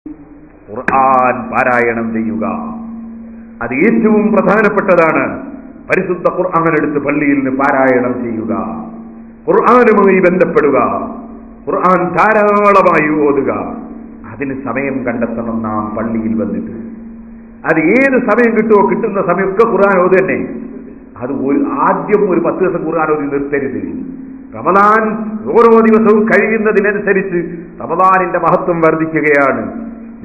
ഖുർആൻ പാരായണം ചെയ്യുക. അത് ഏറ്റവും പ്രധാനപ്പെട്ടതാണ്. പരിശുദ്ധ ഖുർആൻ എടുത്ത് പള്ളിയിൽ നിന്ന് പാരായണം ചെയ്യുക, ഖുർആനുമായി ബന്ധപ്പെടുക, ഖുർആൻ ധാരാളമായി ഓതുക. അതിന് സമയം കണ്ടെത്തണം നാം പള്ളിയിൽ വന്നിട്ട്. അത് ഏത് സമയം കിട്ടുമോ കിട്ടുന്ന സമയമൊക്കെ ഖുർആൻ ഓത് തന്നെ. അത് ആദ്യം ഒരു 10 ദിവസം ഖുർആൻ ഓതി നിർത്തരുത്. റമദാൻ ഓരോ ദിവസവും കഴിയുന്നതിനനുസരിച്ച് റമദാനിന്റെ മഹത്വം വർദ്ധിക്കുകയാണ്.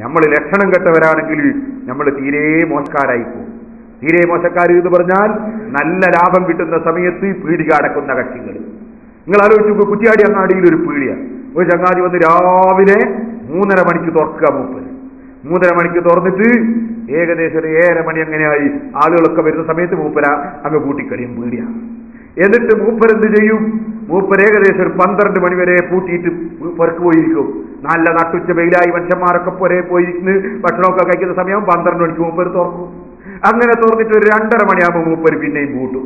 നമ്മൾ ലക്ഷണം കെട്ടവരാണെങ്കിൽ നമ്മൾ തീരെ മോശക്കാരായിപ്പോ. തീരെ മോശക്കാർ എന്ന് പറഞ്ഞാൽ നല്ല ലാഭം കിട്ടുന്ന സമയത്ത് പീടിക അടക്കുന്ന കക്ഷികൾ. നിങ്ങൾ ആലോചിച്ചു, കുറ്റിയാടി അങ്ങാടിയിൽ ഒരു പീടിയാണ്. ഒരു ചങ്ങാതി വന്ന് രാവിലെ 3:30 മണിക്ക് തുറക്കുക. 3:30 മണിക്ക് തുറന്നിട്ട് ഏകദേശം 7:30 മണി അങ്ങനെയായി. ആളുകളൊക്കെ വരുന്ന സമയത്ത് മൂപ്പര അങ്ങ് കൂട്ടിക്കഴിയും പീടിയ. എന്നിട്ട് മൂപ്പരെന്ത് ചെയ്യും? മൂപ്പര് ഏകദേശം ഒരു 12 മണി വരെ പൂട്ടിയിട്ട് പുറക്ക് പോയിരിക്കും. നല്ല നട്ടുച്ച വെയിലായി മനുഷ്യന്മാരൊക്കെ പുറേ പോയിരുന്ന് ഭക്ഷണമൊക്കെ കഴിക്കുന്ന സമയം 12 മണിക്ക് മൂപ്പര് തുറക്കും. അങ്ങനെ തുറന്നിട്ട് ഒരു 2:30 മണിയാകുമ്പോൾ മൂപ്പര് പിന്നെയും പൂട്ടും.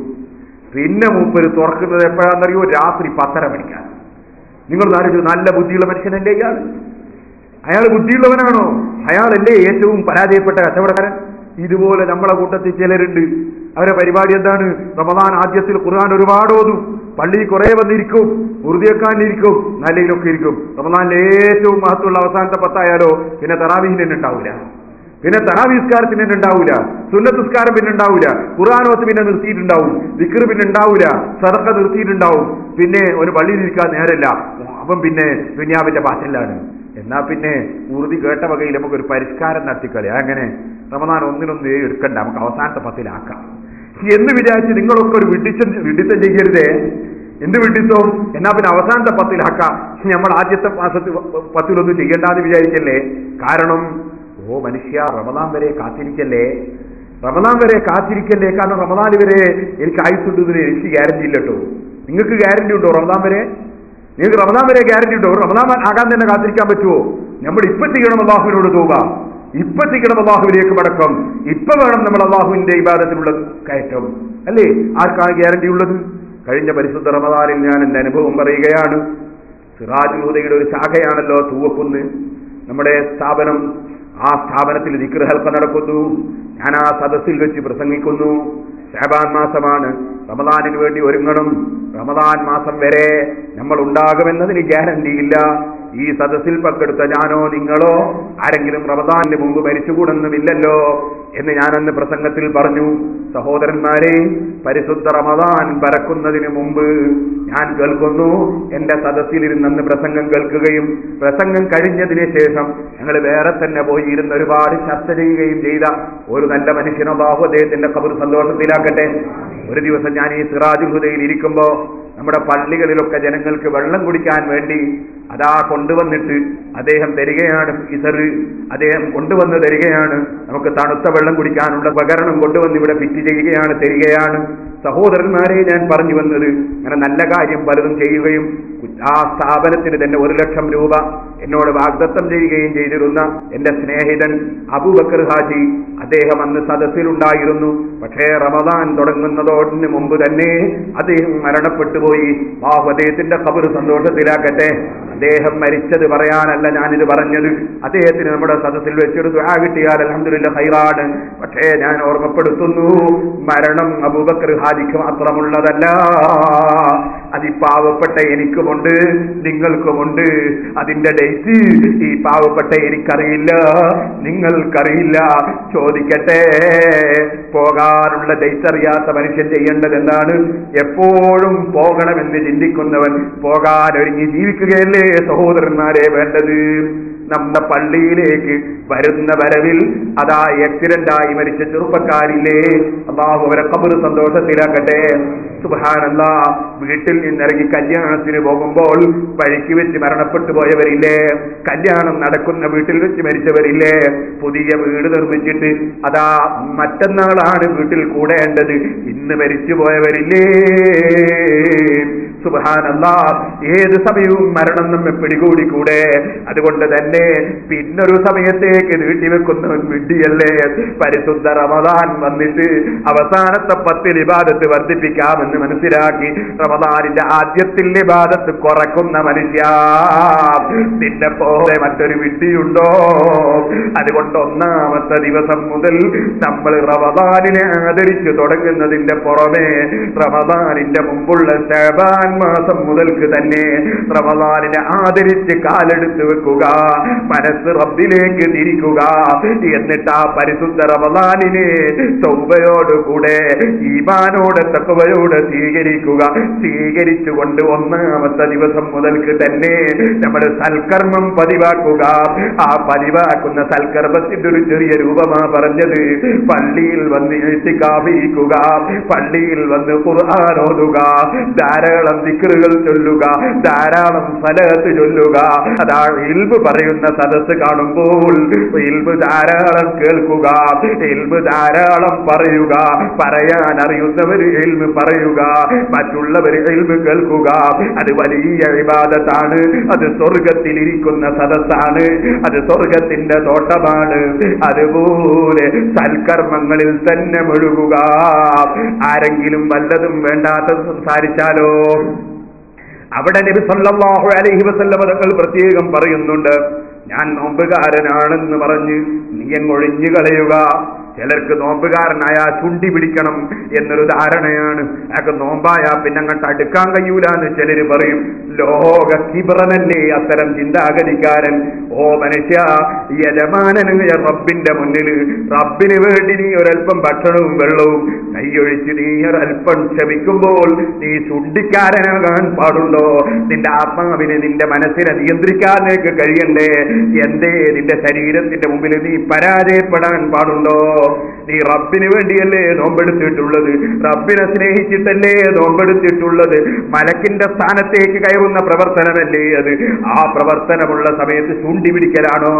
പിന്നെ മൂപ്പര് തുറക്കുന്നത് എപ്പോഴാണെന്നറിയോ? രാത്രി 10:30 മണിക്കാണ്. നിങ്ങൾ നല്ല ബുദ്ധിയുള്ള മനുഷ്യനല്ലേ ഇയാൾ? അയാൾ ബുദ്ധിയുള്ളവനാണോ? അയാളല്ലേ ഏറ്റവും പരാജയപ്പെട്ട കച്ചവടക്കാരൻ? ഇതുപോലെ നമ്മളെ കൂട്ടത്തിൽ ചിലരുണ്ട്. അവരെ പരിപാടി എന്താണ്? റമദാൻ ആദ്യത്തിൽ ഖുർആൻ ഒരുപാട് ഓതും, പള്ളിയിൽ കുറെ വന്നിരിക്കും, ഉറുദിയക്കാനിരിക്കും, നല്ലയിലൊക്കെ ഇരിക്കും. റമദാനിലെ ഏറ്റവും മഹത്വമുള്ള അവസാനത്തെ 10 ആയാലോ പിന്നെ തറാവീഹിന് തന്നെ ഉണ്ടാവില്ല, പിന്നെ തറാവീസ്കാരത്തിന് തന്നെ ഉണ്ടാവില്ല, സുന്നത്തുസ്കാരം പിന്നെ ഉണ്ടാവില്ല, ഖുർആനോത്ത് പിന്നെ നിർത്തിയിട്ടുണ്ടാവും, ദിക്ർ പിന്നെ ഉണ്ടാവില്ല, സദഖ നിർത്തിയിട്ടുണ്ടാവും. പിന്നെ ഒരു പള്ളിയിലിരിക്കാൻ നേരമില്ല. അപ്പം പിന്നെ ദുനിയാവിന്റെ പാച്ചലാണ്. എന്നാ പിന്നെ ഉറുദി കേട്ട വകയിൽ നമുക്കൊരു പരിഷ്കാരം നടത്തിക്കളി. അങ്ങനെ റമദാൻ ഒന്നിനൊന്ന് എടുക്കണ്ട, നമുക്ക് അവസാനത്തെ 10-ലാക്കാം എന്ന് വിചാരിച്ച് നിങ്ങളൊക്കെ ഒരു വിഡിത്തം ചെയ്യരുതേ. എന്ത് വിഡിത്തവും? എന്നാ പിന്നെ അവസാനത്തെ 10-ലാക്കാം. നമ്മൾ ആദ്യത്തെ മാസത്തിൽ 10-ലൊന്നും ചെയ്യണ്ടെന്ന് വിചാരിക്കല്ലേ. കാരണം മനുഷ്യ റമദാൻ വരെ കാത്തിരിക്കല്ലേ, റമദാൻ വരെ കാത്തിരിക്കല്ലേ. കാരണം റമദാൻ വരെ എനിക്ക് ആയിട്ടുണ്ടെന്ന് എനിക്ക് ഗ്യാരണ്ടി ഇല്ല കേട്ടോ. നിങ്ങൾക്ക് ഗ്യാരണ്ടി ഉണ്ടോ റമദാൻ വരെ? നിങ്ങൾക്ക് റമദാൻ വരെ ഗ്യാരണ്ടി ഉണ്ടോ? റമദാൻ ആകാൻ തന്നെ കാത്തിരിക്കാൻ പറ്റുമോ? നമ്മൾ ഇപ്പൊ ചെയ്യണം അള്ളാഹുവിനോട് തൗബ, ഇപ്പൊ ചെയ്യണം അള്ളാഹുവിലേക്ക് മടക്കം, ഇപ്പൊ വേണം നമ്മൾ അള്ളാഹുവിന്റെ ഇബാദത്തിലുള്ള കയറ്റം, അല്ലേ? ആർക്കാണ് ഗ്യാരണ്ടി ഉള്ളത്? കഴിഞ്ഞ പരിശുദ്ധ റമദാനിൽ ഞാൻ എന്റെ അനുഭവം പറയുകയാണ്. സിറാജുൽ ഹുദയുടെ ഒരു ശാഖയാണല്ലോ തൂവക്കുന്ന് നമ്മുടെ സ്ഥാപനം. ആ സ്ഥാപനത്തിൽ ദിക്ർ ഹൽഖ നടക്കുന്നു. ഞാൻ ആ സദസ്സിൽ വെച്ച് പ്രസംഗിക്കുന്നു. ശഅബാൻ മാസമാണ്, റമദാനിന് വേണ്ടി ഒരുങ്ങണം. റമദാൻ മാസം വരെ നമ്മൾ ഉണ്ടാകുമെന്നതിന് ഗ്യാരണ്ടിയില്ല. ഈ സദസ്സിൽ പങ്കെടുത്ത ഞാനോ നിങ്ങളോ ആരെങ്കിലും റമദാനിന് മുമ്പ് മരിച്ചുകൂടുന്നുമില്ലല്ലോ എന്ന് ഞാനന്ന് പ്രസംഗത്തിൽ പറഞ്ഞു. സഹോദരന്മാരെ, പരിശുദ്ധ റമദാൻ പരക്കുന്നതിന് മുമ്പ് ഞാൻ കേൾക്കുന്നു, എന്റെ സദസ്സിലിരുന്ന് പ്രസംഗം കേൾക്കുകയും പ്രസംഗം കഴിഞ്ഞതിന് ശേഷം ഞങ്ങൾ വേറെ തന്നെ പോയി ഇരുന്ന് ഒരുപാട് ചർച്ച ചെയ്യുകയും ചെയ്ത ഒരു നല്ല മനുഷ്യൻ അല്ലാഹു അദ്ദേഹത്തിന്റെ ഖബർ സന്തോഷത്തിലാക്കട്ടെ. ഒരു ദിവസം ഞാൻ ഈ സിറാജുൽ ഹുദയിൽ ഇരിക്കുമ്പോ നമ്മുടെ പള്ളികളിലൊക്കെ ജനങ്ങൾക്ക് വെള്ളം കുടിക്കാൻ വേണ്ടി അതാ കൊണ്ടുവന്നിട്ട് അദ്ദേഹം തരികയാണ്. അദ്ദേഹം കൊണ്ടുവന്ന് തരികയാണ്. നമുക്ക് തണുത്ത വെള്ളം കുടിക്കാനുള്ള ഉപകരണം കൊണ്ടുവന്ന് ഇവിടെ ഫിറ്റ് ചെയ്യുകയാണ്, തരികയാണ്. സഹോദരന്മാരെ, ഞാൻ പറഞ്ഞു വന്നത്, അങ്ങനെ നല്ല കാര്യം പലതും ചെയ്യുകയും ആ സ്ഥാപനത്തിന് തന്നെ 1 ലക്ഷം രൂപ എന്നോട് വാഗ്ദത്തം ചെയ്യുകയും ചെയ്തിരുന്ന എന്റെ സ്നേഹിതൻ അബൂബക്കർ ഹാജി, അദ്ദേഹം അന്ന് സദസ്സിലുണ്ടായിരുന്നു. പക്ഷേ റമദാൻ തുടങ്ങുന്നതോടിന് മുമ്പ് തന്നെ അദ്ദേഹം മരണപ്പെട്ടു പോയി. അദ്ദേഹത്തിന്റെ ഖബർ സന്തോഷത്തിലാക്കട്ടെ. അദ്ദേഹം മരിച്ചത് പറയാനല്ല ഞാനിത് പറഞ്ഞത്. അദ്ദേഹത്തിന് നമ്മുടെ സദസ്സിൽ വെച്ചൊരു ദുആ കിട്ടിയാൽ അൽഹംദുലില്ലാഹ് ഖൈറാണ്. പക്ഷേ ഞാൻ ഓർമ്മപ്പെടുത്തുന്നു, മരണം അബൂബക്കർ ഹാജിക്ക് മാത്രമുള്ളതല്ല, അത് ഈ പാവപ്പെട്ട എനിക്കുമുണ്ട്, നിങ്ങൾക്കുമുണ്ട്. അതിന്റെ ഡേറ്റ് ഈ പാവപ്പെട്ട എനിക്കറിയില്ല, നിങ്ങൾക്കറിയില്ല. ചോദിക്കട്ടെ, പോകാനുള്ള ഡേറ്റ് അറിയാത്ത മനുഷ്യൻ ചെയ്യേണ്ടത് എന്താണ്? എപ്പോഴും പോകണമെന്ന് ചിന്തിക്കുന്നവൻ പോകാൻ ഒരുങ്ങി ജീവിക്കുകയല്ലേ സഹോദരന്മാരെ വേണ്ടത്. നമ്മുടെ പള്ളിയിലേക്ക് വരുന്ന വരവിൽ അതാ ആക്സിഡന്റായി മരിച്ച ചെറുപ്പക്കാരില്ലേ, അല്ലാഹു അവരെ ഖബർ സന്തോഷത്തിലാക്കട്ടെ. സുബ്ഹാനല്ലാഹ്, വീട്ടിൽ നിന്നിറങ്ങി കല്യാണത്തിന് പോകുമ്പോൾ വഴിക്ക് വെച്ച് മരണപ്പെട്ടു പോയവരില്ലേ, കല്യാണം നടക്കുന്ന വീട്ടിൽ വെച്ച് മരിച്ചവരില്ലേ, പുതിയ വീട് നിർമ്മിച്ചിട്ട് അതാ മറ്റന്നാളാണ് വീട്ടിൽ കൂടേണ്ടത്, ഇന്ന് മരിച്ചു പോയവരില്ലേ. സുബ്ഹാനല്ലാഹ്, ഏത് സമയവും മരണം നമ്മെ പിടികൂടിക്കൂടെ? അതുകൊണ്ട് തന്നെ പിന്നൊരു സമയത്തേക്ക് നീട്ടിവെക്കുന്നവൻ വിഡ്ഢിയല്ലേ? പരിശുദ്ധ റമദാൻ വന്നിട്ട് അവസാനത്തെ 10 ഇബാദത്ത് വർദ്ധിപ്പിക്കാമെന്ന് മനസ്സിലാക്കി റമദാനിന്റെ ആദ്യത്തിൽ ഇബാദത്ത് കുറക്കുന്ന മനുഷ്യ, നിന്നെ പോലെ മറ്റൊരു വിഡ്ഢിയുണ്ടോ? അതുകൊണ്ട് ഒന്നാമത്തെ ദിവസം മുതൽ നമ്മൾ റമദാനിനെ ആദരിച്ചു തുടങ്ങുന്നതിന്റെ പുറമെ റമദാനിന്റെ മുമ്പുള്ള ശഅബാൻ മാസം മുതൽക്ക് തന്നെ റമദാനിനെ ആദരിച്ച് കാലെടുത്ത് വെക്കുക, മനസ്സ് റബ്ബിലേക്ക് തിരിക്കുക. എന്നിട്ട് ആ പരിശുദ്ധ റമദാനിനെ തൗബയോടുകൂടെ ഈമാനോടെ തഖ്വയോടെ സ്വീകരിക്കുക. സ്വീകരിച്ചുകൊണ്ട് ഒന്നാമത്തെ ദിവസം മുതൽക്ക് തന്നെ നമ്മൾ സൽക്കർമ്മം പതിവാക്കുക. ആ പതിവാക്കുന്ന സൽക്കർമ്മത്തിന്റെ ഒരു ചെറിയ രൂപമാ പറഞ്ഞത്. പള്ളിയിൽ വന്ന് ഇഅ്തികാഫിരിക്കുക, പള്ളിയിൽ വന്ന് ഖുർആൻ ഓതുക, ധാരാളം ദിക്റുകൾ ചൊല്ലുക, ധാരാളം സ്വലാത്ത് ചൊല്ലുക. അതാ ഇൽമ് പറയുന്ന സദസ്സ് കാണുമ്പോൾ ഇൽമ് ധാരാളം കേൾക്കുക, ഇൽമ് ധാരാളം പറയുക, പറയാൻ അറിയുന്നവർ ഇൽമ് പറയുക, മറ്റുള്ളവർ ഇൽമ് കേൾക്കുക. അത് വലിയ ഇബാദത്താണ്. അത് സ്വർഗത്തിലിരിക്കുന്ന സദസ്സാണ്, അത് സ്വർഗത്തിന്റെ തോട്ടമാണ്. അതുപോലെ സൽക്കർമ്മങ്ങളിൽ തന്നെ മുഴുകുക. ആരെങ്കിലും വല്ലതും വേണ്ടാത്തത് സംസാരിച്ചാലോ അവിടെ നബി സല്ലല്ലാഹു അലൈഹി വസല്ലം തങ്ങൾ പ്രത്യേകം പറയുന്നുണ്ട്, ഞാൻ നോമ്പുകാരനാണെന്ന് പറഞ്ഞ് നീ ഒഴിഞ്ഞു കളയുക. ചിലർക്ക് നോമ്പുകാരനായ ചുണ്ടി പിടിക്കണം എന്നൊരു ധാരണയാണ്. അയാൾക്ക് നോമ്പായ പിന്നെ അങ്ങോട്ട് അടുക്കാൻ കഴിയൂല എന്ന് ചിലര് പറയും. ലോക കിബ്രനല്ലേ അത്തരം ചിന്താഗതിക്കാരൻ. ഓ മനുഷ്യ, യജമാനനായ റബ്ബിന്റെ മുന്നിൽ റബ്ബിന് വേണ്ടി നീ ഒരൽപ്പം ഭക്ഷണവും വെള്ളവും കൈയൊഴിച്ച് നീ ഒരൽപ്പം ക്ഷമിക്കുമ്പോൾ നീ ചുണ്ടിക്കാരനാകാൻ പാടുണ്ടോ? നിന്റെ ആത്മാവിനെ നിന്റെ മനസ്സിനെ നിയന്ത്രിക്കാനേക്ക് കഴിയണ്ടേ? എന്തേ നിന്റെ ശരീരത്തിന്റെ മുമ്പിൽ നീ പരാജയപ്പെടാൻ പാടുണ്ടോ? നീ റബ്ബിന് വേണ്ടിയല്ലേ നോമ്പെടുത്തിട്ടുള്ളത്, റബ്ബിനെ സ്നേഹിച്ചിട്ടല്ലേ നോമ്പെടുത്തിട്ടുള്ളത്. മലക്കിന്റെ സ്ഥാനത്തേക്ക് കയറുന്ന പ്രവർത്തനമല്ലേ അത്. ആ പ്രവർത്തനമുള്ള സമയത്ത് ചൂണ്ടിപിടിക്കലാണോ?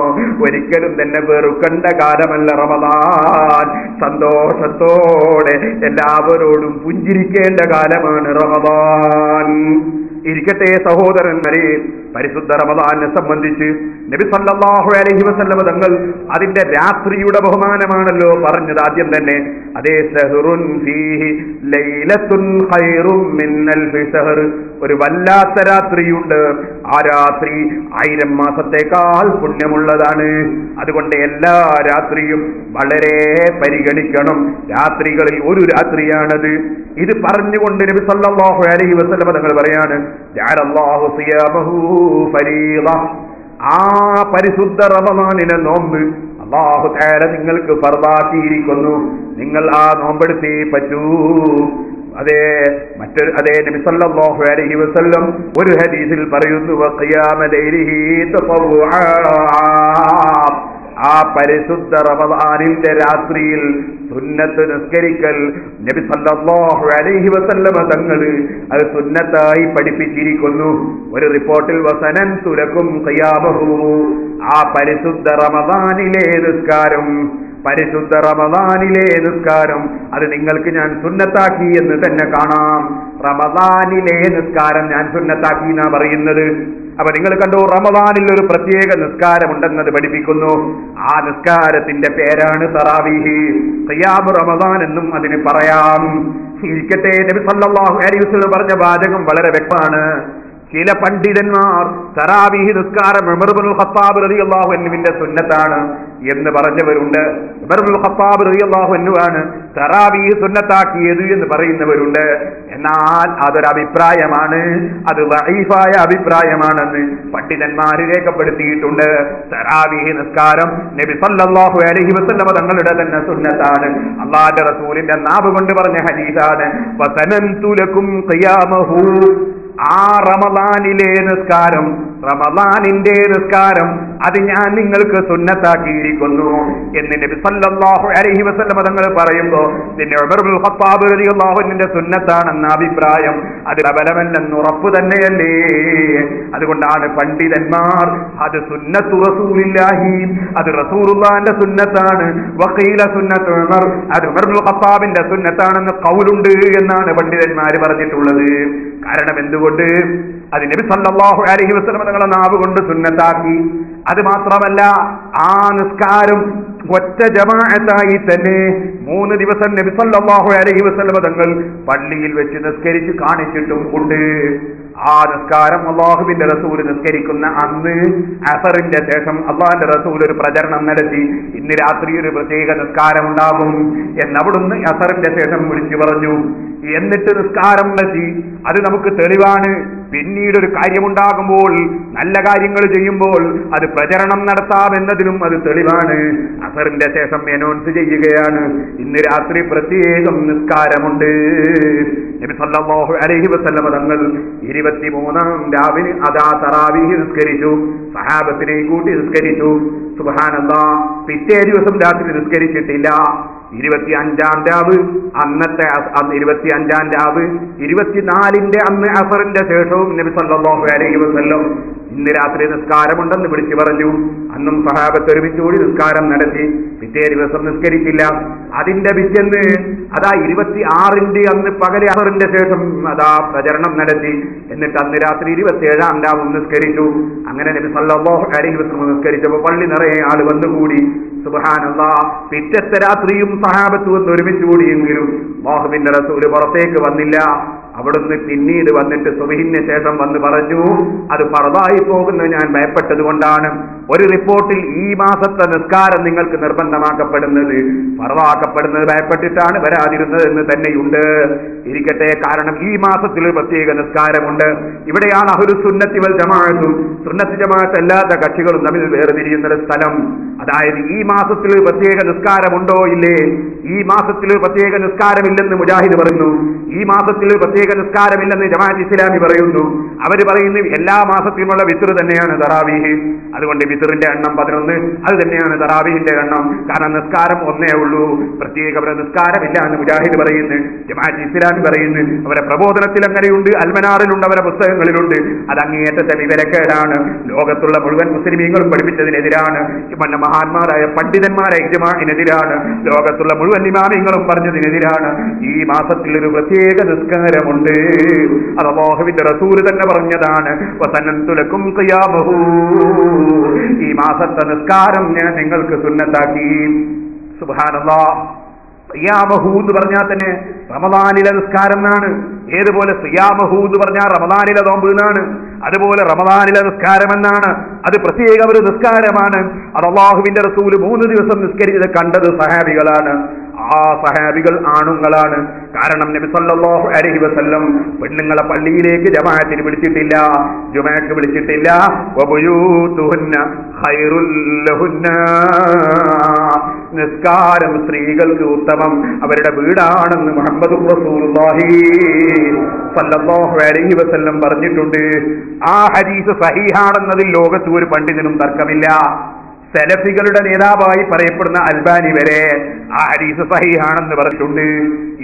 ഒരിക്കലും തന്നെ വെറുക്കണ്ട കാലമല്ല റമദാൻ. സന്തോഷത്തോടെ എല്ലാവരോടും പുഞ്ചിരിക്കേണ്ട കാലമാണ് റമദാൻ. ഇരിക്കട്ടെ സഹോദരന്മാരെ, പരിശുദ്ധ റമദാനെ സംബന്ധിച്ച് നബി സല്ലല്ലാഹു അലൈഹി വസല്ലം തങ്ങൾ അതിന്റെ രാത്രിയുടെ ബഹുമാനമാണല്ലോ പറഞ്ഞത് ആദ്യം തന്നെ. അതേ സഹറുൻ ഫീഹി ലൈലത്തുൻ ഖൈറും മിൻ അൽഫി ശഹർ, ഒരു വല്ലാത്ത രാത്രിയുണ്ട്. ആ രാത്രി 1000 മാസത്തേക്കാൾ പുണ്യമുള്ളതാണ്. അതുകൊണ്ട് എല്ലാ രാത്രിയും വളരെ പരിഗണിക്കണം. രാത്രികളിൽ ഒരു രാത്രിയാണത്. ഇത് പറഞ്ഞുകൊണ്ട് നബി സല്ലല്ലാഹു അലൈഹി വസല്ലം തങ്ങൾ പറയാണ്, ജഅലല്ലാഹു സിയാമഹു ഫരീള, ആ പരിശുദ്ധ റമദാനിലെ നോമ്പ് അല്ലാഹു തആല നിങ്ങൾക്ക് ഫർദാക്കിയിരിക്കുന്നു. നിങ്ങൾ ആ നോമ്പെടുത്തേ പറ്റൂ. അതേ നബി സല്ലല്ലാഹു അലൈഹി വസല്ലം ഒരു ഹദീസിൽ പറയുന്നു, വഖിയാമ ലൈലിഹി തതവ്വുആ, ആ പരിശുദ്ധ റമദാനിന്റെ രാത്രിയിൽ സുന്നത്ത് നിസ്കരിക്കൽ നബി സല്ലല്ലാഹു അലൈഹി വസല്ലം തങ്ങൾ അത് സുന്നത്തായി പഠിപ്പിച്ചിരിക്കുന്നു. ഒരു റിപ്പോർട്ടിൽ വസനൻതു ലക്കും ഖിയാമഹു, ആ പരിശുദ്ധ റമദാനിലെ നിസ്കാരം, പരിശുദ്ധ റമദാനിലെ നിസ്കാരം അത് നിങ്ങൾക്ക് ഞാൻ സുന്നത്താക്കി എന്ന് തന്നെ കാണാം. റമദാനിലെ നിസ്കാരം ഞാൻ സുന്നത്താക്കി എന്നാ പറയുന്നത്. അപ്പൊ നിങ്ങൾ കണ്ടു, റമദാനിൽ ഒരു പ്രത്യേക നിസ്കാരമുണ്ടെന്നത് പഠിപ്പിക്കുന്നു. ആ നിസ്കാരത്തിന്റെ പേരാണ് തറാവീഹ്. ഖിയാം റമദാൻ എന്നും അതിന് പറയാം. ഇരിക്കട്ടെ, നബി സല്ലല്ലാഹു അലൈഹി വസല്ലം പറഞ്ഞ വാചകം വളരെ വ്യക്തമാണ്. ചില പണ്ഡിതന്മാർ തറാവീഹ് നിസ്കാരം ഉമർ ഇബ്നുൽ ഖത്താബ് റളിയല്ലാഹു അൻഹുവിന്റെ സുന്നത്താണ് എന്ന് പറഞ്ഞവരുണ്ട്. ഉമർ ഇബ്നുൽ ഖത്താബ് റളിയല്ലാഹു അൻഹു ആണ് തറാവീഹ് സുന്നത്താക്കിയത് എന്ന് പറയുന്നവരുണ്ട്. എന്നാൽ അതൊരു അഭിപ്രായമാണ്, അത് ദഈഫായ അഭിപ്രായമാണെന്ന് പണ്ഡിതന്മാർ രേഖപ്പെടുത്തിയിട്ടുണ്ട്. തറാവീഹ് നിസ്കാരം നബി സല്ലല്ലാഹു അലൈഹി വസല്ലം തങ്ങളുടെ തന്നെ സുന്നത്താണ്. അല്ലാഹുവിന്റെ റസൂലിന്റെ നാവ് കൊണ്ട് പറഞ്ഞ ഹദീസാണ്, വസനൻതു ലക്കും ഖിയാമഹു, ആ റമദാനിലെ നിസ്കാരം, റമദാനിന്റെ നിസ്കാരം അത് ഞാൻ നിങ്ങൾക്ക് സുന്നത്താക്കിയിരിക്കുന്നു എന്ന് നബി സല്ലല്ലാഹു അലൈഹി വസല്ലം തങ്ങൾ പറയുമ്പോൾ പിന്നെ ഉമർ ഇബ്നുൽ ഖത്താബ് റളിയല്ലാഹു അൻഹുവിന്റെ സുന്നത്താണെന്ന അഭിപ്രായം അത് പ്രബലമല്ലെന്ന് ഉറപ്പ് തന്നെയല്ലേ. അതുകൊണ്ടാണ് പണ്ഡിതന്മാർ അത് സുന്നത്തു റസൂലില്ലാഹി, അത് റസൂലുള്ളാഹിന്റെ സുന്നത്താണ്, വഖീല സുന്നത്തു ഉമർ, അത് ഉമർ ഇബ്നുൽ ഖത്താബിന്റെ സുന്നത്താണെന്ന് ഖൗലുണ്ട് എന്നാണ് പണ്ഡിതന്മാർ പറഞ്ഞിട്ടുള്ളത്. കാരണം എന്തുകൊണ്ട്? പറഞ്ഞതുകൊണ്ട് അത് നബി സല്ലല്ലാഹു അലൈഹി വസല്ലം തങ്ങളുടെ നാവ് കൊണ്ട് സുന്നത്താക്കി. അത് മാത്രമല്ല, ആ നിസ്കാരം ഒറ്റ ജമാഅത്തായി തന്നെ 3 ദിവസം നബി സല്ലല്ലാഹു അലൈഹി വസല്ലം തങ്ങൾ പള്ളിയിൽ വെച്ച് നിസ്കരിച്ച് കാണിച്ചിട്ടും ഉണ്ട്. ആ നിസ്കാരം അല്ലാഹുവിന്റെ റസൂൽ നിസ്കരിക്കുന്ന അന്ന് അസറിന്റെ ശേഷം അല്ലാഹുവിന്റെ റസൂൽ ഒരു പ്രചരണം നടത്തി. ഇന്ന് രാത്രി ഒരു പ്രത്യേക നിസ്കാരം ഉണ്ടാകും എന്നവിടുന്ന് അസറിന്റെ ശേഷം വിളിച്ചു പറഞ്ഞു. എന്നിട്ട് നിസ്കാരം നടത്തി. അത് നമുക്ക് തെളിവാണ്. പിന്നീട് ഒരു കാര്യമുണ്ടാകുമ്പോൾ, നല്ല കാര്യങ്ങൾ ചെയ്യുമ്പോൾ അത് പ്രചരണം നടത്താമെന്നതിനും അത് തെളിവാണ്. അസറിന്റെ ശേഷം അനൗൺസ് ചെയ്യുകയാണ്, ഇന്ന് രാത്രി പ്രത്യേകം നിസ്കാരമുണ്ട്. നബി സല്ലല്ലാഹു അലൈഹി വസല്ലം തങ്ങൾ 23-ാം രാവിന് അദാ തറാവീഹ് നിസ്കരിച്ചു. സഹാബത്തിനെ കൂട്ടി നിസ്കരിച്ചു. സുബ്ഹാനല്ലാഹ്. പിറ്റേ ദിവസം രാത്രി നിസ്കരിച്ചിട്ടില്ല. 25-ാം രാവ് അന്നത്തെ 25-ാം രാവ് 24-ന്റെ അന്ന് അസറിന്റെ ശേഷവും നബി സല്ലല്ലാഹു അലൈഹി വസല്ലം ഇന്ന് രാത്രി നിസ്കാരമുണ്ടെന്ന് വിളിച്ചു പറഞ്ഞു. അന്നും സഹാബത്ത് ഒരുമിച്ചുകൂടി നിസ്കാരം നടത്തി. പിറ്റേ ദിവസം നിസ്കരിച്ചില്ല. അതിന്റെ പിറ്റേന്ന് അതാ 26-ന്റെ അന്ന് പകല് അസറിന്റെ ശേഷം അതാ പ്രചരണം നടത്തി. എന്നിട്ട് അന്ന് രാത്രി 27-ാം രാവും നിസ്കരിച്ചു. അങ്ങനെ നബി സല്ലല്ലാഹു അലൈഹി വസല്ലം നിസ്കരിച്ചപ്പോൾ പള്ളി നിറയെ ആള് വന്നുകൂടി. സുബ്ഹാനല്ലാഹ്. പിറ്റത്തെ രാത്രിയും സഹാബത്ത് വന്ന് ഒരുമിച്ച് കൂടിയെങ്കിലും അല്ലാഹുവിന്റെ റസൂൽ പുറത്തേക്ക് വന്നില്ല. അവിടുന്ന് പിന്നീട് വന്നിട്ട് സുബ്ഹിന് ശേഷം വന്ന് പറഞ്ഞു, അത് ഫർദായി പോകുന്നത് ഞാൻ ഭയപ്പെട്ടത് കൊണ്ടാണ്. ഒരു റിപ്പോർട്ടിൽ ഈ മാസത്തെ നിസ്കാരം നിങ്ങൾക്ക് നിർബന്ധമാക്കപ്പെടുന്നത് ഫർദാക്കപ്പെടുന്നത് ഭയപ്പെട്ടിട്ടാണ് വരാതിരുന്നത് എന്ന് തന്നെയുണ്ട്. ഇരിക്കട്ടെ, കാരണം ഈ മാസത്തിൽ ഒരു പ്രത്യേക നിസ്കാരമുണ്ട്. ഇവിടെയാണ് അഹ്ലുസ് സുന്നത്തി വൽ ജമാഅത്തും സുന്നത്ത് ജമാഅത്ത് അല്ലാത്ത കക്ഷികളും തമ്മിൽ വേർതിരിയുന്ന സ്ഥലം. അതായത് ഈ മാസത്തിൽ ഒരു പ്രത്യേക നിസ്കാരമുണ്ടോ ഇല്ലേ? ഈ മാസത്തിൽ ഒരു പ്രത്യേക നിസ്കാരമില്ലെന്ന് മുജാഹിദ് പറയുന്നു. ഈ മാസത്തിൽ ഒരു പ്രത്യേക നിസ്കാരമില്ലെന്ന് ജമാഅത്ത് ഇസ്ലാമി പറയുന്നു. അവര് പറയുന്നു എല്ലാ മാസത്തിലുമുള്ള വിത്ർ തന്നെയാണ് തറാവീഹ്. അതുകൊണ്ട് വിത്റിന്റെ എണ്ണം 11, അത് തന്നെയാണ് തറാവീഹിന്റെ എണ്ണം. കാരണം നിസ്കാരം ഒന്നേ ഉള്ളൂ, പ്രത്യേക നിസ്കാരമില്ല എന്ന് മുജാഹിദ് പറയുന്നു. ജമാഅത്ത് ഇസ്ലാമി പറയുന്നു. അവരെ പ്രബോധനത്തിൽ അങ്ങനെയുണ്ട്, അൽമനാറിലുണ്ട്, അവരെ പുസ്തകങ്ങളിലുണ്ട്. അത് അങ്ങേയറ്റത്തെ വിവരക്കേടാണ്. ലോകത്തുള്ള മുഴുവൻ മുസ്ലിമീങ്ങളും പഠിപ്പിച്ചതിനെതിരാണ്. മഹാന്മാരായ പണ്ഡിതന്മാരെ ഇജ്മാഇനെതിരാണ്. ലോകത്തുള്ള മുഴുവൻ ഇമാമിങ്ങളും പറഞ്ഞതിനെതിരാണ്. ഈ മാസത്തിൽ ഒരു പ്രത്യേക നിസ്കാരമുണ്ട്. അത് അല്ലാഹുവിന്റെ റസൂൽ തന്നെ പറഞ്ഞതാണ്. വസന്നതു ലക്കും ഖിയാമഹു. ഈ മാസത്തെ നിസ്കാരം ഞാൻ നിങ്ങൾക്ക് സുന്നത്താക്കി. സുബ്ഹാനല്ലാഹ്. ഖിയാമഹു എന്ന് പറഞ്ഞാൽ തന്നെ റമദാനിലെ നിസ്കാരം എന്നാണ്. ഏതുപോലെ സിയാമഹു എന്ന് പറഞ്ഞാൽ റമദാനിലെ നോമ്പ് എന്നാണ്. അതുപോലെ റമദാനിലെ നിസ്കാരം എന്നാണ്. അത് പ്രത്യേക ഒരു നിസ്കാരമാണ്. അത് അല്ലാഹുവിന്റെ റസൂൽ 3 ദിവസം നിസ്കരിച്ചത് കണ്ടത് സഹാബികളാണ്. ആ സഹാബികൾ ആണുങ്ങളാണ്. കാരണം നബി സല്ലല്ലാഹു അലൈഹി വസല്ലം പെണ്ണുങ്ങളെ പള്ളിയിലേക്ക് ജമാഅത്തിന് വിളിച്ചിട്ടില്ല, ജുമഅക്ക് വിളിച്ചിട്ടില്ല. വബുയൂതുഹുന്ന ഖൈറുൽ ലഹുന്ന. നിസ്കാരം സ്ത്രീകൾക്ക് ഉത്തമം, അവരുടെ വീടാണെന്ന് മുഹമ്മദുർ റസൂലുള്ളാഹി സല്ലല്ലാഹു അലൈഹി വസല്ലം പറഞ്ഞിട്ടുണ്ട്. ആ ഹദീസ് സഹീഹാണെന്നതിൽ ലോകത്ത് ഒരു പണ്ഡിതനും തർക്കമില്ല. സലഫികളുടെ നേതാവായി പറയപ്പെടുന്ന അൽബാനി വരെ ആ ഹദീസ് സഹീഹാണെന്ന് പറഞ്ഞിട്ടുണ്ട്.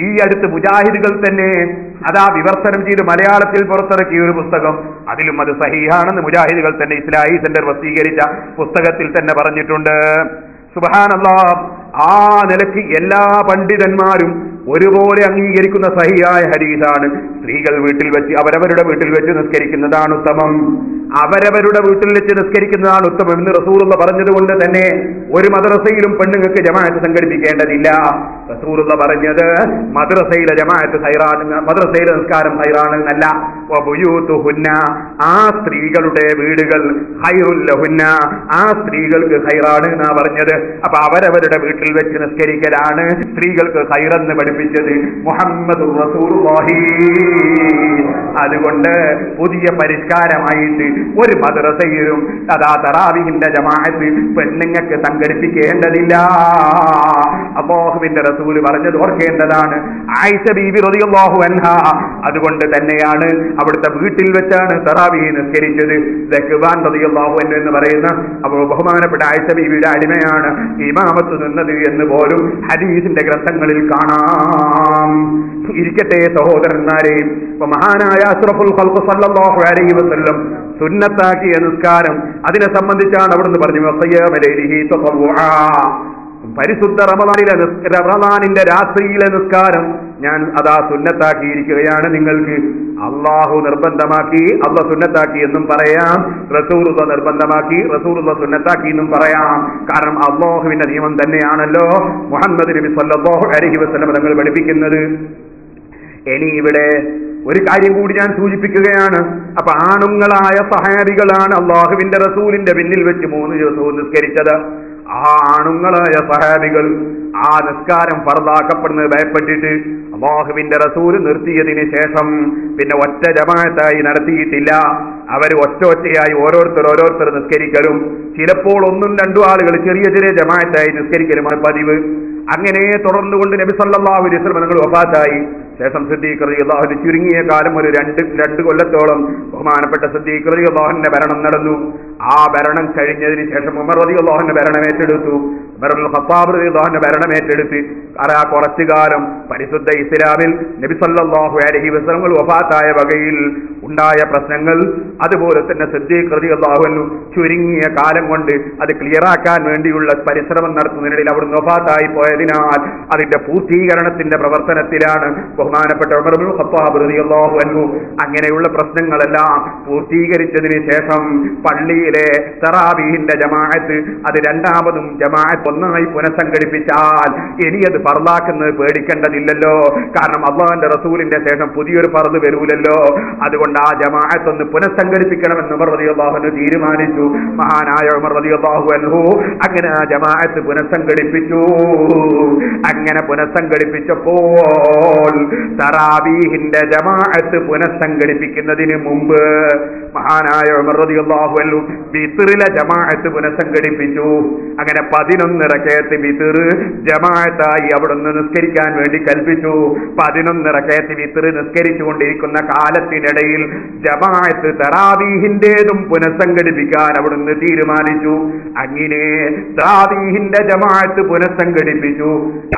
ഈ അടുത്ത് മുജാഹിദുകൾ തന്നെ അതാ വിവർത്തനം ചെയ്ത് മലയാളത്തിൽ പുറത്തിറക്കിയ ഒരു പുസ്തകം, അതിലും അത് സഹീഹാണെന്ന് മുജാഹിദുകൾ തന്നെ ഇസ്ലാഹി സെന്റർ പ്രസിദ്ധീകരിച്ച പുസ്തകത്തിൽ തന്നെ പറഞ്ഞിട്ടുണ്ട്. സുബ്ഹാനല്ലാഹ്. ആ നിലയ്ക്ക് എല്ലാ പണ്ഡിതന്മാരും ഒരുപോലെ അംഗീകരിക്കുന്ന സഹിയായ ഹദീസാണ്. സ്ത്രീകൾ വീട്ടിൽ വെച്ച് അവരവരുടെ വീട്ടിൽ വെച്ച് നിസ്കരിക്കുന്നതാണ് ഉത്തമം. അവരവരുടെ വീട്ടിൽ വെച്ച് നിസ്കരിക്കുന്നതാണ് ഉത്തമം എന്ന് റസൂലുള്ള പറഞ്ഞതുകൊണ്ട് തന്നെ ഒരു മദ്രസയിലും പെണ്ണുങ്ങൾക്ക് ജമാഅത്ത് സംഘടിപ്പിക്കേണ്ടതില്ല. റസൂലുള്ള പറഞ്ഞത് മദ്രസയിലെ ജമാഅത്ത് ഖൈറാണ്, മദ്രസയിലെ നിസ്കാരം ഖൈറാണ് എന്നല്ല. വബുയൂതുഹുന്ന. ആ സ്ത്രീകളുടെ വീടുകൾ ഖൈറുൽ ലഹുന്ന. ആ സ്ത്രീകൾക്ക് ഖൈറാണ് എന്നാ പറഞ്ഞത്. അപ്പൊ അവരവരുടെ വീട്ടിൽ വെച്ച് നിസ്കരിക്കലാണ് സ്ത്രീകൾക്ക് ഖൈറെന്ന് പഠിപ്പിച്ചത് മുഹമ്മദുർ റസൂലുള്ളാഹി. അതുകൊണ്ട് പുതിയ പരിഷ്കാരമായിട്ട് ഒരു മദ്രസയിലും അതാ തറാവീഹിന്റെ ജമാഅത്ത് പെണ്ണുങ്ങൾക്ക് സംഘടിപ്പിക്കേണ്ടതില്ല. അല്ലാഹുവിന്റെ റസൂൽ പറഞ്ഞത് ഓർക്കേണ്ടതാണ്. ആയിഷ ബീബി റളിയല്ലാഹു അൻഹാ അതുകൊണ്ട് തന്നെയാണ് അവിടുത്തെ വീട്ടിൽ വെച്ചാണ് തറാവീഹ് നിസ്കരിച്ചത്. ദക്വാൻ റളിയല്ലാഹു അൻഹു എന്ന് പറയുന്ന അപ്പോൾ ബഹുമാനപ്പെട്ട ആയിഷ ബീബിയുടെ അടിമയാണ് ഇമാമത്ത് നിന്നത് എന്ന് പോലും ഹദീസിന്റെ ഗ്രന്ഥങ്ങളിൽ കാണാം. ഇരിക്കട്ടെ സഹോദരന്മാരെ, മഹാനായ അഷ്റഫുൽ ഖൽഖ് സല്ലല്ലാഹു അലൈഹി വസല്ലം സുന്നത്താക്കിയ നിസ്കാരം അതിനെ സംബന്ധിച്ചാണ് അവിടുന്ന് പറഞ്ഞു. പരിശുദ്ധ റമദാനിന്റെ രാത്രിയിലെ നിസ്കാരം ഞാൻ അതാ സുന്നത്താക്കിയിരിക്കുകയാണ് നിങ്ങൾക്ക്. അള്ളാഹു നിർബന്ധമാക്കി, അള്ളാഹ് സുന്നത്താക്കി എന്നും പറയാം. റസൂലുള്ളാഹ് നിർബന്ധമാക്കി, റസൂലുള്ളാഹ് സുന്നത്താക്കി എന്നും പറയാം. കാരണം അള്ളാഹുവിന്റെ നിയമം തന്നെയാണല്ലോ മുഹമ്മദ് നബി സല്ലല്ലാഹു അലൈഹി വസല്ലം തങ്ങൾ പഠിപ്പിക്കുന്നത്. ഇനി ഇവിടെ ഒരു കാര്യം കൂടി ഞാൻ സൂചിപ്പിക്കുകയാണ്. അപ്പൊ ആണുങ്ങളായ സഹാബികളാണ് അള്ളാഹുവിന്റെ റസൂലിന്റെ പിന്നിൽ വെച്ച് 3 ദിവസവും നിസ്കരിച്ചത്. ആ ആണുങ്ങളായ സഹാബികൾ ആ നിസ്കാരം ഫർദാക്കപ്പെടുന്നത് ഭയപ്പെട്ടിട്ട് അല്ലാഹുവിന്റെ റസൂൽ നിർത്തിയതിന് ശേഷം പിന്നെ ഒറ്റ ജമാഅത്തായി നടത്തിയിട്ടില്ല. അവർ ഒറ്റയായി ഓരോരുത്തർ നിസ്കരിക്കലും ചിലപ്പോൾ 1-2 ആളുകൾ ചെറിയ ചെറിയ ജമാഅത്തായി നിസ്കരിക്കലുമാണ് പതിവ്. അങ്ങനെ തുടർന്നുകൊണ്ട് നബി സല്ലല്ലാഹു അലൈഹി വസല്ലം തങ്ങൾ വഫാത്തായി. ശേഷം സിദ്ദീഖ് റളിയല്ലാഹു അൻഹു ചുരുങ്ങിയ കാലം ഒരു 2 കൊല്ലത്തോളം ബഹുമാനപ്പെട്ട സിദ്ദീഖ് റളിയല്ലാഹു അൻഹുവിന്റെ ഭരണം നടന്നു. ആ ഭരണം കഴിഞ്ഞതിന് ശേഷം ഉമർ റളിയല്ലാഹു അൻഹു ഭരണം ഏറ്റെടുത്തു. ഉമർ ഇബ്നുൽ ഖത്താബ് റളിയല്ലാഹു അൻഹു ഭരണം ഏറ്റെടുത്ത് കുറച്ചു കാലം പരിശുദ്ധ ഇസ്ലാമിൽ നബി സല്ലല്ലാഹു അലൈഹി വസല്ലം വഫാത്തായ വകയിൽ ഉണ്ടായ പ്രശ്നങ്ങൾ, അതുപോലെ തന്നെ സിദ്ദീഖ് റളിയല്ലാഹു അൻഹു ചുരുങ്ങിയ കാലം കൊണ്ട് അത് ക്ലിയറാക്കാൻ വേണ്ടിയുള്ള പരിശ്രമം നടത്തുന്നതിനിടയിൽ അവിടുന്ന് വഫാത്തായി പോയതിനാൽ അതിന്റെ പൂർത്തീകരണത്തിന്റെ പ്രവർത്തനത്തിലാണ് ബഹുമാനപ്പെട്ട ഉമർ ഇബ്നുൽ ഖത്താബ് റളിയല്ലാഹു അൻഹു. അങ്ങനെയുള്ള പ്രശ്നങ്ങളെല്ലാം പൂർത്തീകരിച്ചതിന് ശേഷം പള്ളിയിലെ തറാവീഹിന്റെ ജമാഅത്ത് അത് രണ്ടാമതും ജമാഅത്ത് ഒന്നായി പുനഃസംഘടിപ്പിച്ചാൽ ഇനി അത് ഫർദാക്കുന്നത് പേടിക്കേണ്ടതില്ലല്ലോ. കാരണം അല്ലാഹുവിന്റെ റസൂലിന്റെ ശേഷം പുതിയൊരു ഫർദ് വരൂലല്ലോ. അതുകൊണ്ട് ആ ജമാഅത്ത് ഒന്ന് പുനഃസംഘടിപ്പിക്കണമെന്ന് ഉമർ റളിയല്ലാഹു അൻഹു തീരുമാനിച്ചു. മഹാനായ ഉമർ റളിയല്ലാഹു അൻഹു അങ്ങനെ ആ ജമാഅത്ത് പുനഃസംഘടിപ്പിച്ചു. അങ്ങനെ പുനഃസംഘടിപ്പിച്ചപ്പോൾ തറാവീഹിന്റെ ജമാഅത്ത് പുനഃസംഘടിപ്പിക്കുന്നതിന് മുമ്പ് മഹാനായ ഉമർ റളിയല്ലാഹു അൻഹു വിത്റിലെ ജമാഅത്ത് പുനഃസംഘടിപ്പിച്ചു. അങ്ങനെ 11 റകഅത്ത് വിത്ർ ജമാഅത്തായി അവിടുന്ന് നിസ്കരിക്കാൻ വേണ്ടി കൽപ്പിച്ചു. 11 റകഅത്ത് വിത്ർ നിസ്കരിച്ചു കൊണ്ടിരിക്കുന്ന കാലത്തിനിടയിൽ ജമാഅത്ത് തറാവീഹിന്റേതും പുനഃസംഘടിപ്പിക്കാൻ അവിടുന്ന് തീരുമാനിച്ചു. അങ്ങനെ തറാവീഹിന്റെ ജമാഅത്ത് പുനഃസംഘടിപ്പിച്ചു.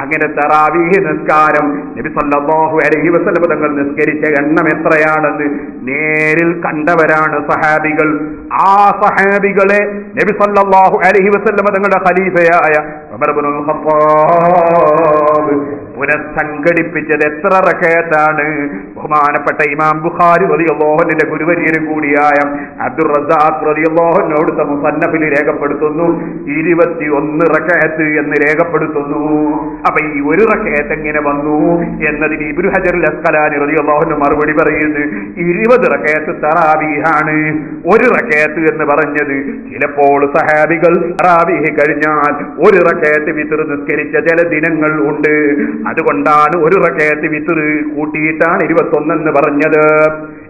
അങ്ങനെ തറാവീഹ് നിസ്കാരം നബി സല്ലല്ലാഹു അലൈഹി വസല്ലം തങ്ങൾ നിസ്കരിച്ച എണ്ണം എത്രയാണെന്ന് നേരിൽ കണ്ടവരാണ് സഹാബികൾ. ആ സഹാബികളെ നബി സല്ലല്ലാഹു അലൈഹി വസല്ലം തങ്ങളുടെ ഖലീഫയായ ഉമർ ഇബ്നുൽ ഖത്താബ് പുനഃസംഘടിപ്പിച്ചത് എത്ര റകഅത്താണ്? ബഹുമാനപ്പെട്ട ഇമാം ബുഖാരി റളിയല്ലാഹു അൻഹുവിന്റെ ഗുരുവര്യനും കൂടിയായ അബ്ദുർ റസാഖ് റളിയല്ലാഹു അൻഹു അവിടുത്തെ മുസന്നഫിൽ രേഖപ്പെടുത്തുന്നു 21 റകഅത്ത് എന്ന് രേഖപ്പെടുത്തുന്നു. അപ്പൊ ഈ ഒരു റകഅത്ത് എങ്ങനെ വന്നു എന്നതിന് ഇബ്നു ഹജറുൽ അസ്ഖലാനി റളിയല്ലാഹു അൻഹു മറുപടി പറയുന്നു, 20 റകഅത്ത് തറാവീഹാണ്. ഒരു റകഅത്ത് എന്ന് പറഞ്ഞത് ചിലപ്പോൾ സഹാബികൾ തറാവീഹ് കഴിഞ്ഞാൽ ഒരു റകഅത്ത് വിത്ർ നിസ്കരിച്ച ചില ദിനങ്ങൾ ഉണ്ട്. അതുകൊണ്ടാണ് ഒരു റകഅത്ത് വിത്ർ കൂട്ടിയിട്ടാണ് 21 എന്ന് പറഞ്ഞത്.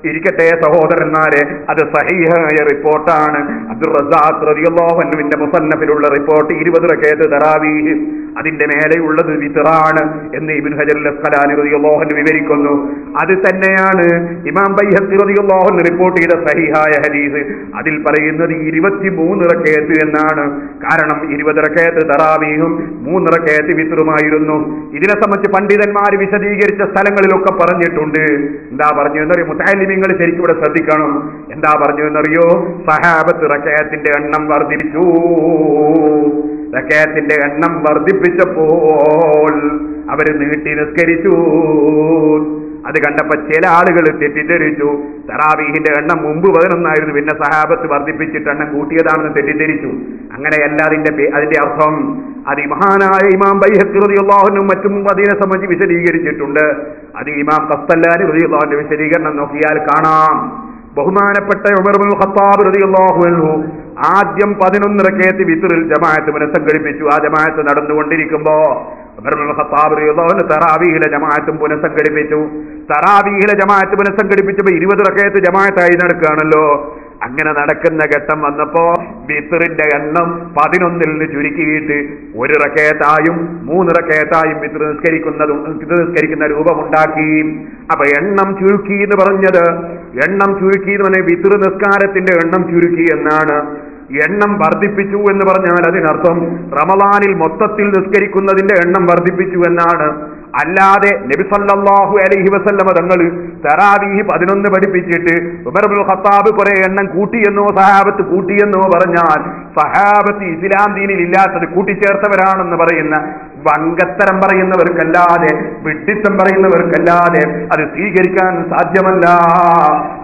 ഇരിക്കട്ടെ സഹോദരന്മാരെ, അത് സഹീഹായ റിപ്പോർട്ടാണ്. അബ്ദുർ റസാഖ് റളിയല്ലാഹു അൻഹുവിന്റെ മുസന്നഫിലുള്ള റിപ്പോർട്ട് 20 റകഅത്ത് തറാവീഹ്, അതിന്റെ മേലെയുള്ളത് വിത്റാണ് എന്ന് ഇബ്നു ഹജറുൽ അസ്ഖലാനി റളിയല്ലാഹു അൻഹു വിവരിക്കുന്നു. അത് തന്നെയാണ് ഇമാം ബൈഹഖി റളിയല്ലാഹു അൻഹു റിപ്പോർട്ട് ചെയ്ത സഹീഹായ ഹദീസ്. അതിൽ പറയുന്നത് 23 റകഅത്ത് എന്നാണ്. കാരണം 20 റകഅത്ത് തറാവീഹും 3 റകഅത്ത് വിത്റുമായിരുന്നു. ഇതിനെ സംബന്ധിച്ച് പണ്ഡിതന്മാർ വിശദീകരിച്ച സ്ഥലങ്ങളിലൊക്കെ പറഞ്ഞിട്ടുണ്ട്. എന്താ പറഞ്ഞു എന്നറിയോ? മുതഅല്ലിമീങ്ങൾ ശരിക്കും ഇവിടെ ശ്രദ്ധിക്കണം. എന്താ പറഞ്ഞു എന്നറിയോ? സഹാബത്ത് റകഅത്തിന്റെ എണ്ണം വർദ്ധിപ്പിച്ചു. റകഅത്തിന്റെ എണ്ണം വർദ്ധിപ്പിച്ചപ്പോൾ അവര് നീട്ടി നിസ്കരിച്ചു. അത് കണ്ടപ്പോ ചില ആളുകൾ തെറ്റിദ്ധരിച്ചു. തറാവീഹിന്റെ എണ്ണം മുമ്പ് 11 പിന്നെ സഹാബത്ത് വർദ്ധിപ്പിച്ചിട്ട് എണ്ണം കൂട്ടിയതാണെന്ന് തെറ്റിദ്ധരിച്ചു. അങ്ങനെയല്ല അതിന്റെ അർത്ഥം. അത് മഹാനായ ഇമാം ബൈഹഖി റളിയല്ലാഹു അൻഹു മറ്റും അതിനെ സംബന്ധിച്ച് വിശദീകരിച്ചിട്ടുണ്ട്. അത് ഇമാം ഖസ്തലാനി റളിയല്ലാഹു അൻഹു വിശദീകരണം നോക്കിയാൽ കാണാം. ബഹുമാനപ്പെട്ട ഉമർ ഇബ്നുൽ ഖത്താബ് റളിയല്ലാഹു അൻഹു ആദ്യം 11 റകഅത്ത് വിത്റിൽ ജമാഅത്ത് പുനഃസംഘടിപ്പിച്ചു. ആ ജമാഅത്ത് നടന്നുകൊണ്ടിരിക്കുമ്പോ ഉമർ ഇബ്നുൽ ഖത്താബ് റളിയല്ലാഹു അൻഹു തറാവീഹിലെ ജമാഅത്തും പുനഃസംഘടിപ്പിച്ചു. തറാവീഹിലെ ജമാഅത്ത് പുനഃസംഘടിപ്പിച്ചപ്പോൾ 20 റകഅത്ത് ജമാഅത്തായി നടക്കുകയാണല്ലോ. അങ്ങനെ നടക്കുന്ന ഘട്ടം വന്നപ്പോ വിത്റിന്റെ എണ്ണം 11 ചുരുക്കിയിട്ട് 1 റകഅത്തായും 3 റകഅത്തായും വിത്ർ നിസ്കരിക്കുന്ന രൂപമുണ്ടാക്കി. അപ്പൊ എണ്ണം ചുരുക്കി എന്ന് പറഞ്ഞത്, എണ്ണം ചുരുക്കി എന്ന് പറഞ്ഞാൽ വിത്ർ നിസ്കാരത്തിന്റെ എണ്ണം ചുരുക്കി എന്നാണ്. എണ്ണം വർദ്ധിപ്പിച്ചു എന്ന് പറഞ്ഞാൽ അതിനർത്ഥം റമളാനിൽ മൊത്തത്തിൽ നിസ്കരിക്കുന്നതിന്റെ എണ്ണം വർദ്ധിപ്പിച്ചു എന്നാണ്. അല്ലാതെ നബി സല്ലല്ലാഹു അലൈഹി വസല്ലമ തങ്ങൾ തറാവീഹ് 11 പഠിപ്പിച്ചിട്ട് ഉമർ ഇബ്നുൽ ഖത്താബ് കുറെ എണ്ണം കൂട്ടിയെന്നോ സഹാബത്ത് കൂട്ടിയെന്നോ പറഞ്ഞാൽ സഹാബത്ത് ഇസ്ലാം ദീനിൽ ഇല്ലാത്തത് കൂട്ടിച്ചേർത്തവരാണെന്ന് പറയുന്ന വങ്കത്തരം പറയുന്നവർക്കല്ലാതെ, വിഡ്ഢിത്തം പറയുന്നവർക്കല്ലാതെ അത് സ്വീകരിക്കാൻ സാധ്യമല്ല.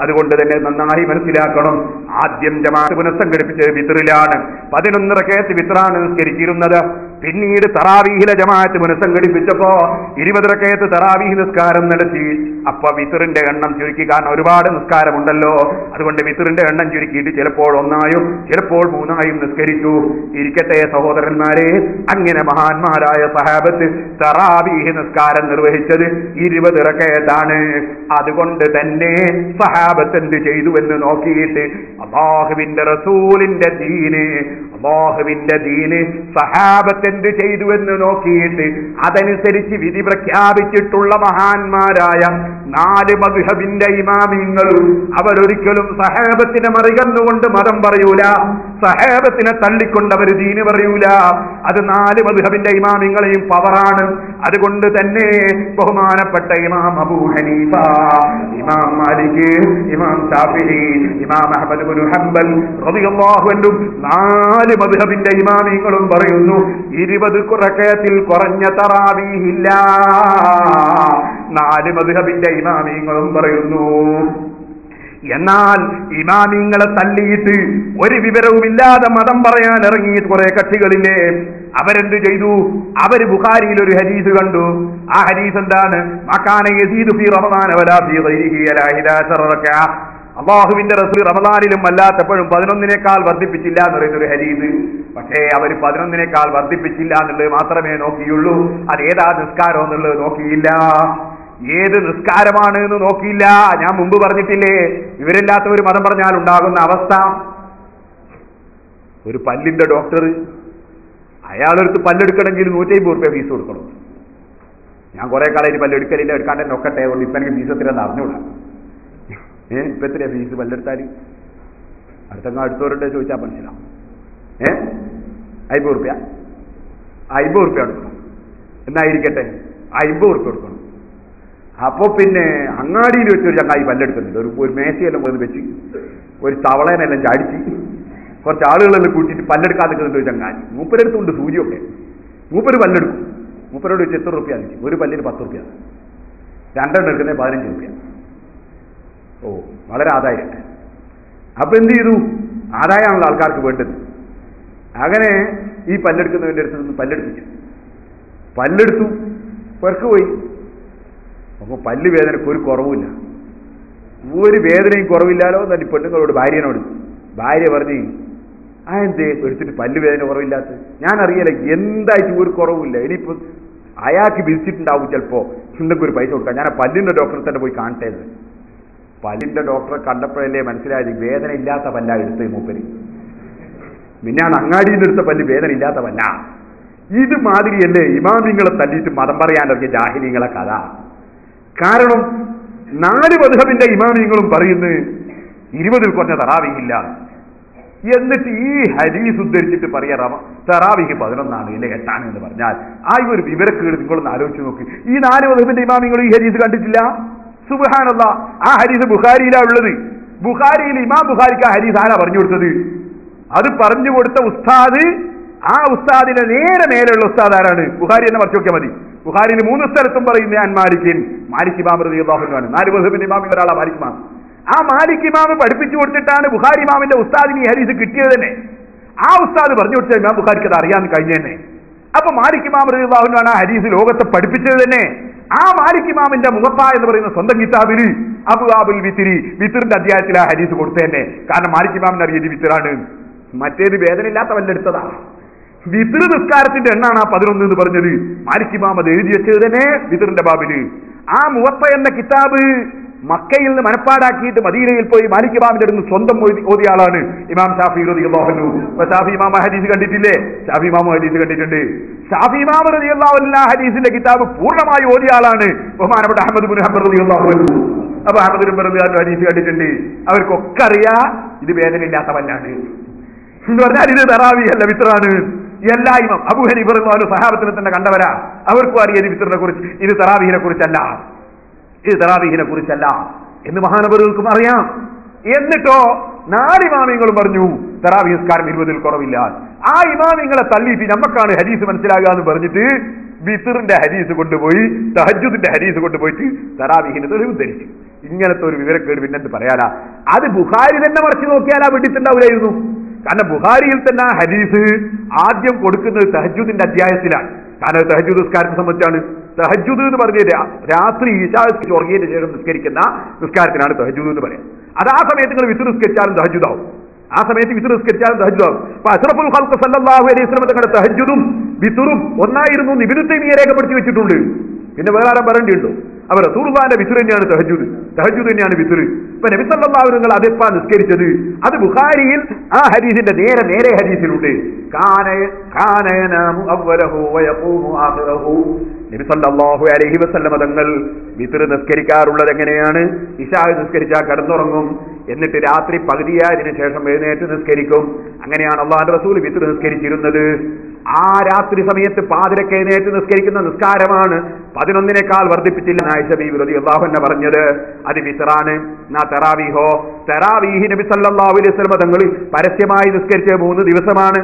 അതുകൊണ്ട് തന്നെ നന്നായി മനസ്സിലാക്കണം. ആദ്യം ജമാഅത്ത് പുനഃസംഘടിപ്പിച്ചത് വിത്റിലാണ്. 11 റകഅത്ത് വിത്റാണ് നിസ്കരിച്ചിരുന്നത്. പിന്നീട് തറാവീഹിലെ ജമാഅത്ത് പുനഃസംഘടിപ്പിച്ചപ്പോ 20 റകഅത്ത് തറാവീഹ് നിസ്കാരം നടത്തി. അപ്പൊ വിത്റിന്റെ എണ്ണം ചുരുക്കി. കാരണം ഒരുപാട് നിസ്കാരമുണ്ടല്ലോ, അതുകൊണ്ട് വിത്റിന്റെ എണ്ണം ചുരുക്കിയിട്ട് ചിലപ്പോൾ 1 ചിലപ്പോൾ 3 നിസ്കരിച്ചു. ഇരിക്കട്ടെ സഹോദരന്മാരെ, അങ്ങനെ മഹാന്മാരായ സഹാബത്ത് തറാവീഹ് നിസ്കാരം നിർവഹിച്ചത് 20 റകഅത്താണ്. അതുകൊണ്ട് തന്നെ സഹാബത്ത് എന്ത് ചെയ്തു എന്ന് നോക്കിയിട്ട് അല്ലാഹുവിന്റെ റസൂലിന്റെ ദീന് സഹാബത്ത് എന്ത് ചെയ്തു എന്ന് നോക്കിയിട്ട് അതനുസരിച്ച് വിധി പ്രഖ്യാപിച്ചിട്ടുള്ള മഹാന്മാരായ 4 മദ്ഹബിന്റെ ഇമാമിങ്ങളും അവരൊരിക്കലും സഹാബത്തിനെ മറികന്നുകൊണ്ട് മതം പറയൂല, സഹാബത്തിനെ തള്ളിക്കൊണ്ട് അവർ ദീന് പറയൂല. അത് 4 മദ്ഹബിന്റെ ഇമാമിങ്ങളെയും പവറാണ്. അതുകൊണ്ട് തന്നെ ബഹുമാനപ്പെട്ട ഇമാം അബൂ ഹനീഫ, ഇമാം മാലിക്, ഇമാം ശാഫിഈ, ഇമാം അഹ്മദ് ഇബ്നു ഹംബൽ റളിയല്ലാഹു അൻഹു 4 മദ്ഹബിന്റെ ഇമാമിങ്ങളും പറയുന്നു 20 റകഅത്തിൽ കുറഞ്ഞ തറാവീഹ് ഇല്ല. 4 മദ്ഹബിന്റെ ഇമാമിങ്ങളും പറയുന്നു. എന്നാൽ ഇമാമിങ്ങളെ തള്ളിയിട്ട് ഒരു വിവരവുമില്ലാതെ മതം പറയാൻ ഇറങ്ങിയിട്ട് കുറെ കക്ഷികളില്ലേ, അവരെന്ത് ചെയ്തു? അവര് ബുഖാരിയിൽ ഒരു ഹദീസ് കണ്ടു. ആ ഹദീസ് എന്താണ്? മകാന യസീദു ഫീ റമദാന വലാ ഫീ ഗൈരിഹി അലാ 11 റകഅ. അല്ലാഹുവിന്റെ റസൂൽ റമദാനിലും അല്ലാത്തപ്പോഴും 11 വർദ്ധിപ്പിച്ചില്ല എന്ന് പറയുന്നൊരു ഹദീസ്. പക്ഷേ അവർ 11 വർദ്ധിപ്പിച്ചില്ല എന്നുള്ളത് മാത്രമേ നോക്കിയുള്ളൂ. അത് ഏതാ നിസ്കാരം എന്നുള്ളത് നോക്കിയില്ല, ഏത് നിസ്കാരമാണ് എന്ന് നോക്കിയില്ല. ഞാൻ മുമ്പ് പറഞ്ഞിട്ടില്ലേ, ഇവരില്ലാത്തവർ മതം പറഞ്ഞാൽ ഉണ്ടാകുന്ന അവസ്ഥ. ഒരു പല്ലിന്റെ ഡോക്ടർ, അയാളെടുത്ത് പല്ലെടുക്കണമെങ്കിൽ 150 രൂപ ഫീസ് കൊടുക്കണം. ഞാൻ കുറെ കാലം പല്ലെടുക്കലില്ല, എടുക്കാണ്ട് നോക്കട്ടെ, കൊണ്ട് ഇപ്പൊ എനിക്ക് ഫീസ് എത്രയാണെന്ന് അറിഞ്ഞൂടാ. ഇപ്പൊ എത്രയാ ഫീസ് പല്ലെടുത്താൽ? അടുത്തവരുടെ ചോദിച്ചാൽ മനസ്സിലാവും. 50 രൂപ, 50 രൂപ കൊടുക്കണം. എന്നായിരിക്കട്ടെ, 50 രൂപ കൊടുക്കണം. അപ്പൊ പിന്നെ അങ്ങാടിയിൽ വെച്ചൊരു ചങ്ങായി പല്ലെടുക്കുന്നുണ്ട്. ഒരു മേശയെല്ലാം പോയി വെച്ച് ഒരു തവളേനെല്ലാം ചാടിച്ച് കുറച്ച് ആളുകളെല്ലാം കൂട്ടിയിട്ട് പല്ലെടുക്കാൻ നിൽക്കുന്നുണ്ട് ഒരു ചങ്ങായി. മൂപ്പരെടുത്തുണ്ട് സൂചിയൊക്കെ. മൂപ്പര് പല്ലെടുക്കും. മൂപ്പരോട് വെച്ച് എത്ര രൂപ ആയിരിക്കും? ഒരു പല്ലിന് 10 രൂപ, 2 എടുക്കുന്നത് 15 രൂപ. ഓ, വളരെ ആദായം. അപ്പൊ എന്ത് ചെയ്തു? ആദായമാണല്ലോ ആൾക്കാർക്ക് വേണ്ടത്. അങ്ങനെ ഈ പല്ലെടുക്കുന്നവന്റെ അടുത്ത് നിന്ന് പല്ലെടുത്തു. പെർക്ക് പോയി. അപ്പൊ പല്ല് വേദനയ്ക്ക് ഒരു കുറവുമില്ല, ഒരു വേദനയും കുറവില്ലാലോ തന്നെ പെണ്ണുങ്ങളോട് ഭാര്യനോട്. ഭാര്യ പറഞ്ഞ്, എന്തേ എടുത്തിട്ട് പല്ല് വേദന കുറവില്ലാത്ത? ഞാൻ അറിയില്ല, എന്തായിട്ട് ഒരു കുറവില്ല. ഇനിയിപ്പോ അയാൾക്ക് വിധിച്ചിട്ടുണ്ടാവും ചിലപ്പോ, എന്തൊക്കെ ഒരു പൈസ കൊടുക്കാം. ഞാൻ ആ പല്ലിന്റെ ഡോക്ടറെ തന്നെ പോയി കാണട്ടെ. പല്ലിന്റെ ഡോക്ടറെ കണ്ടപ്പോഴല്ലേ മനസ്സിലായത് വേദന ഇല്ലാത്ത പല്ല എടുത്ത് മൂപ്പര്. പിന്നെ അങ്ങാടിയിൽ നിന്ന് എടുത്ത പല്ല് വേദന ഇല്ലാത്ത പല്ല. ഇത് മാതിരിയല്ലേ ഇമാമിങ്ങളെ തല്ലിയിട്ട് മതം പറയാനിറങ്ങിയ ജാഹിലിങ്ങളെ കഥ. കാരണം 4 മദ്ഹബിന്റെ ഇമാമിങ്ങളും പറയുന്നു 20 കുറഞ്ഞ തറാവീഹില്ല. എന്നിട്ട് ഈ ഹദീസ് ഉദ്ധരിച്ചിട്ട് പറയാ തറാവീഹ് 11 ഇല്ലേ 8 എന്ന് പറഞ്ഞാൽ ആ ഒരു വിവരക്കേട് നിങ്ങളൊന്ന് ആലോചിച്ച് നോക്ക്. ഈ 4 മദ്ഹബിന്റെ ഇമാമിങ്ങളും ഈ ഹദീസ് കണ്ടിട്ടില്ല. സുബ്ഹാനല്ലാഹ്, ആ ഹദീസ് ബുഖാരിയിലാ ഉള്ളത്. ബുഖാരിയിൽ ഇമാം ബുഖാരിക്ക് ആ ഹദീസ് ആരാ പറഞ്ഞു കൊടുത്തത്? അത് പറഞ്ഞു കൊടുത്ത ഉസ്താദ്. ആ ഉസ്താദിന്റെ നേരെ മേലുള്ള ഉസ്താദ് ആരാണ്? ബുഖാരി എന്നെ മറിച്ച് നോക്കിയാൽ മതി. ബുഖാരിയിൽ 3 സ്ഥലത്തും പറയുന്ന ഞാൻ മാലിക് ഇമാം റളിയല്ലാഹു അൻഹു ആണ്. 4 മദ്ഹബിന്റെ ഇമാമിൽ ഒരാളാ മാലിക് ഇമാം. ആ മാലിക് ഇമാം പഠിപ്പിച്ചു കൊടുത്തിട്ടാണ് ബുഖാരി ഇമാമിന്റെ ഉസ്താദിന് ഈ ഹദീസ് കിട്ടിയത് തന്നെ. ആ ഉസ്താദ് പറഞ്ഞു കൊടുത്ത ഇമാം ബുഖാരിക്ക് അത് അറിയാൻ കഴിഞ്ഞു തന്നെ. അപ്പൊ മാലിക് ഇമാം റളിയല്ലാഹു അൻഹു ആണ് ആ ഹദീസ് ലോകത്തെ പഠിപ്പിച്ചത് തന്നെ. ആ മാലിക് ഇമാമിന്റെ മുവത്ത എന്ന് പറയുന്ന സ്വന്തം കിതാബിൽ അബ്വാബുൽ വിത്രി, വിത്റിന്റെ അധ്യായത്തിൽ ആ ഹദീസ് കൊടുത്തു തന്നെ. കാരണം മാലിക് ഇമാമിന് അറിയത് വിത്റാണ്. മറ്റേത് വേദനയില്ലാത്ത വല്ലെടുത്തതാ. വിത്ർ നിസ്കാരത്തിന്റെ എണ്ണാണ് ആ 11 എന്ന് പറഞ്ഞത്. മാലിക് ഇമാം അത് എഴുതി വെച്ചത് തന്നെ വിത്റിന്റെ ബാബില്. ആ മുവത്ത എന്ന കിതാബ് മക്കയിൽ നിന്ന് മനപ്പാടാക്കിയിട്ട് മദീനയിൽ പോയി മാലിക് ഇമാമിന്റെ അടുത്ത് സ്വന്തം ഓതിയ ആളാണ് ഇമാം ഷാഫി റളിയല്ലാഹു അൻഹു. ഷാഫി ഇമാം ഹദീസ് കണ്ടിട്ടില്ലേ? ഷാഫി ഇമാം ഹദീസ് കണ്ടിട്ടുണ്ട്. ഷാഫി ഇമാം റളിയല്ലാഹു അൻഹു ഹദീസിന്റെ കിതാബ് പൂർണ്ണമായി ഓതിയ ആളാണ് ബഹുമാനപ്പെട്ട അഹ്മദ് ഇബ്നു ഹംബൽ റളിയല്ലാഹു അൻഹു. അപ്പൊ അഹ്മദ് ഇബ്നു ഹംബൽ ഹദീസ് കണ്ടിട്ടുണ്ട്. അവർക്കൊക്കെ അറിയാം ഇത് വേദനയില്ലാത്ത വല്ലാണ് എന്ന് പറഞ്ഞാൽ ഇത് തറാവീഹ് അല്ല വിത്റാണ്. എല്ലാ ഇമാം അബൂ ഹനീഫ റളിയല്ലാഹു സഹാബത്തിനെ തന്നെ കണ്ടവരാ, അവർക്കും അറിയാം വിത്റിനെ കുറിച്ച്, ഇത് തറാവീഹിനെ കുറിച്ചല്ല, ഇത് തറാവീഹിനെ കുറിച്ചല്ല എന്ന് മഹാനവറുകൾക്കും അറിയാം. എന്നിട്ടോ 4 ഇമാമിങ്ങളും പറഞ്ഞു തറാവീഹ് നിസ്കാരം 20-ൽ കുറവില്ല. ആ ഇമാമിങ്ങളെ തള്ളിയിട്ട് നമ്മക്കാണ് ഹദീസ് മനസ്സിലാകുക എന്ന് പറഞ്ഞിട്ട് വിത്റിന്റെ ഹദീസ് കൊണ്ടുപോയി, തഹജ്ജുദിന്റെ ഹദീസ് കൊണ്ടുപോയിട്ട് തറാവീഹിന് തെളിവ് ധരിച്ചു. ഇങ്ങനത്തെ ഒരു വിവരക്കേട് പിന്നെന്ത് പറയാനാ? അത് ബുഖാരി തന്നെ മറിച്ച് നോക്കിയാൽ ആ വെടിത്തുണ്ടാവില്ലായിരുന്നു. കാരണം ബുഖാരിയിൽ തന്നെ ആ ഹദീസ് ആദ്യം കൊടുക്കുന്നത് തഹജ്ജുദിന്റെ അധ്യായത്തിലാണ്. കാരണം തഹജ്ജുദ് നിസ്കാരത്തെ സംബന്ധിച്ചാണ്. തഹജ്ജുദ് എന്ന് പറഞ്ഞത് രാത്രി ഇശാ ഉറങ്ങിയതിന് ശേഷം നിസ്കരിക്കുന്ന നിസ്കാരത്തിനാണ് തഹജ്ജുദ് എന്ന് പറയാം. അത് ആ സമയത്ത് നിങ്ങൾ വിത്ർ നിസ്കരിച്ചാലും തഹജ്ജുദാവും, ആ സമയത്ത് വിത്ർ നിസ്കരിച്ചാലും തഹജ്ജുദാവും. അപ്പൊ അഷ്റഫുൽ ഖൽഖ് സല്ലല്ലാഹു അലൈഹി വസല്ലം തങ്ങളുടെ തഹജ്ജുദും വിത്റും ഒന്നായിരുന്നു ഇബ്നു തൈമിയ്യ രേഖപ്പെടുത്തി വെച്ചിട്ടുണ്ട്. പിന്നെ വേറെ ആരും പറയേണ്ടിയുണ്ടോ? അവർ റസൂലുള്ളാഹിന്റെ വിത്ർ തന്നെയാണ് തഹജ്ജുദ്, തഹജ്ജുദ് തന്നെയാണ് വിത്ർ. ഇപ്പൊ നബി സല്ലല്ലാഹു അലൈഹി വസല്ലം അതെപ്പാ നിസ്കരിച്ചത്? അത് ബുഖാരിയിൽ ആ ഹദീസിന്റെ നേരെ ഹദീസിലുണ്ട്. കാന യനാമു അവ്വലഹു വയഖൂമു ആഖിറഹു. നബി സല്ലല്ലാഹു അലൈഹി വസല്ലം തങ്ങൾ വിത്ർ നിസ്കരിക്കാറുള്ളത് എങ്ങനെയാണ്? ഇശാ നിസ്കരിച്ചാൽ കിടന്നുറങ്ങും, എന്നിട്ട് രാത്രി പകുതിയായതിനു ശേഷം എഴുന്നേറ്റ് നിസ്കരിക്കും. അങ്ങനെയാണ് അല്ലാഹുവിന്റെ റസൂൽ വിത്ർ നിസ്കരിച്ചിരുന്നത്. ആ രാത്രി സമയത്ത് പാതിരക്ക് എഴുന്നേറ്റ് നിസ്കരിക്കുന്ന നിസ്കാരമാണ് 11-നേക്കാൾ വർദ്ധിപ്പിച്ചില്ല ആയിഷ ബീവി റളിയല്ലാഹു അൻഹ പറഞ്ഞത്. അത് വിത്റാണ്. തറാവീഹോ? തറാവീഹ് നബി സല്ലല്ലാഹു അലൈഹി വസല്ലം തങ്ങൾ പരസ്യമായി നിസ്കരിച്ച 3 ദിവസമാണ്.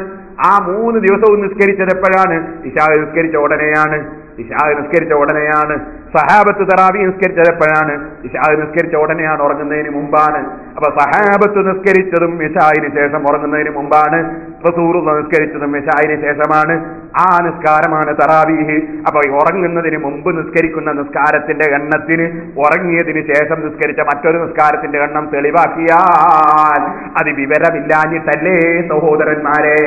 ആ 3 ദിവസവും നിസ്കരിച്ചത് എപ്പോഴാണ്? ഇശാ നിസ്കരിച്ച ഉടനെയാണ്. ഇശാ നിസ്കരിച്ച ഉടനെയാണ്. സഹാബത്ത് തറാവീഹ് നിസ്കരിച്ചത് എപ്പോഴാണ്? ഇശാ നിസ്കരിച്ച ഉടനെയാണ്, ഉറങ്ങുന്നതിന് മുമ്പാണ്. അപ്പൊ സഹാബത്ത് നിസ്കരിച്ചതും ഇശായിന് ശേഷം ഉറങ്ങുന്നതിന് മുമ്പാണ്. റസൂലുള്ളാഹി നിസ്കരിച്ചതും ഇശായിന് ശേഷമാണ്. ആ നിസ്കാരമാണ് തറാവീഹ്. അപ്പൊ ഉറങ്ങുന്നതിന് മുമ്പ് നിസ്കരിക്കുന്ന നിസ്കാരത്തിന്റെ എണ്ണത്തിന് ഉറങ്ങിയതിന് ശേഷം നിസ്കരിച്ച മറ്റൊരു നിസ്കാരത്തിന്റെ എണ്ണം തെളിവാക്കിയാൽ അത് വിവരമില്ലാഞ്ഞിട്ടല്ലേ സഹോദരന്മാരെ?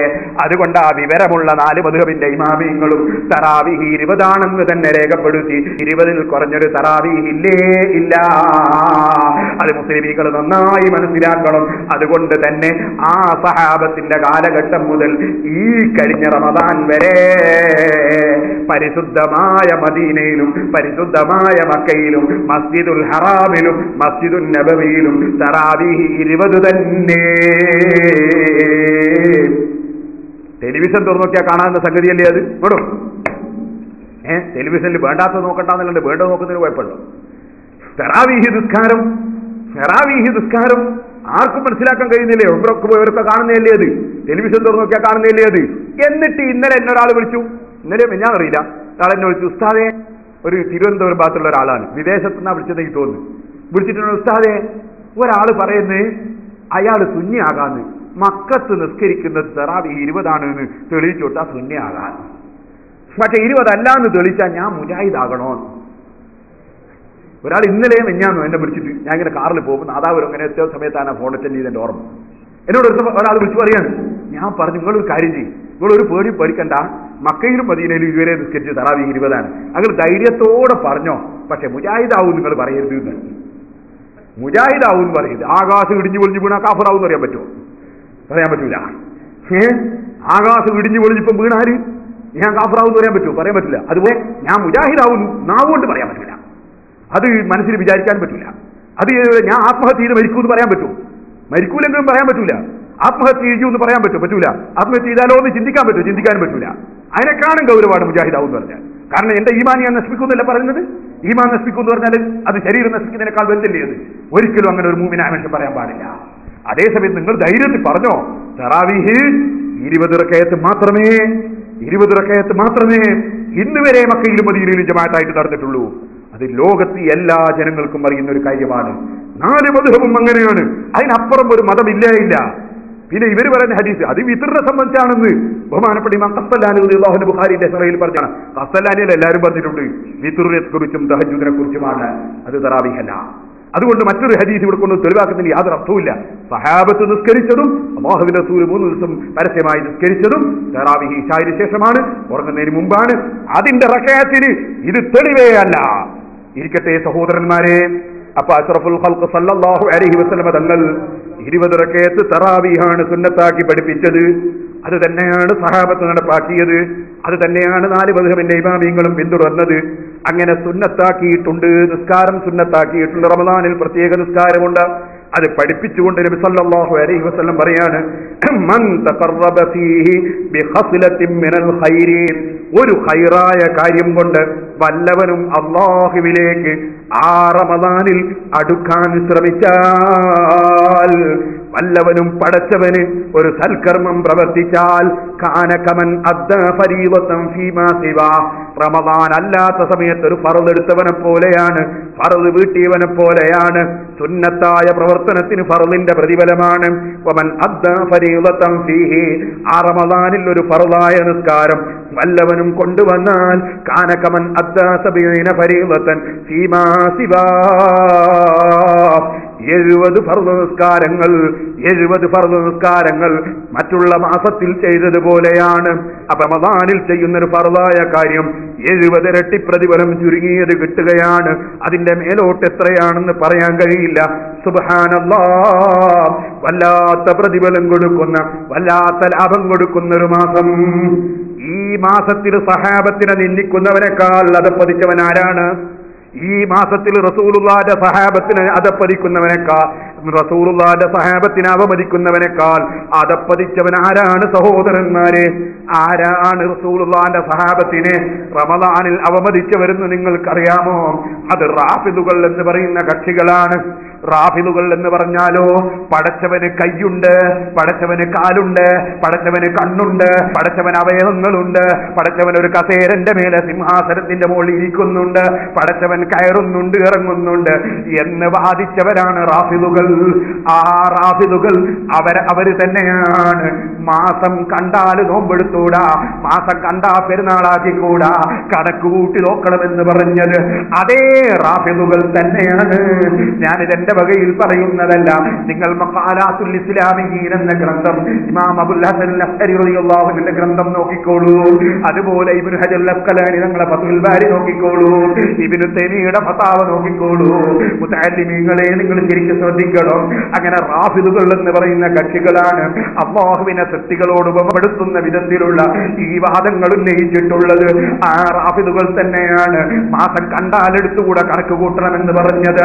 അതുകൊണ്ട് ആ വിവരമുള്ള 4 മദ്ഹബിന്റെ ഇമാമിങ്ങളും തറാവീഹ് 20 ആണെന്ന് തന്നെ രേഖപ്പെടുത്തി. 20-ൽ കുറഞ്ഞൊരു തറാവീഹ് ഇല്ലേ ഇല്ല. അത് മുസ്ലിമീങ്ങൾ നന്നായി മനസ്സിലാക്കണം. അതുകൊണ്ട് തന്നെ ആ സഹാബത്തിന്റെ കാലഘട്ടം മുതൽ ഈ കഴിഞ്ഞ റമദാൻ വരെ പരിശുദ്ധമായ മദീനയിലും പരിശുദ്ധമായ മക്കയിലും മസ്ജിദുൽ ഹറാമിലും മസ്ജിദുൻ നബവിയിലും തറാവീഹ് 20 തന്നെ. ടെലിവിഷൻ തുറന്നു നോക്കിയാൽ കാണാവുന്ന സംഗതിയല്ലേ അത്? വേണോ? ടെലിവിഷനിൽ വേണ്ടാത്ത നോക്കണ്ടെന്നല്ലാണ്ട് വേണ്ടത് നോക്കുന്നതിന് കുഴപ്പമുണ്ടോ? തറാവീഹ് നിസ്കാരം ആർക്കും മനസ്സിലാക്കാൻ കഴിയുന്നില്ലേ? ഇവരൊക്കെ കാണുന്നതല്ലേ അത്? ടെലിവിഷൻ തുറന്നു നോക്കിയാൽ കാണുന്നതല്ലേ അത്? എന്നിട്ട് ഇന്നലെ എന്നൊരാൾ വിളിച്ചു, ഇന്നലെ ഞാൻ അറിയില്ല, ഒരാൾ എന്നെ വിളിച്ചു. ഉസ്താദെ, ഒരു തിരുവനന്തപുരം ഭാഗത്തുള്ള ഒരാളാണ്, വിദേശത്തു നിന്നാ വിളിച്ചത് എനിക്ക് തോന്നുന്നു. വിളിച്ചിട്ടുണ്ട്, ഉസ്താദെ ഒരാൾ പറയുന്നത് അയാൾ സുന്നിയാകാന്ന്, മക്കത്ത് നിസ്കരിക്കുന്നത് തറാവീഹ് 20 ആണെന്ന് തെളിയിച്ചോട്ടാ സുന്നിയാകാൻ, പക്ഷെ 20 അല്ലാന്ന് തെളിയിച്ചാൽ ഞാൻ മുജാഹിദാകണോ? ഒരാൾ ഇന്നലെ മെഞ്ഞാന്നു എന്നെ വിളിച്ചിട്ട്, ഞാൻ ഇങ്ങനെ കാറിൽ പോകുമ്പോൾ അതാവരും അങ്ങനെ എത്തിയ സമയത്താണ് ഫോൺ അറ്റൻഡ് ചെയ്തതിന്റെ ഓർമ്മ. എന്നോട് ഒരാൾ വിളിച്ചു പറയാണ്, ഞാൻ പറഞ്ഞു നിങ്ങളൊരു കാര്യം ചെയ്യും, നിങ്ങളൊരു പേടിക്കണ്ട, മക്കയിലും മദീനയിലും ഇതുവരെ നിസ്കരിച്ച് തറാവീഹ് 20 ആണ്, അങ്ങനെ ധൈര്യത്തോടെ പറഞ്ഞോ, പക്ഷെ മുജാഹിദാവും നിങ്ങൾ പറയരുത് എന്ന്. മുജാഹിദാവും പറയരുത്. ആകാശം ഇടിഞ്ഞു പൊളിഞ്ഞു വീണാൽ കാഫറാവും എന്ന് പറയാൻ പറ്റുമോ? പറയാൻ പറ്റൂല. ആകാശം ഇടിഞ്ഞു പൊളിഞ്ഞിപ്പം വീണാല് ഞാൻ കാഫറാവും എന്ന് പറയാൻ പറ്റുമോ? പറയാൻ പറ്റില്ല. അതുപോലെ ഞാൻ മുജാഹിദാവും നാവുകൊണ്ട് പറയാൻ പറ്റില്ല, അത് മനസ്സിൽ വിചാരിക്കാൻ പറ്റില്ല. അത് ഞാൻ ആത്മഹത്യ ചെയ്ത് മരിക്കൂന്ന് പറയാൻ പറ്റും, മരിക്കൂലെങ്കിലും പറയാൻ പറ്റൂല. ആത്മഹത്യ ചെയ്യൂ എന്ന് പറയാൻ പറ്റൂല. ആത്മഹത്യ ചെയ്താലോ എന്ന് ചിന്തിക്കാൻ പറ്റും, ചിന്തിക്കാനും പറ്റൂല. അതിനെക്കാളും ഗൗരവമാണ് മുജാഹിദാവും എന്ന് പറഞ്ഞാൽ. കാരണം എന്റെ ഈമാൻ ഞാൻ നശിപ്പിക്കുന്നല്ല പറയുന്നത്. ഈമാൻ നശിപ്പിക്കുമെന്ന് പറഞ്ഞാൽ അത് ശരീരം നശിപ്പിക്കുന്നതിനേക്കാൾ വലുതല്ലേ അത്? ഒരിക്കലും അങ്ങനെ ഒരു മൂമിനായ മനുഷ്യൻ പറയാൻ പാടില്ല. അതേസമയത്ത് നിങ്ങൾ ധൈര്യത്തിൽ പറഞ്ഞോ, തറാവീഹ് 20 റക്അത്ത് മാത്രമേ ഇന്ന് വരെ മക്കയിലും മദീനയിലും ജമാഅത്തായിട്ട് നടന്നിട്ടുള്ളൂ. അത് ലോകത്ത് എല്ലാ ജനങ്ങൾക്കും അറിയുന്ന ഒരു കാര്യമാണ്. 4 മദ്ഹബും അങ്ങനെയാണ്. അതിനപ്പുറം ഒരു മതമില്ലേ ഇല്ല. പിന്നെ ഇവർ പറയുന്ന ഹദീസ് അത് വിത്റിനെ സംബന്ധിച്ചാണെന്ന് ബഹുമാനപ്പെട്ട ഇമാം ഖസ്സലാനി റളിയല്ലാഹു അൻഹു ബുഖാരിയുടെ സഹീഹിൽ പറഞ്ഞാണ്. ഖസ്സലാനിയിൽ എല്ലാവരും പറഞ്ഞിട്ടുണ്ട് വിത്റിനെ കുറിച്ചും തഹജ്ജുദിനെ കുറിച്ചുമാണ്, അത് തറാവീഹ് അല്ല. അതുകൊണ്ട് മറ്റൊരു ഹദീസ് ഇവിടെ കൊണ്ട് തെളിവാക്കുന്നതിന് യാതൊരു അർത്ഥവുമില്ല. സഹാബത്ത് നിസ്കരിച്ചതും അല്ലാഹുവിന്റെ റസൂൽ 3 ദിവസം പരസ്യമായി നിസ്കരിച്ചതും തറാവീഹ് ഇശായിന് ശേഷമാണ്, ഉറങ്ങുന്നതിന് മുമ്പാണ്. അതിന്റെ റക്അത്തിന് ഇത് തെളിവേ അല്ല. ഇരിക്കട്ടെ സഹോദരന്മാരെ, അപ്പൊ അഷ്റഫുൽ ഖൽഖ് സല്ലല്ലാഹു അലൈഹി വസല്ലം തങ്ങൾ 20 റക്അത്ത് തറാവീഹാണ് സുന്നത്താക്കി പഠിപ്പിച്ചത്. അത് തന്നെയാണ് സഹാബത്ത് നടപ്പാക്കിയത്. അത് തന്നെയാണ് 4 മദ്ഹബിന്റെ ഇമാമിങ്ങളും പിന്തുടർന്നത്. അങ്ങനെ സുന്നത്താക്കിയിട്ടുണ്ട്, നിസ്കാരം സുന്നത്താക്കിയിട്ടുണ്ട്. റമദാനിൽ പ്രത്യേക നിസ്കാരമുണ്ട്. അത് പഠിപ്പിച്ചുകൊണ്ട് നബി സല്ലല്ലാഹു അലൈഹി വസല്ലം പറയാണ്, മൻ തഖറബ ഫീഹി ബിഖസ്ലത്തിൻ മിനൽ ഖൈരി, ഒരു ഖൈറായ കാര്യം കൊണ്ട് വല്ലവനും അല്ലാഹുവിലേക്ക് ആ റമദാനിൽ അടുക്കാൻ ശ്രമിച്ചാൽ, വല്ലവനും പടച്ചവന് ഒരു സൽക്കർമ്മം പ്രവർത്തിച്ചാൽ, കാന കമൻ അദ്ദാ ഫരീളതൻ ഫീമാ സിവാ, റമദാൻ അല്ലാത്ത സമയത്ത് ഒരു ഫർദ് എടുത്തവനെ പോലെയാണ്, ഫർദ് വീട്ടിയവനെ പോലെയാണ്. സുന്നത്തായ പ്രവർത്തനത്തിന് ഫർദിന്റെ പ്രതിഫലമാണ്. വമൻ അദ്ദാ ഫരീളതൻ ഫീഹി, ആ റമദാനിൽ ഒരു ഫർദായ നിസ്കാരം വല്ലവനും കൊണ്ടുവന്നാൽ, കാന കമൻ അദ്ദാ സബീന ഫരീളതൻ ഫീമാ സിവാ, 70 ഫർദ് നിസ്കാരങ്ങൾ 70 ഫർദ് നിസ്കാരങ്ങൾ മറ്റുള്ള മാസത്തിൽ ചെയ്തതുപോലെയാണ്. അപ്പൊ റമദാനിൽ ചെയ്യുന്നൊരു ഫർദായ കാര്യം 70 ഇരട്ടി പ്രതിഫലം ചുരുങ്ങിയത് കിട്ടുകയാണ്. അതിന്റെ മേലോട്ട് എത്രയാണെന്ന് പറയാൻ കഴിയില്ല. സുബ്ഹാനല്ലാഹ്, വല്ലാത്ത പ്രതിഫലം കൊടുക്കുന്ന, വല്ലാത്ത ലാഭം കൊടുക്കുന്ന ഒരു മാസം. ഈ മാസത്തിൽ സഹാബത്തിനെ നിന്ദിക്കുന്നവനേക്കാൾ അതപ്പതിച്ചവൻ ആരാണ്? ഈ മാസത്തിൽ റസൂലുള്ളാഹിന്റെ സഹാബത്തിനെ അതപ്പതിക്കുന്നവനേക്കാൾ, റസൂലുള്ളാഹിന്റെ സഹാബത്തിനെ അവമതിക്കുന്നവനേക്കാൾ അതപ്പതിച്ചവൻ ആരാണ് സഹോദരന്മാരെ? ആരാണ് റസൂലുള്ളാഹിന്റെ സഹാബത്തിനെ റമദാനിൽ അവമതിച്ചവരെന്ന് നിങ്ങൾക്കറിയാമോ? അത് റാഫിദുകൾ എന്ന് പറയുന്ന കക്ഷികളാണ്. റാഫിദുകൾ എന്ന് പറഞ്ഞാലോ, പടച്ചവന് കൈയുണ്ട്, പടച്ചവന് കാലുണ്ട്, പടച്ചവന് കണ്ണുണ്ട്, പടച്ചവന് അവയവങ്ങളുണ്ട്, പടച്ചവൻ ഒരു കസേരന്റെ മേലെ സിംഹാസനത്തിന്റെ മുകളിൽ ഇരിക്കുന്നുണ്ട്, പടച്ചവൻ കയറുന്നുണ്ട്, ഇറങ്ങുന്നുണ്ട് എന്ന് വാദിച്ചവരാണ് റാഫിദുകൾ. ആ റാഫിദുകൾ അവര് തന്നെയാണ് മാസം കണ്ടാൽ നോമ്പെടുത്തൂടാ, മാസം കണ്ടാ പെരുന്നാളാക്കിക്കൂടാ, കണക്ക് കൂട്ടി നോക്കണമെന്ന് പറഞ്ഞത് അതേ റാഫിദുകൾ തന്നെയാണ്. ഞാനിതെന്റെ വകയിൽ പറയുന്നതല്ല. നിങ്ങൾ മഖാലാത്തുൽ ഇസ്ലാമിയീൻ എന്ന ഗ്രന്ഥം, ഇമാം അബുൽ ഹസൻ അശ്അരി റളിയല്ലാഹു അൻഹുവിന്റെ ഗ്രന്ഥം നോക്കിക്കോളൂ. അതുപോലെ ഇബ്നു ഹജർ അൽ അസ്ഖലാനി തങ്ങളുടെ ഫത്ഹുൽ ബാരി നോക്കിക്കോളൂ. ഇബ്നു തൈമിയ്യയുടെ ഫതാവ നോക്കിക്കോളൂ. മുതഅല്ലിമീങ്ങളെ നിങ്ങൾ ശരിക്കും ശ്രദ്ധിക്കണം. അങ്ങനെ റാഫിദുകൾ എന്ന് പറയുന്ന കക്ഷികളാണ് അല്ലാഹുവിനെ സൃഷ്ടികളോട് ഉപമപ്പെടുത്തുന്ന വിധത്തിലുള്ള ഈ വാദങ്ങൾ ഉന്നയിച്ചിട്ടുള്ളത്. ആ റാഫിദുകൾ തന്നെയാണ് മാസം കണ്ടാലെടുത്തുകൂടെ കണക്ക് കൂട്ടണമെന്ന് പറഞ്ഞത്.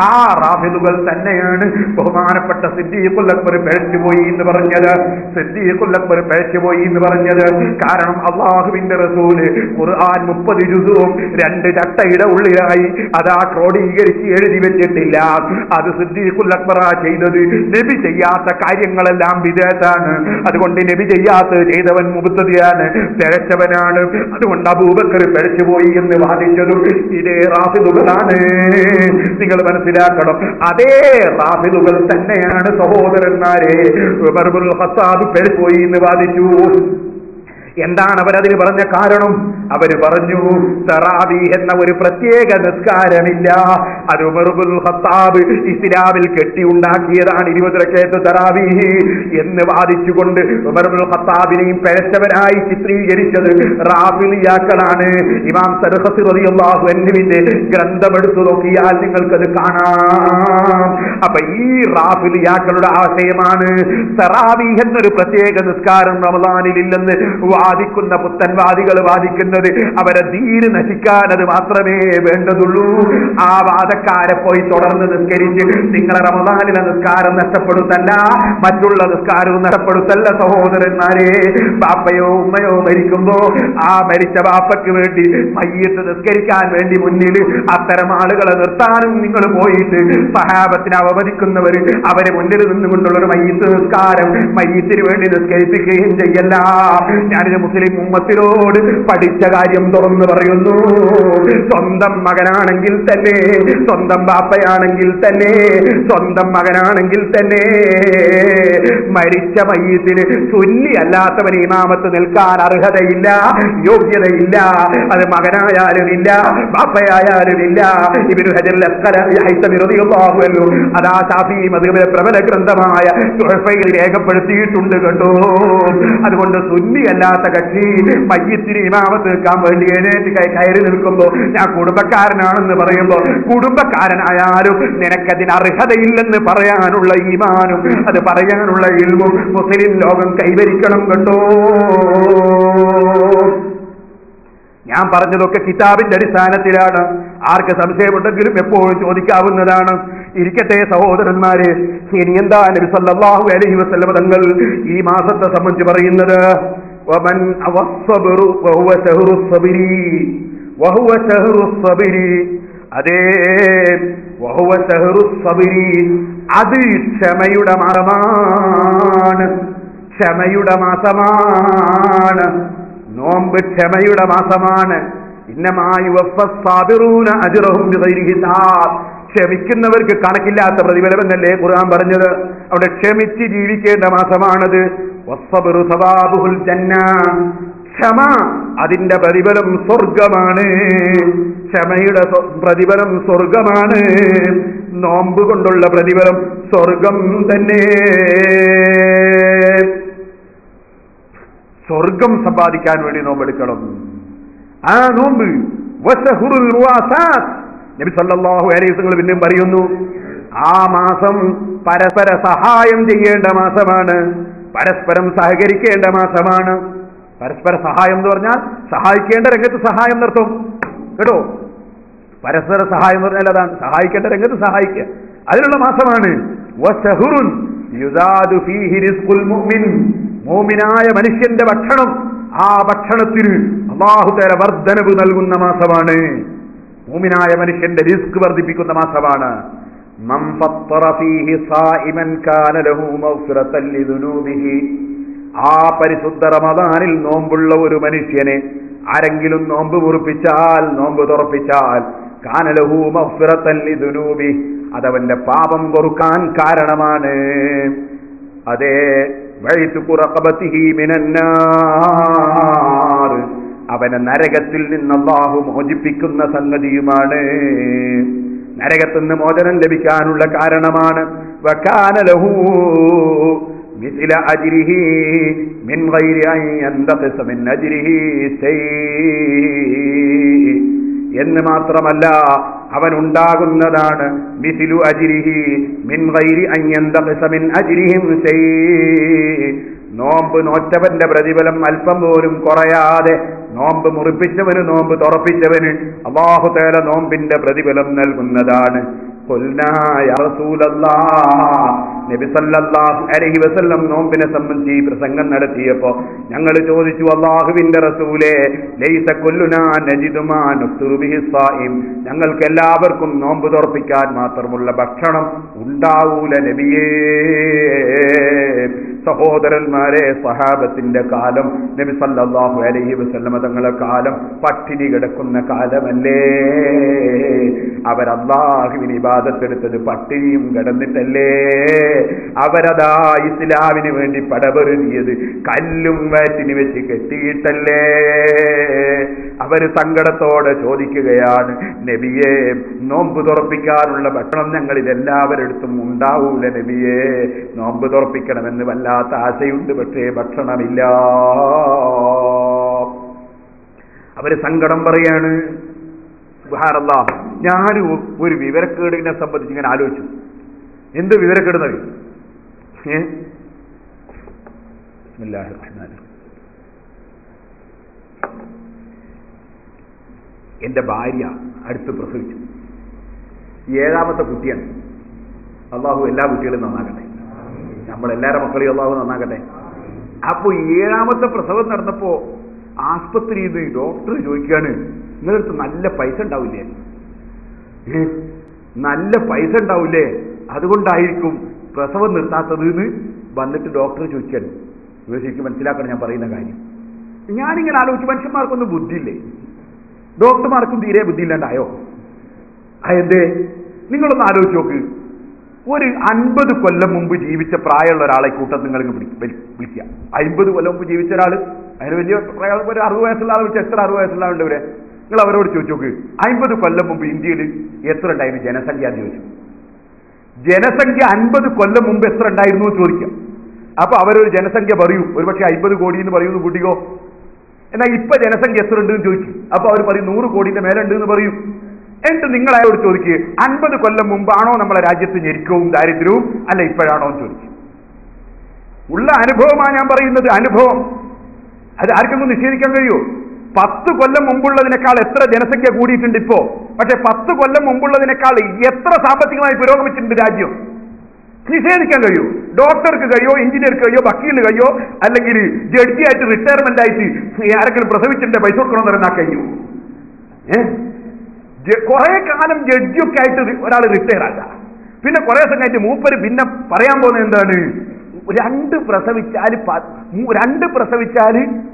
ആ റാഫിദുകൾ തന്നെയാണ് ബഹുമാനപ്പെട്ട സിദ്ദീഖുൽ അക്ബർ പിഴച്ചുപോയി എന്ന് പറഞ്ഞത്. സിദ്ദീഖുൽ അക്ബർ പിഴച്ചുപോയി എന്ന് പറഞ്ഞത് കാരണം അല്ലാഹുവിന്റെ റസൂല് ഖുർആൻ 30 ജുസും 2 ചട്ടയുടെ ഉള്ളിലായി അതാ ക്രോഡീകരിച്ച് എഴുതി വെച്ചിട്ടില്ല. അത് സിദ്ദീഖുൽ അക്ബർ ചെയ്തത്. നബി ചെയ്യാത്ത കാര്യങ്ങളെല്ലാം ബിദ്അത്താണ്. അതുകൊണ്ട് നബി ചെയ്യാത്തത് ചെയ്തവൻ മുബ്തദിയാണ്, പിഴച്ചവനാണ്. അതുകൊണ്ട് അബൂബക്കർ പിഴച്ചുപോയി എന്ന് വാദിച്ചതും ഇതേ റാഫിദുകളാണ്. നിങ്ങൾ മനസ്സിലാക്കണം. അതേ റാഫിദുകൾ തന്നെയാണ് സഹോദരന്മാരെ ഉമർ ഇബ്നുൽ ഖത്താബ് പിഴച്ചുപോയി എന്ന് വാദിച്ചു. എന്താണ് അവരതിന് പറഞ്ഞ കാരണം? അവര് പറഞ്ഞു തറാവീഹ് എന്ന ഒരു പ്രത്യേക നിസ്കാരമില്ല, അത് ഉമർ ഇബ്നുൽ ഖത്താബ് ഇസ്ലാമിൽ കെട്ടിയുണ്ടാക്കിയതാണ് 20 റക്അത്ത് തറാവീഹ് എന്ന് വാദിച്ചുകൊണ്ട് ഉമർ ഇബ്നുൽ ഖത്താബിനെയും പിഴച്ചവനായി ചിത്രീകരിച്ചത് റാഫിളിയാക്കളാണ്. ഇമാം സർഖസി റളിയല്ലാഹു അൻഹുവിന്റെ ഗ്രന്ഥമെടുത്തു നോക്കിയാൽ നിങ്ങൾക്കത് കാണാം. അപ്പൊ ഈ റാഫിളിയാക്കളുടെ ആശയമാണ് തറാവീഹ് എന്നൊരു പ്രത്യേക നിസ്കാരം റമദാനിൽ ഇല്ലെന്ന് വാദിക്കുന്ന പുത്തൻവാദികൾ വാദിക്കുന്നത്. അവരെ ദീന് നശിക്കാൻ അത് മാത്രമേ വേണ്ടതുള്ളൂ. ആ വാദക്കാരെ പോയി തുടർന്ന് നിസ്കരിച്ച് നിങ്ങളെ റമദാനിലെ നിസ്കാരം നഷ്ടപ്പെടുത്തല്ല, മറ്റുള്ള നിസ്കാരവും നഷ്ടപ്പെടുത്തല്ല സഹോദരന്മാരെ. ബാപ്പയോ ഉമ്മയോ മരിക്കുമ്പോ ആ മരിച്ച ബാപ്പയ്ക്ക് വേണ്ടി മയ്യിത്ത് നിസ്കരിക്കാൻ വേണ്ടി മുന്നിൽ അത്തരം ആളുകളെ നിർത്താനും നിങ്ങൾ പോയിട്ട് സഹാബത്തിനെ അവമതിക്കുന്നവർ അവരെ മുന്നിൽ നിന്നുകൊണ്ടുള്ളൊരു മയ്യിത്ത് നിസ്കാരം മയ്യിത്തിന് വേണ്ടി നിസ്കരിപ്പിക്കുകയും ചെയ്യല്ല. ഞാനിത് മുസ്ലിം ഉമ്മത്തിനോട് പഠിച്ച കാര്യം തുറന്നു പറയുന്നു. സ്വന്തം മകനാണെങ്കിൽ തന്നെ, സ്വന്തം ബാപ്പയാണെങ്കിൽ തന്നെ, സ്വന്തം മകനാണെങ്കിൽ തന്നെ മരിച്ച മയ്യിത്തിന് സുന്നി അല്ലാത്തവൻ ഇമാമത്ത് നിൽക്കാൻ അർഹതയില്ല, യോഗ്യതയില്ല. അത് മകനായാലും ഇല്ല, ബാപ്പയായാലും ഇല്ല. ഇബ്നു ഹജർ അൽ ഹൈതമി റളിയല്ലാഹു അൻഹു അതാ ശാഫിഈ മദ്ഹബിലെ പ്രബല ഗ്രന്ഥമായ തുഹഫയിൽ രേഖപ്പെടുത്തിയിട്ടുണ്ട് കേട്ടോ. അതുകൊണ്ട് സുന്നി അല്ലാത്ത കക്ഷി മയ്യിത്തിന് ഇമാമത്ത് നിൽക്കാൻ വേണ്ടി എഴുന്നേറ്റ് കയറി നിൽക്കുമ്പോ ഞാൻ കുടുംബക്കാരനാണെന്ന് പറയുമ്പോ കുടുംബക്കാരനായാലും നിനക്കതിന് അർഹതയില്ലെന്ന് പറയാനുള്ള ഈമാനും അത് പറയാനുള്ള ഇൽമും മുസ്ലിം ലോകം കൈവരിക്കണം കേട്ടോ. ഞാൻ പറഞ്ഞതൊക്കെ കിതാബിന്റെ അടിസ്ഥാനത്തിലാണ്. ആർക്ക് സംശയമുണ്ടെങ്കിലും എപ്പോഴും ചോദിക്കാവുന്നതാണ്. ഇരിക്കട്ടെ സഹോദരന്മാരെ, ഇനി എന്താ നബി സല്ലല്ലാഹു അലൈഹി വസല്ലം തങ്ങൾ ഈ മാസത്തെ സംബന്ധിച്ച് പറയുന്നത്? വമൻ അവസ്സബറു വഹുവ ശഹ്റു സബരി വഹുവ ശഹ്റു സബരി. അതേ, വഹുവ ശഹ്റു സബരി, അത് ക്ഷമയുടെ മാസമാണ്. ക്ഷമയുടെ മാസമാണ് നോമ്പ്. ക്ഷമയുടെ മാസമാണ്. ഇന്നമാ യുവഫ്ഫസ് സാബിറൂന അജ്റഹും ബിഗൈരി ഹിസാബ്. ക്ഷമിക്കുന്നവർക്ക് കണക്കില്ലാത്ത പ്രതിഫലം എന്നല്ലേ ഖുർആൻ പറഞ്ഞത്? അവിടെ ക്ഷമിച്ച് ജീവിക്കേണ്ട മാസമാണത്. വസ്സബ്റു സവാബുൽ ജന്ന. ക്ഷമ, അതിന്റെ പ്രതിഫലം സ്വർഗമാണ്. ക്ഷമയുടെ പ്രതിഫലം സ്വർഗമാണ്. നോമ്പ് കൊണ്ടുള്ള പ്രതിഫലം സ്വർഗം തന്നെ. സ്വർഗം സമ്പാദിക്കാൻ വേണ്ടി നോമ്പെടുക്കണം. ആ നോമ്പ് വശഹുറുൽ മുവാസാത്ത്. നബി സല്ലല്ലാഹു അലൈഹി വസല്ലം പിന്നെയും പറയുന്നു, ആ മാസം പരസ്പര സഹായം ചെയ്യേണ്ട മാസമാണ്. പരസ്പരം സഹകരിക്കേണ്ട മാസമാണ്. പരസ്പര സഹായം എന്ന് പറഞ്ഞാൽ സഹായിക്കേണ്ട രംഗത്ത് സഹായം നിർത്തും കേട്ടോ. പരസ്പര സഹായം എന്ന് പറഞ്ഞാൽ അതാണ്, സഹായിക്കേണ്ട രംഗത്ത് സഹായിക്കുക. അതിനുള്ള മാസമാണ്. വശഹുറുൻ യുസാദു ഫീഹി റിസ്ഖുൽ മുഅ്മിൻ. മുഅ്മിനായ മനുഷ്യന്റെ ഭക്ഷണം, ആ ഭക്ഷണത്തിന് അല്ലാഹു തആല വർദ്ധനവ് നൽകുന്ന മാസമാണ്. മുഅ്മിനായ മനുഷ്യന്റെ റിസ്ക് വർദ്ധിപ്പിക്കുന്ന മാസമാണ്. മൻ ഫത്തറ ഫീഹി സായിമൻ കാന ലഹു മഗ്ഫിറതൻ ലിദുനൂബിഹി. ആ പരിശുദ്ധ റമദാനിൽ നോമ്പുള്ള ഒരു മനുഷ്യനെ ആരെങ്കിലും നോമ്പ് മുറിപ്പിച്ചാൽ, നോമ്പ് തുറപ്പിച്ചാൽ, കാന ലഹു മഗ്ഫിറതൻ ലിദുനൂബിഹി, അതവന്റെ പാപം പൊറുക്കാൻ കാരണമാണ്. അതേ, വൈതുഖു റഖബതിഹി മിനന്നാർ, അവനെ നരകത്തിൽ നിന്ന് അല്ലാഹു മോചിപ്പിക്കുന്ന സംഗതിയുമാണ്. നരകത്തിൽ നിന്ന് മോചനം ലഭിക്കാനുള്ള കാരണമാണ്. വകാന ലഹു മിസ്ല അജ്രിഹി മിൻ ഗൈരി അൻ യന്തഖിസ മിൻ അജ്രിഹി ശൈ. എന്ന് മാത്രമല്ല, അവനുണ്ടാകുന്നതാണ് മിസ്ലു അജ്രിഹി മിൻ ഗൈരി അൻ യന്തഖിസ മിൻ അജ്രിഹിം ശൈ. നോമ്പ് നോറ്റവന്റെ പ്രതിഫലം അല്പം പോലും കുറയാതെ നോമ്പ് മുറിപ്പിച്ചവന്, നോമ്പ് തുറപ്പിച്ചവന് അല്ലാഹു തആല നോമ്പിന്റെ പ്രതിഫലം നൽകുന്നതാണ്. ഖുൽനാ യാ റസൂലല്ലാഹ്, നബി സല്ലല്ലാഹു അലൈഹി വസല്ലം നോമ്പിനെ സംബന്ധിച്ച് ഈ പ്രസംഗം നടത്തിയപ്പോൾ ഞങ്ങൾ ചോദിച്ചു, അല്ലാഹുവിന്റെ റസൂലേ, ലൈസ കുല്ലുനാ നജിദു മാ നുഫ്തിറു ബിഹി സായിം, ഞങ്ങൾക്ക് എല്ലാവർക്കും നോമ്പ് തുറപ്പിക്കാൻ മാത്രമുള്ള ഭക്ഷണം ഉണ്ടാവൂല നബിയേ. സഹോദരന്മാരെ, സഹാബത്തിന്റെ കാലം, നബി സല്ലല്ലാഹു അലൈഹി വസല്ലം തങ്ങളുടെ കാലം പട്ടിണി കിടക്കുന്ന കാലമല്ലേ? അവർ അല്ലാഹുവിന് ഇബാദത്തെടുത്തത് പട്ടിണിയും കിടന്നിട്ടല്ലേ? അവരതാ ഇസ്ലാമിന് വേണ്ടി പടപെറുതിയത് കല്ലും വയറ്റിന് വെച്ച് കെട്ടിയിട്ടല്ലേ? അവര് സങ്കടത്തോടെ ചോദിക്കുകയാണ്, നബിയെ, നോമ്പ് തുറപ്പിക്കാനുള്ള ഭക്ഷണം ഞങ്ങളിൽ എല്ലാവരടുത്തും ഉണ്ടാവൂല നബിയെ, നോമ്പ് തുറപ്പിക്കണമെന്ന് വല്ലാത്ത ആശയുണ്ട്, പക്ഷേ ഭക്ഷണമില്ല. അവര് സങ്കടം പറയാണ്. സുബ്ഹാനല്ലാഹ്, ഞാൻ ഒരു വിവരക്കേടിനെ സംബന്ധിച്ച് ഇങ്ങനെ ആലോചിച്ചു. എന്ത് വിവരക്കേടുന്നത്? ബിസ്മില്ലാഹിർ റഹ്മാനിർ റഹീം. എന്റെ ഭാര്യ അടുത്ത് പ്രസവിച്ചു. 7ാമത്തെ കുട്ടിയാണ്. അള്ളാഹു എല്ലാ കുട്ടികളും നന്നാക്കട്ടെ. നമ്മളെല്ലാവരുടെ മക്കളെയും അള്ളാഹു നന്നാക്കട്ടെ. അപ്പൊ 7ാമത്തെ പ്രസവം നടന്നപ്പോ ആസ്പത്രിയിൽ നിന്ന് ഡോക്ടർ ചോദിക്കുകയാണ്, നിങ്ങളടുത്ത് നല്ല പൈസ ഉണ്ടാവില്ലേ? നല്ല പൈസ ഉണ്ടാവില്ലേ, അതുകൊണ്ടായിരിക്കും പ്രസവം നിർത്താത്തത് എന്ന് വന്നിട്ട് ഡോക്ടർ ചോദിക്കാണ്. ഇവർ ശരിക്കും മനസ്സിലാക്കണം ഞാൻ പറയുന്ന കാര്യം. ഞാനിങ്ങനെ ആലോചിച്ച്, മനുഷ്യന്മാർക്കൊന്നും ബുദ്ധിയില്ലേ? ഡോക്ടർമാർക്കും തീരെ ബുദ്ധിയില്ലാണ്ടായോ? അതെന്തേ? നിങ്ങളൊന്ന് ആലോചിച്ച് നോക്ക്. ഒരു 50 കൊല്ലം മുമ്പ് ജീവിച്ച പ്രായമുള്ള ഒരാളെ കൂട്ടം നിങ്ങൾ വിളിക്കുക. 50 കൊല്ലം മുമ്പ് ജീവിച്ച ഒരാൾ, അതിന് വലിയ പ്രായം, ഒരു 60 വയസ്സുള്ള ആൾ വിളിച്ച എത്ര 60 വയസ്സുള്ള ആളുണ്ട് ഇവരെ? നിങ്ങൾ അവരോട് ചോദിച്ചു നോക്ക്, 50 കൊല്ലം മുമ്പ് ഇന്ത്യയിൽ എത്ര ഉണ്ടായിരുന്നു ജനസംഖ്യ എന്ന് ചോദിച്ചു. ജനസംഖ്യ 50 കൊല്ലം മുമ്പ് എത്ര ഉണ്ടായിരുന്നു എന്ന് ചോദിക്കാം. അപ്പൊ അവരൊരു ജനസംഖ്യ പറയൂ, ഒരുപക്ഷെ 50 കോടി എന്ന് പറയുന്നു കൂട്ടിക്കോ. എന്നാൽ ഇപ്പൊ ജനസംഖ്യ എത്ര ഉണ്ട് എന്ന് ചോദിച്ചു. അപ്പൊ അവർ പറയും 100 കോടിന്റെ മേലെ ഉണ്ട് എന്ന് പറയും. എന്നിട്ട് നിങ്ങൾ അയാളോട് ചോദിക്കുക, 50 കൊല്ലം മുമ്പാണോ നമ്മളെ രാജ്യത്ത് ഞെരുക്കവും ദാരിദ്ര്യവും, അല്ല ഇപ്പോഴാണോ എന്ന് ചോദിച്ചു. ഉള്ള അനുഭവമാണ് ഞാൻ പറയുന്നത്, അനുഭവം. അത് ആർക്കെങ്കിലും നിഷേധിക്കാൻ കഴിയുമോ? 10 കൊല്ലം മുമ്പുള്ളതിനേക്കാൾ എത്ര ജനസംഖ്യ കൂടിയിട്ടുണ്ട് ഇപ്പോ? പക്ഷെ 10 കൊല്ലം മുമ്പുള്ളതിനേക്കാൾ എത്ര സാമ്പത്തികമായി പുരോഗമിച്ചിട്ടുണ്ട് രാജ്യം? നിഷേധിക്കാൻ കഴിയോ? ഡോക്ടർക്ക് കഴിയോ, എഞ്ചിനീയർക്ക് കഴിയോ, വക്കീലിന് കഴിയോ, അല്ലെങ്കിൽ ജഡ്ജിയായിട്ട് റിട്ടയർമെന്റ് ആയിട്ട് ആരെങ്കിലും പ്രസവിച്ചിട്ട് പൈസ കൊടുക്കണമെന്ന് പറയുന്ന കഴിയോ? കുറെ കാലം ജഡ്ജിയൊക്കെ ആയിട്ട് ഒരാൾ റിട്ടയർ ആകാം, പിന്നെ കുറെ സമയത്ത് മൂപ്പര് പിന്നെ പറയാൻ പോകുന്നത് എന്താണ്? 2 പ്രസവിച്ചാല്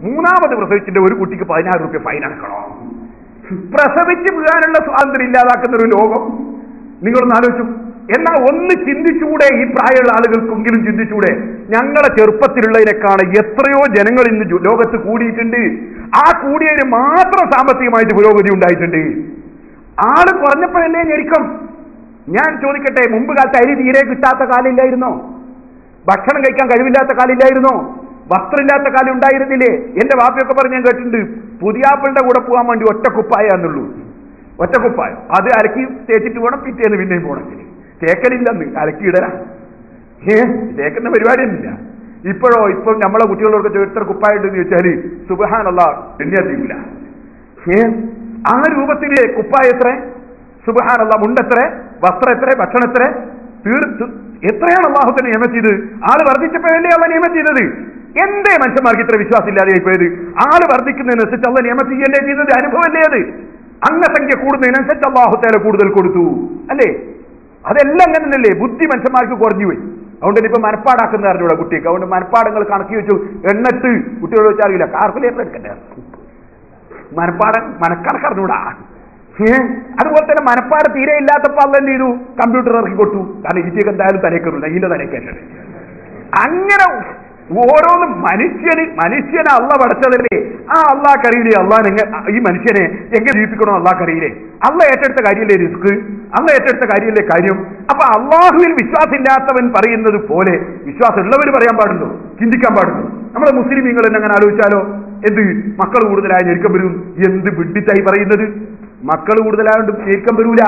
3ാമത് പ്രസവിച്ചിട്ട് ഒരു കുട്ടിക്ക് 16 രൂപ ഫൈൻ അടക്കണോ? പ്രസവിച്ച് വീഴാനുള്ള സ്വാതന്ത്ര്യം ഇല്ലാതാക്കുന്ന ഒരു ലോകം നിങ്ങളൊന്ന് ആലോചിച്ചു. എന്നാൽ ഒന്ന് ചിന്തിച്ചൂടെ? ഈ പ്രായമുള്ള ആളുകൾക്കെങ്കിലും ചിന്തിച്ചൂടെ? ഞങ്ങളെ ചെറുപ്പത്തിലുള്ളതിനേക്കാണ് എത്രയോ ജനങ്ങൾ ഇന്ന് ലോകത്ത് കൂടിയിട്ടുണ്ട്. ആ കൂടിയതിന് മാത്രം സാമ്പത്തികമായിട്ട് പുരോഗതി ഉണ്ടായിട്ടുണ്ട്. ആള് കുറഞ്ഞപ്പോഴല്ലേ ഞെരുക്കം? ഞാൻ ചോദിക്കട്ടെ, മുമ്പ് കാലത്ത് അരി തീരെ കിട്ടാത്ത കാലമില്ലായിരുന്നോ? ഭക്ഷണം കഴിക്കാൻ കഴിവില്ലാത്ത കാലമില്ലായിരുന്നോ? വസ്ത്രമില്ലാത്ത കാലം ഉണ്ടായിരുന്നില്ലേ? എന്റെ വാപ്പയൊക്കെ പറഞ്ഞ് ഞാൻ കേട്ടിട്ടുണ്ട്, പുതിയാപ്പിളുടെ കൂടെ പോകാൻ വേണ്ടി ഒറ്റക്കുപ്പായാന്നുള്ളൂ. ഒറ്റക്കുപ്പായം അത് അലക്കി തേച്ചിട്ട് പോകണം, പിറ്റേന്ന് പിന്നെയും പോകണമെങ്കിൽ. തേക്കലില്ലെന്ന് അലക്കി ഇടരാ. തേക്കുന്ന പരിപാടിയൊന്നുമില്ല. ഇപ്പം നമ്മളെ കുട്ടികളോടൊക്കെ എത്ര കുപ്പായിട്ടുണ്ടെന്ന് ചോദിച്ചാല് സുബ്ഹാനല്ലാഹ് എന്നെ അറിയില്ല. ആ രൂപത്തില് കുപ്പായ എത്ര, സുബ്ഹാനല്ലാഹ് മുണ്ടെത്ര, വസ്ത്രം എത്ര, ഭക്ഷണം എത്ര, തീർത്ത് എത്രയാണ് അല്ലാഹുവിനെ നിയമം ചെയ്തത്? ആള് വർദ്ധിച്ചപ്പോഴല്ലേ അള്ള നിയമം ചെയ്തത്? എന്തേ മനുഷ്യന്മാർക്ക് ഇത്ര വിശ്വാസം ഇല്ലാതെയായി പോയത്? ആള് വർദ്ധിക്കുന്നതിനനുസരിച്ച് അള്ള നിയമം ചെയ്യല്ലേ ചെയ്തത്? അനുഭവമല്ലേ അത്? അംഗസംഖ്യ കൂടുന്നതിനനുസരിച്ച് അല്ലാഹു തആല കൂടുതൽ കൊടുത്തു അല്ലേ? അതെല്ലാം അങ്ങനല്ലേ? ബുദ്ധി മനുഷ്യന്മാർക്ക് കുറഞ്ഞു പോയി. അതുകൊണ്ട് ഇപ്പൊ മനപ്പാടാക്കുന്ന അറിഞ്ഞൂടാ കുട്ടിക്ക്. അതുകൊണ്ട് മനപ്പാടങ്ങൾ കണക്കി വെച്ചു എന്നിട്ട് കുട്ടികളോട് വെച്ചാൽ അറിയില്ല, കാൽക്കുലേറ്റർ എടുക്കണ്ടേ? മനക്കണക്ക് അറിഞ്ഞൂടാ. അതുപോലെ തന്നെ മനപ്പാട് തീരെ ഇല്ലാത്തപ്പോ അല്ല എന്ത് ചെയ്തു? കമ്പ്യൂട്ടർ ഇറക്കി കൊടുത്തു. കാരണം ഇതിലേക്ക് എന്തായാലും തലക്കേറില്ല, ഇതിന്റെ തലക്കേറ്റത്. അങ്ങനെ ഓരോന്നും മനുഷ്യനെ അള്ള പഠിച്ചതല്ലേ? ആ അള്ളാഹ്ക്കറിയില്ലേ അള്ളാഹ് ഈ മനുഷ്യനെ എങ്ങനെ ജീവിപ്പിക്കണോ? അള്ളാഹ്ക്കറിയില്ലേ? അള്ള ഏറ്റെടുത്ത കാര്യമല്ലേ റിസ്ക്? അള്ള ഏറ്റെടുത്ത കാര്യമല്ലേ കാര്യം? അപ്പൊ അള്ളാഹുവിൽ വിശ്വാസം ഇല്ലാത്തവൻ പറയുന്നത് പോലെ വിശ്വാസം ഉള്ളവർ പറയാൻ പാടുണ്ടോ? ചിന്തിക്കാൻ പാടുണ്ടോ? നമ്മുടെ മുസ്ലിമീങ്ങൾ തന്നെ അങ്ങനെ ആലോചിച്ചാലോ? എന്ത് മക്കൾ കൂടുതലായ ഞെരുക്കം വരും? എന്ത് വിഡ്ഢിത്തായി പറയുന്നത്? മക്കൾ കൂടുതലായോണ്ടും ഞെരുക്കം വരൂല,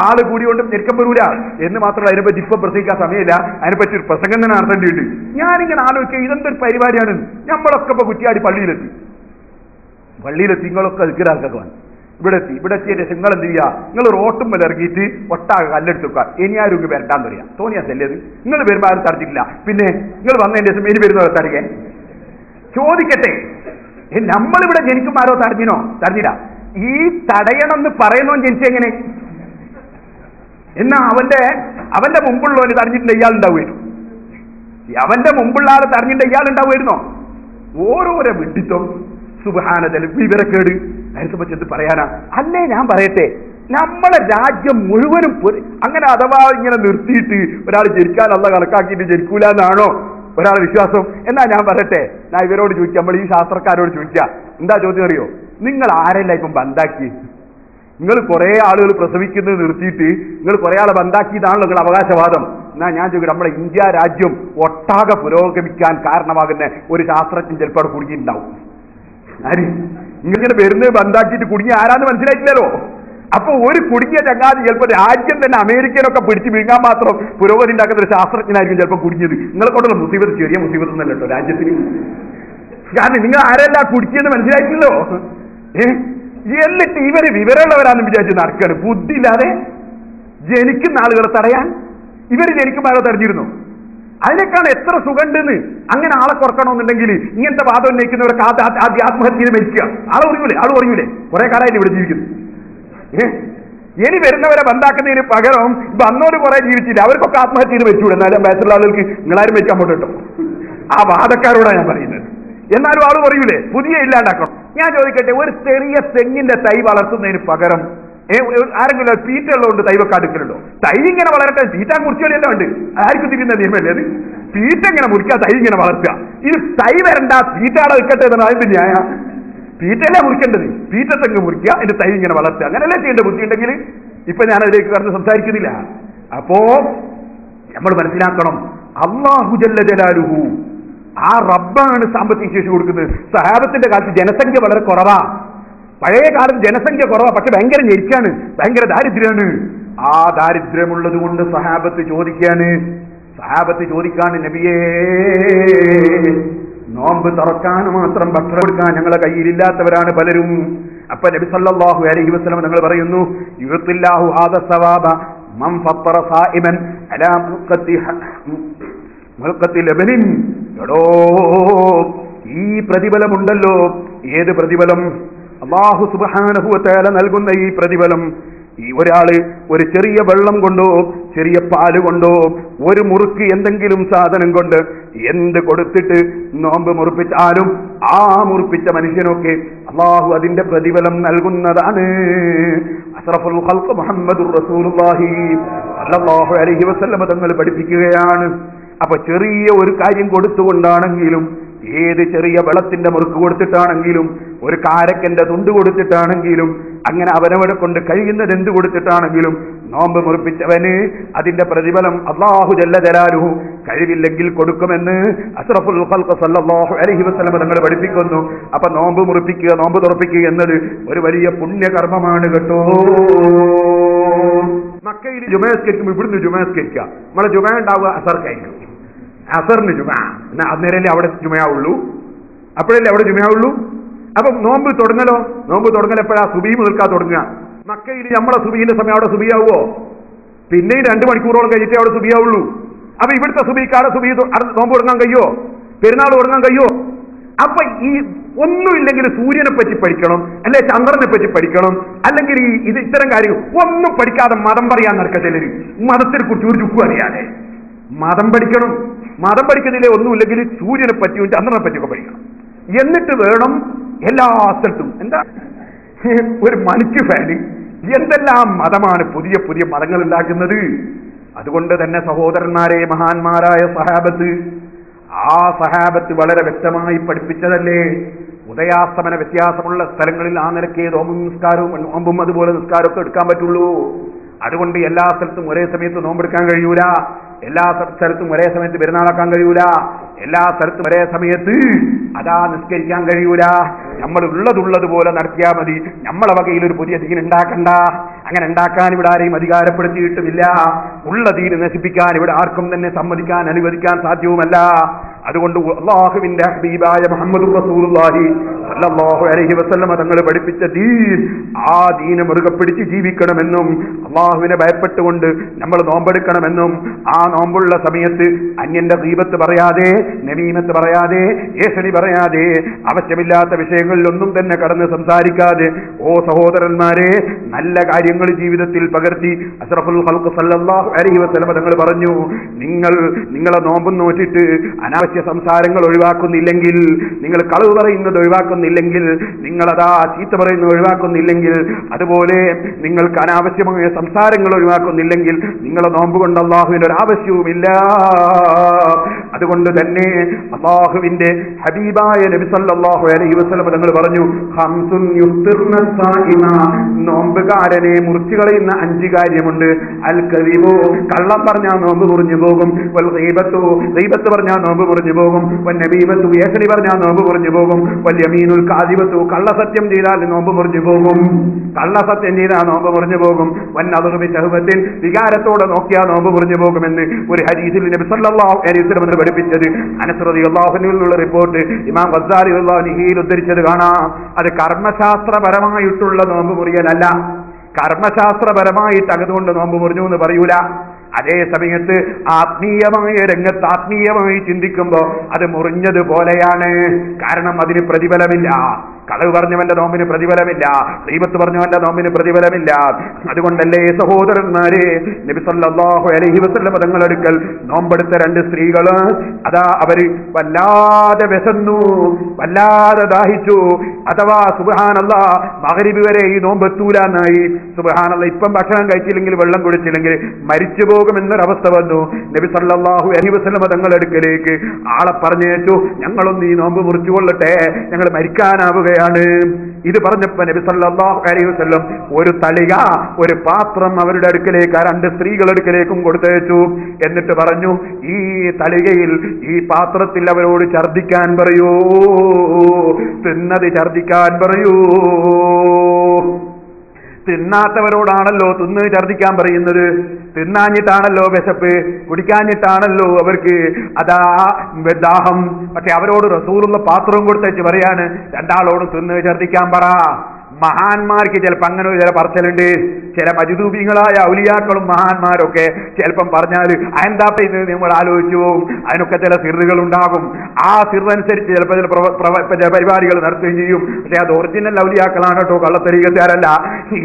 ആള് കൂടിയോണ്ടും ഞെരുക്കം വരൂല എന്ന് മാത്രമല്ല, അതിനെപ്പറ്റി ഇപ്പൊ പ്രസംഗിക്കാൻ സമയമില്ല, അതിനെപ്പറ്റി ഒരു പ്രസംഗം തന്നെ നടത്തേണ്ടിയുണ്ട്. ഞാനിങ്ങനെ ആലോചിക്കുക, ഇതെന്തൊരു പരിപാടിയാണ്? നമ്മളൊക്കെ ഇപ്പൊ കുറ്റിയാടി പള്ളിയിലെത്തി നിങ്ങളൊക്കെ ദിക്റാക്കാൻ ഇവിടെ എത്തിയതിന്റെ നിങ്ങൾ എന്ത് ചെയ്യുക? നിങ്ങൾ റോട്ടും മേലെ ഇറങ്ങിയിട്ട് ഒട്ടാകെ കല്ലെടുത്ത് വെക്കുക. ഇനി ആരും ഇങ്ങ് വരണ്ടാന്ന് പറയാം. തോന്നിയാസല്ലേ അത്? നിങ്ങൾ വരുമ്പോൾ ആരും തടഞ്ഞിട്ടില്ല, പിന്നെ നിങ്ങൾ വന്നതിന്റെ ശേഷം ഇനി വരുന്നവരെ തടയാൻ ചോദിക്കട്ടെ. നമ്മളിവിടെ ജനിക്കുമ്പോൾ ആരോ തടഞ്ഞില്ല. ഈ തടയണമെന്ന് പറയുന്നോ ജനിച്ചെങ്ങനെ? എന്നാ അവന്റെ മുമ്പുള്ളവന് തടഞ്ഞിട്ടുണ്ട് ഇയാൾ ഉണ്ടാവുമായിരുന്നു. അവന്റെ മുമ്പുള്ള ആള് തടഞ്ഞിട്ട് ഇയാൾ ഉണ്ടാവുമായിരുന്നോ? ഓരോരോ വിഡിത്തം, സുബ്ഹാനല്ലാഹ്, വിവരക്കേട്. അതിനെ സംബന്ധിച്ച് എന്ത് പറയാനാ? അല്ലേ ഞാൻ പറയട്ടെ, നമ്മളെ രാജ്യം മുഴുവനും അങ്ങനെ അഥവാ ഇങ്ങനെ നിർത്തിയിട്ട് ഒരാൾ ജനിക്കാൻ അള്ള കണക്കാക്കിയിട്ട് ജനിക്കൂല എന്നാണോ ഒരാളെ വിശ്വാസം? എന്നാ ഞാൻ പറയട്ടെ, ഞാൻ ഇവരോട് ചോദിക്കാം, നമ്മൾ ഈ ശാസ്ത്രക്കാരോട് ചോദിക്കാം. എന്താ ചോദ്യം അറിയോ? നിങ്ങൾ ആരെല്ലാം ഇപ്പം ബന്ധാക്കി? നിങ്ങൾ കുറെ ആളുകൾ പ്രസവിക്കുന്നത് നിർത്തിയിട്ട് നിങ്ങൾ കുറെ ആളെ ബന്ധാക്കിയതാണല്ലോ നിങ്ങൾ അവകാശവാദം. എന്നാ ഞാൻ ചോദിക്കട്ടെ, നമ്മുടെ ഇന്ത്യ രാജ്യം ഒട്ടാകെ പുരോഗമിക്കാൻ കാരണമാകുന്ന ഒരു ശാസ്ത്രജ്ഞൻ ചിലപ്പോൾ അവിടെ കുടുങ്ങിയിട്ടുണ്ടാവും. ആര് ഇങ്ങനെ വരുന്നത് ബന്ധാക്കിയിട്ട് കുടുങ്ങി ആരാന്ന് മനസ്സിലായിട്ടില്ലല്ലോ. അപ്പൊ ഒരു കുടുങ്ങിയ ചങ്ങാതി ചിലപ്പോൾ രാജ്യം തന്നെ അമേരിക്കനൊക്കെ പിടിച്ച് വീങ്ങാൻ മാത്രം പുരോഗതി ഉണ്ടാക്കുന്ന ഒരു ശാസ്ത്രജ്ഞനായിരിക്കും ചിലപ്പോൾ കുടുങ്ങിയത്. നിങ്ങളെ കൊണ്ടുള്ള മുസീബത്ത് ചെറിയ മുസീബത്ത് ഒന്നല്ല കേട്ടോ രാജ്യത്തിന്. കാരണം നിങ്ങൾ ആരെല്ലാം കുടിച്ചെന്ന് മനസ്സിലായിട്ടില്ലോ. എന്നിട്ട് ഇവര് വിവരമുള്ളവരാന്ന് വിചാരിച്ച് നടക്കുകയാണ്. ബുദ്ധി ഇല്ലാതെ ജനിക്കുന്ന ആളുകളെ തടയാൻ ഇവര് ജനിക്കുമ്പോൾ ആരോ തടഞ്ഞിരുന്നു. അതിനേക്കാണ് എത്ര സുഖമുണ്ടെന്ന്. അങ്ങനെ ആളെ കുറക്കണമെന്നുണ്ടെങ്കിൽ ഇങ്ങനത്തെ വാദം ഉന്നയിക്കുന്നവർക്ക് ആദ്യം ആത്മഹത്യയിൽ മരിക്കുക. ആള് പറയൂലേ കുറെ കാലമായിട്ട് ഇവിടെ ജീവിക്കുന്നു. ഇനി വരുന്നവരെ ബന്ധാക്കുന്നതിന് പകരം വന്നോട് കുറെ ജീവിച്ചില്ല, അവർക്കൊക്കെ ആത്മഹത്യ ചെയ്ത് മരിച്ചുകൂടെ? എന്നാലും വയസ്സുള്ള ആളുകൾക്ക് നിങ്ങളാരും മരിക്കാൻ പോട്ടെ കേട്ടോ. ആ വാദക്കാരോടാണ് ഞാൻ പറയുന്നത്. എന്നാലും ആള് പറയൂലേ പുതിയ ഇല്ലാണ്ടാക്കണം. ഞാൻ ചോദിക്കട്ടെ, ഒരു ചെറിയ തെങ്ങിന്റെ തൈ വളർത്തുന്നതിന് പകരം ആരെങ്കിലും തീറ്റ ഉള്ളതുകൊണ്ട് തൈ വെക്കാൻ എടുക്കലുണ്ടോ? തൈ ഇങ്ങനെ വളരട്ടെ, തീറ്റ മുറിച്ചുകളിയെല്ലാം ഉണ്ട്. ആർക്കും തിരിയുന്ന നിയമല്ലേ അത്? തീറ്റ ഇങ്ങനെ മുറിക്കുക, തൈ ഇങ്ങനെ വളർത്തുക. ഇത് തൈ വരണ്ട, തീറ്റ അവിടെ വെക്കട്ടെ എന്നാണ് അതിന്റെ ന്യായം. തീറ്റയല്ലേ മുറിക്കേണ്ടത്? തീറ്റ തെങ്ങ് മുറിക്കുക, അതിന്റെ തൈ ഇങ്ങനെ വളർത്തുക, അങ്ങനെയല്ലേ ചെയ്യേണ്ട? ബുദ്ധി ഉണ്ടെങ്കിൽ ഇപ്പൊ ഞാൻ അതിലേക്ക് കടന്ന് സംസാരിക്കുന്നില്ല. അപ്പോ നമ്മൾ മനസ്സിലാക്കണം, അല്ലാഹു ജല്ല ജലാലുഹു ആ റബ്ബാണ് സാമ്പത്തിക ശേഷി കൊടുക്കുന്നത്. സഹാബത്തിന്റെ കാലത്ത് ജനസംഖ്യ വളരെ കുറവാ. പഴയ കാലത്ത് ജനസംഖ്യ കുറവാ, പക്ഷെ ഭയങ്കര ഞെരിക്കാണ്, ഭയങ്കര ദാരിദ്ര്യമാണ്. ആ ദാരിദ്ര്യമുള്ളത് കൊണ്ട് സഹാബത്ത് ചോദിക്കാണ്, നബിയേ നോമ്പ് തുറക്കാൻ മാത്രം ഭക്ഷണം കൊടുക്കാൻ ഞങ്ങളെ കയ്യിലില്ലാത്തവരാണ് പലരും. അപ്പൊ നബി സല്ലല്ലാഹു അലൈഹി വസല്ലം തങ്ങൾ പറയുന്നു, യുത്തില്ലാഹു ഹാദ സവാബ മൻ ഫത്തറ സായിമൻ അലാ മുൽഖത്തി ലബനിൻ. എടോ, ഈ പ്രതിഫലമുണ്ടല്ലോ, ഏത് പ്രതിഫലം? അല്ലാഹു സുബ്ഹാനഹു വ തആല നൽകുന്ന ഈ പ്രതിഫലം. ഈ ഒരാള് ഒരു ചെറിയ വെള്ളം കൊണ്ടോ ചെറിയ പാല് കൊണ്ടോ ഒരു മുറുക്ക് എന്തെങ്കിലും സാധനം കൊണ്ട് എന്ത് കൊടുത്തിട്ട് നോമ്പ് മുറിപ്പിച്ചാലും ആ മുറിപ്പിച്ച മനുഷ്യനൊക്കെ അല്ലാഹു അതിന്റെ പ്രതിഫലം നൽകുന്നതാണ്. അഷ്റഫുൽ ഖൽഖ് മുഹമ്മദുർ റസൂലുള്ളാഹി സ്വല്ലല്ലാഹു അലൈഹി വസല്ലം തങ്ങൾ പഠിപ്പിക്കുകയാണ്. അപ്പൊ ചെറിയ ഒരു കാര്യം കൊടുത്തുകൊണ്ടാണെങ്കിലും, ഏത് ചെറിയ വെള്ളത്തിന്റെ മുറുക്ക് കൊടുത്തിട്ടാണെങ്കിലും, ഒരു കാരക്കന്റെ തുണ്ട് കൊടുത്തിട്ടാണെങ്കിലും, അങ്ങനെ അവനവനെ കൊണ്ട് കഴിയുന്നത് എന്ത് കൊടുത്തിട്ടാണെങ്കിലും നോമ്പ് മുറിപ്പിച്ചവന് അതിന്റെ പ്രതിഫലം അല്ലാഹു ജല്ല ജലാലുഹു കഴിവില്ലെങ്കിൽ കൊടുക്കുമെന്ന് അഷ്റഫുൽ ഖൽഖ് സല്ലല്ലാഹു അലൈഹി വസല്ലം തങ്ങൾ പഠിപ്പിക്കുന്നു. അപ്പൊ നോമ്പ് മുറിപ്പിക്കുക, നോമ്പ് തുറപ്പിക്കുക എന്നത് ഒരു വലിയ പുണ്യകർമ്മമാണ് കേട്ടോ. മക്കയിൽ ജുമസ്കരിക്കും, ഇവിടുന്ന് ജുമസ്കരിക്കുക. നമ്മളെ ജുമ ഉണ്ടാവുക അസർക്കായിരിക്കും, അസറിന് ജുമ. എന്നാ അന്നേരല്ലേ അവിടെ ജുമയാവുള്ളൂ, അപ്പോഴല്ലേ അവിടെ ജുമയാവുള്ളൂ. അപ്പൊ നോമ്പ് തുടങ്ങലോ, നോമ്പ് തുടങ്ങലെപ്പോഴാ? സുബഹി മുതൽക്കാ തുടങ്ങുക. മക്കയിൽ നമ്മളെ സുബഹിന്റെ സമയം അവിടെ സുബഹിയാവോ? പിന്നെയും 2 മണിക്കൂറോളം കഴിഞ്ഞിട്ടേ അവിടെ സുബഹിയാവുള്ളൂ. അപ്പൊ ഇവിടുത്തെ സുബഹിക്കാടെ സുബഹി നോമ്പ് തുടങ്ങാൻ കഴിയോ? പെരുന്നാൾ തുടങ്ങാൻ കഴിയോ? അപ്പൊ ഈ ഒന്നുമില്ലെങ്കിൽ സൂര്യനെ പറ്റി പഠിക്കണം, അല്ലെ ചന്ദ്രനെ പറ്റി പഠിക്കണം, അല്ലെങ്കിൽ ഇത് ഇത്തരം കാര്യങ്ങൾ ഒന്നും പഠിക്കാതെ മതം പറയാൻ നടക്കുക ചിലര്. മതത്തിനെ കുറിച്ച് ഒരു ചുക്കും അറിയാതെ മതം പഠിക്കണം. മതം പഠിക്കുന്നില്ലേ ഒന്നുമില്ലെങ്കിൽ സൂര്യനെ പറ്റിയും ചന്ദ്രനെ പറ്റിയൊക്കെ പഠിക്കണം. എന്നിട്ട് വേണം എല്ലാ സ്ഥലത്തും. എന്താ ഒരു മണിക്ക് ഫാന് എന്തെല്ലാം മതമാണ് പുതിയ പുതിയ മതങ്ങൾ ഉണ്ടാക്കുന്നത്. അതുകൊണ്ട് തന്നെ സഹോദരന്മാരെ, മഹാന്മാരായ സഹാബത്ത്, ആ സഹാബത്ത് വളരെ വ്യക്തമായി പഠിപ്പിച്ചതല്ലേ, ഉദയാസ്തമന വ്യത്യാസമുള്ള സ്ഥലങ്ങളിൽ ആ നിലയ്ക്ക് നോമ്പും അതുപോലെ നിസ്കാരമൊക്കെ എടുക്കാൻ പറ്റുള്ളൂ. അതുകൊണ്ട് എല്ലാ സ്ഥലത്തും ഒരേ സമയത്ത് നോമ്പെടുക്കാൻ കഴിയൂല, എല്ലാ സ്ഥലത്തും ഒരേ സമയത്ത് പെരുന്നാളാക്കാൻ കഴിയൂല, എല്ലാ സ്ഥലത്തും ഒരേ സമയത്ത് അതാ നിസ്കരിക്കാൻ കഴിയൂല. നമ്മൾ ഉള്ളതുള്ളതുപോലെ നടത്തിയാൽ മതി. നമ്മളെ വകയിൽ ഒരു പുതിയ ദീൻ ഉണ്ടാക്കണ്ട. അങ്ങനെ ഉണ്ടാക്കാൻ ഇവിടെ ആരെയും അധികാരപ്പെടുത്തിയിട്ടുമില്ല. ഉള്ള ദീൻ നശിപ്പിക്കാൻ ഇവിടെ ആർക്കും തന്നെ സമ്മതിക്കാൻ അനുവദിക്കാൻ സാധ്യവുമല്ല. അതുകൊണ്ട് അല്ലാഹുവിന്റെ ഹബീബായ മുഹമ്മദുർ റസൂലുള്ളാഹി സ്വല്ലല്ലാഹു അലൈഹി വസല്ലം തങ്ങൾ പഠിപ്പിച്ച ദീൻ, ആ ദീനെ മുറുകെ പിടിച്ച് ജീവിക്കണമെന്നും അല്ലാഹുവിനെ ഭയപ്പെട്ടുകൊണ്ട് നമ്മൾ നോമ്പെടുക്കണമെന്നും, ആ നോമ്പുള്ള സമയത്ത് അന്യന്റെ ഗീബത്ത് പറയാതെ, നമീമത്ത് പറയാതെ, ഏഷണി പറയാതെ, ആവശ്യമില്ലാത്ത വിഷയങ്ങളിലൊന്നും തന്നെ കടന്ന് സംസാരിക്കാതെ, ഓ സഹോദരന്മാരെ, നല്ല കാര്യങ്ങൾ ജീവിതത്തിൽ പകർത്തി അഷ്റഫുൽ ഖൽഖ് സല്ലല്ലാഹു അലൈഹി വസല്ലം തങ്ങൾ പറഞ്ഞു, നിങ്ങളെ നോമ്പും നോറ്റിട്ട് അനാവശ്യ സംസാരങ്ങൾ ഒഴിവാക്കുന്നില്ലെങ്കിൽ, നിങ്ങൾ കളവ് പറയുന്നത് ഒഴിവാക്കുന്നില്ലെങ്കിൽ, നിങ്ങളതാ ചീത്ത പറയുന്നത് ഒഴിവാക്കുന്നില്ലെങ്കിൽ, അതുപോലെ നിങ്ങൾക്ക് അനാവശ്യമായ സംസാരങ്ങൾ ഒഴിവാക്കുന്നില്ലെങ്കിൽ നിങ്ങളെ നോമ്പ് കൊണ്ട് അല്ലാഹുവിന്റെ ഒരു ആവശ്യവുമില്ല. അതുകൊണ്ട് തന്നെ അല്ലാഹുവിന്റെ ഹബീബായ നബി സല്ലല്ലാഹു അലൈഹി വസല്ലം തങ്ങൾ പറഞ്ഞു, ഖംസുൻ യുഫ്തിർന സായിമ, നോമ്പുകാരനെ മുറിച്ചു കളയുന്ന 5 കാര്യമുണ്ട്. അൽ കദിബു, കള്ളം പറഞ്ഞാൽ നോമ്പ് മുറിഞ്ഞു പോകും. വൽ ഗീബത്തു, ഗീബത്ത് പറഞ്ഞാൽ നോമ്പ് മുറിഞ്ഞു പോകും. വൻ നബീമത്തു, ഏഷണി പറഞ്ഞാൽ നോമ്പ് മുറിഞ്ഞു പോകും. വൽ യമീനുൽ കാദിബത്തു, കള്ളസത്യം ചെയ്താൽ നോമ്പ് മുറിഞ്ഞു പോകും. കള്ളസത്യം ചെയ്താൽ നോമ്പ് മുറിഞ്ഞു പോകും. വൻ നദറു ബി ശഹവത്തിൻ, വികാരത്തോടെ നോക്കിയാൽ നോമ്പ് മുറിഞ്ഞു പോകുമെന്ന് ഒരു ഹദീസിൽ നബി സല്ലല്ലാഹു അലൈഹി വസല്ലം പഠിപ്പിച്ചത്. അനസ് റളിയല്ലാഹു അൻഹു എന്നുള്ള റിപ്പോർട്ട് ഇമാം ഗസ്സാലി റളിയല്ലാഹു അൻഹു ഉദ്ധരിച്ചത് കാണാം. അത് കർമ്മശാസ്ത്രപരമായിട്ടുള്ള നോമ്പ് മുറിയലല്ല. കർമ്മശാസ്ത്രപരമായിട്ട് അതുകൊണ്ട് നോമ്പ് മുറിഞ്ഞു എന്ന് പറയൂല. അതേ സമയത്ത് ആത്മീയമായ രംഗത്ത് ആത്മീയമായി ചിന്തിക്കുമ്പോൾ അത് മുറിഞ്ഞതുപോലെയാണ്. കാരണം അതിന് പ്രതിഫലമില്ല. കളവ് പറഞ്ഞവന്റെ നോമ്പിന് പ്രതിഫലമില്ല, ഗീബത്ത് പറഞ്ഞവന്റെ നോമ്പിന് പ്രതിഫലമില്ല. അതുകൊണ്ടല്ലേ സഹോദരന്മാരെ, നബി സല്ലല്ലാഹു അലൈഹി വസല്ലം തങ്ങളടുക്കൽ നോമ്പെടുത്ത 2 സ്ത്രീകള്, അതാ അവര് വല്ലാതെ വിശന്നു, വല്ലാതെ ദാഹിച്ചു. അഥവാ സുബ്ഹാനല്ലാഹ് മഗ്രിബ് വരെ ഈ നോമ്പ് എത്തൂലെന്നായി. സുബ്ഹാനല്ലാഹ്, ഇപ്പം ഭക്ഷണം കഴിച്ചില്ലെങ്കിൽ വെള്ളം കുടിച്ചില്ലെങ്കിൽ മരിച്ചു പോകുമെന്നൊരവസ്ഥ വന്നു. നബി സല്ലല്ലാഹു അലൈഹി വസല്ലം തങ്ങളടുക്കലേക്ക് ആളെ പറഞ്ഞേച്ചു, ഞങ്ങളൊന്ന് ഈ നോമ്പ് മുറിച്ചു കൊള്ളട്ടെ, ഞങ്ങൾ മരിക്കാനാവുകയാണ്. ഇത് പറഞ്ഞപ്പോ നബി സല്ലല്ലാഹു അലൈഹി വസല്ലം ഒരു തളിക, ഒരു പാത്രം അവരുടെ അടുക്കലേക്ക്, 2 സ്ത്രീകളുടെ അടുക്കലേക്കും കൊടുത്തയച്ചു. എന്നിട്ട് പറഞ്ഞു, ഈ തളികയിൽ, ഈ പാത്രത്തിൽ അവരോട് ഛർദ്ദിക്കാൻ പറയൂ, തിന്നത് ഛർദ്ദിക്കാൻ പറയൂ. തിന്നാത്തവരോടാണല്ലോ തിന്ന് ഛർദ്ദിക്കാൻ പറയുന്നത്. തിന്നാഞ്ഞിട്ടാണല്ലോ വിശപ്പ്, കുടിക്കാഞ്ഞിട്ടാണല്ലോ അവർക്ക് അതാ ദാഹം. പക്ഷെ അവരോട് റസൂലുള്ള പാത്രവും കൊടുത്തേച്ച് പറയാണ്, 2 ആളോട് തിന്ന് ഛർദ്ദിക്കാൻ പറ. മഹാന്മാർക്ക് ചിലപ്പോൾ അങ്ങനെ ചില പറച്ചിലുണ്ട്. ചില മജ്ദൂബികളായ ഔലിയാക്കളും മഹാന്മാരൊക്കെ ചിലപ്പം പറഞ്ഞാൽ എന്താ ഇത് നമ്മൾ ആലോചിച്ചു പോകും. അതിനൊക്കെ ചില സിറുകൾ ഉണ്ടാകും. ആ സിറനുസരിച്ച് ചിലപ്പോൾ ചില പരിപാടികൾ നടത്തുകയും ചെയ്യും. പക്ഷെ അത് ഒറിജിനൽ ഔലിയാക്കളാണ് കേട്ടോ, കള്ളത്തരീകക്കാരല്ല.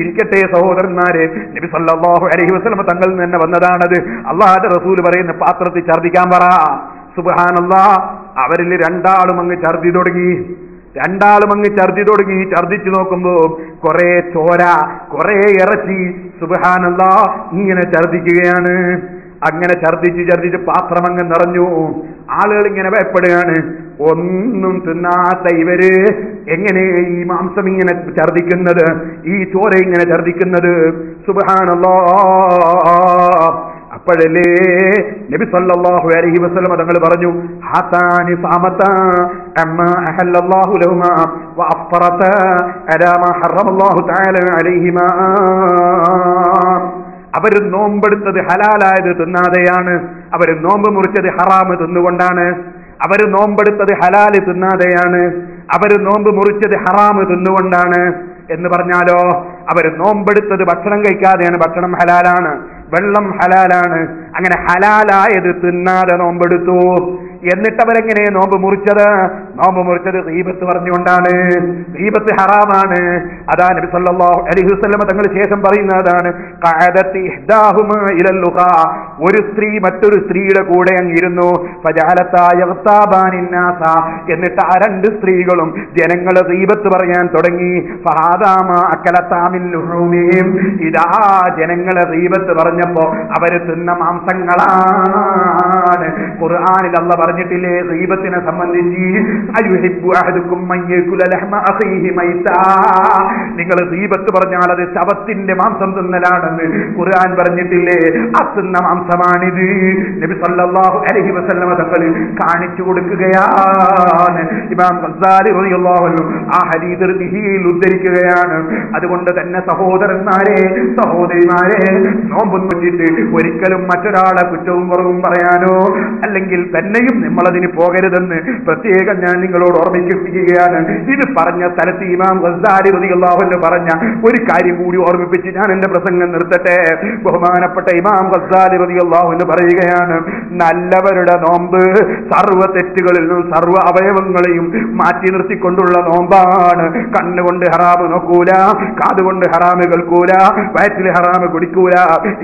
ഇരിക്കട്ടെ സഹോദരന്മാരെ, നബി സല്ലല്ലാഹു അലൈഹി വസല്ലം തങ്ങളിൽ നിന്ന് വന്നതാണത്. അല്ലാഹുവിന്റെ റസൂൽ പറയുന്ന പാത്രത്തിൽ ഛർദ്ദിക്കാൻ പറ. സുബ്ഹാനല്ലാഹ്, അവരിൽ രണ്ടാളും അങ്ങ് ഛർദ്ദി തുടങ്ങി. ഛർദ്ദിച്ചു നോക്കുമ്പോ കുറെ ചോര, കുറെ ഇറച്ചി, സുബ്ഹാനല്ലാഹ്, ഇങ്ങനെ ഛർദ്ദിക്കുകയാണ്. അങ്ങനെ ഛർദ്ദിച്ച് പാത്രം അങ്ങ് നിറഞ്ഞു. ആളുകൾ ഇങ്ങനെ ഭയപ്പെടുകയാണ്. ഒന്നും തിന്നാത്ത ഇവര് എങ്ങനെ ഈ മാംസം ഇങ്ങനെ ഛർദ്ദിക്കുന്നത്, ഈ ചോര ഇങ്ങനെ ഛർദ്ദിക്കുന്നത്? സുബ്ഹാനല്ലാഹ്. അപ്പോഴല്ലേ നബി സല്ലല്ലാഹു അലൈഹി വസല്ലം തങ്ങൾ പറഞ്ഞു, ഹാതാനി സാമതാ അമ്മാ അഹല്ലല്ലാഹു ലഹുമാ വഅഫറത അലാ മാ ഹറമല്ലാഹു തആല അലൈഹിമാ. അവർ നോമ്പെടുത്തത് ഹലാലായത് തിന്നാതെയാണ്. അവർ നോമ്പ് മുറിച്ചത് ഹറാമ് തിന്നുകൊണ്ടാണ്. അവർ നോമ്പെടുത്തത് ഹലാല് തിന്നാതെയാണ്. അവർ നോമ്പ് മുറിച്ചത് ഹറാമ് തിന്നുകൊണ്ടാണ്. എന്ന് പറഞ്ഞാലോ, അവർ നോമ്പെടുത്തത് ഭക്ഷണം കഴിക്കാതെയാണ്. ഭക്ഷണം ഹലാലാണ്, വെള്ളം ഹലാലാണ്. അങ്ങനെ ഹലാലായത് തിന്നാതെ നോമ്പെടുത്തു. എന്നിട്ടവരെങ്ങനെ നോമ്പ് മുറിച്ചത്? നോമ്പ് മുറിച്ചത് ഗീബത്ത് പറഞ്ഞുകൊണ്ടാണ്. ഗീബത്ത് ഹറാമാണ്. അതാ നബി സല്ലല്ലാഹു അലൈഹി വസല്ലം തങ്ങൾ ശേഷം പറയുന്നതാണ്, ഖഅദത്തി ഇഹ്ദാഹുമാ ഇലൽ ലുഖാ. ഒരു സ്ത്രീ മറ്റൊരു സ്ത്രീയുടെ കൂടെ അങ്ങിരുന്നു. ഫജഅലതാ യഗ്താബാനിന്നാസ. എന്നിട്ട് ആ രണ്ട് സ്ത്രീകളും ജനങ്ങളെ ഗീബത്ത് പറയാൻ തുടങ്ങി. ഫഹാദാ മാ അക്കലതാ മിൻ ലുഹൂമിഹിം. ഇതാ ജനങ്ങളെ ഗീബത്ത് പറഞ്ഞപ്പോ അവര് തിന്ന മാംസങ്ങളാണ്. ഖുർആനിൽ അല്ലാഹു പറഞ്ഞിട്ടില്ലേ ഗീബത്തിനെ സംബന്ധിച്ച്, അയുഹിബ്ബു അഹദുക്കും മൻ യകുല ലഹ്മ അഖീഹി മൈതാ. നിങ്ങൾ ഗീബത്ത് പറഞ്ഞാൽ അത് ശവത്തിന്റെ മാംസം തിന്നലാണെന്ന് ഖുർആൻ പറഞ്ഞിട്ടില്ലേ? ആ തിന്ന മാംസമാണിത്. നബി സല്ലല്ലാഹു അലൈഹി വസല്ലം തങ്ങൾ കാണിച്ചു കൊടുക്കുകയാണ്. ഇമാം ഗസാലി റളിയല്ലാഹു അൻഹു ആ ഹദീസ് ദിഹിയിൽ ഉദ്ധരിക്കുകയാണ്. അതുകൊണ്ട് തന്നെ സഹോദരന്മാരെ, സഹോദരിമാരെ, നോമ്പ് നോറ്റിട്ട് ഒരിക്കലും മറ്റൊരാളെ കുറ്റവും കുറവും പറയാനോ അല്ലെങ്കിൽ തന്നെയും നമ്മളതിന് പോകരുതെന്ന് പ്രത്യേകം ഞാൻ നിങ്ങളോട് ഓർമ്മിപ്പിക്കുകയാണ്. ഇത് പറഞ്ഞ സ്ഥലത്ത് ഇമാം ഗസാലി റളിയല്ലാഹു അൻഹു പറഞ്ഞ ഒരു കാര്യം കൂടി ഓർമ്മിപ്പിച്ച് ഞാൻ എന്റെ പ്രസംഗം നിർത്തട്ടെ. ബഹുമാനപ്പെട്ട ഇമാം ഗസാലി റളിയല്ലാഹു അൻഹു പറയുകയാണ്, നല്ലവരുടെ നോമ്പ് സർവ്വ തെറ്റുകളിൽ നിന്നും സർവ്വ അവയവങ്ങളെയും മാറ്റി നിർത്തിക്കൊണ്ടുള്ള നോമ്പാണ്. കണ്ണുകൊണ്ട് ഹറാമ് നോക്കൂല, കാതുകൊണ്ട് ഹറാമ് കേൾക്കൂല, വയറ്റിൽ ഹറാമ് കുടിക്കൂല.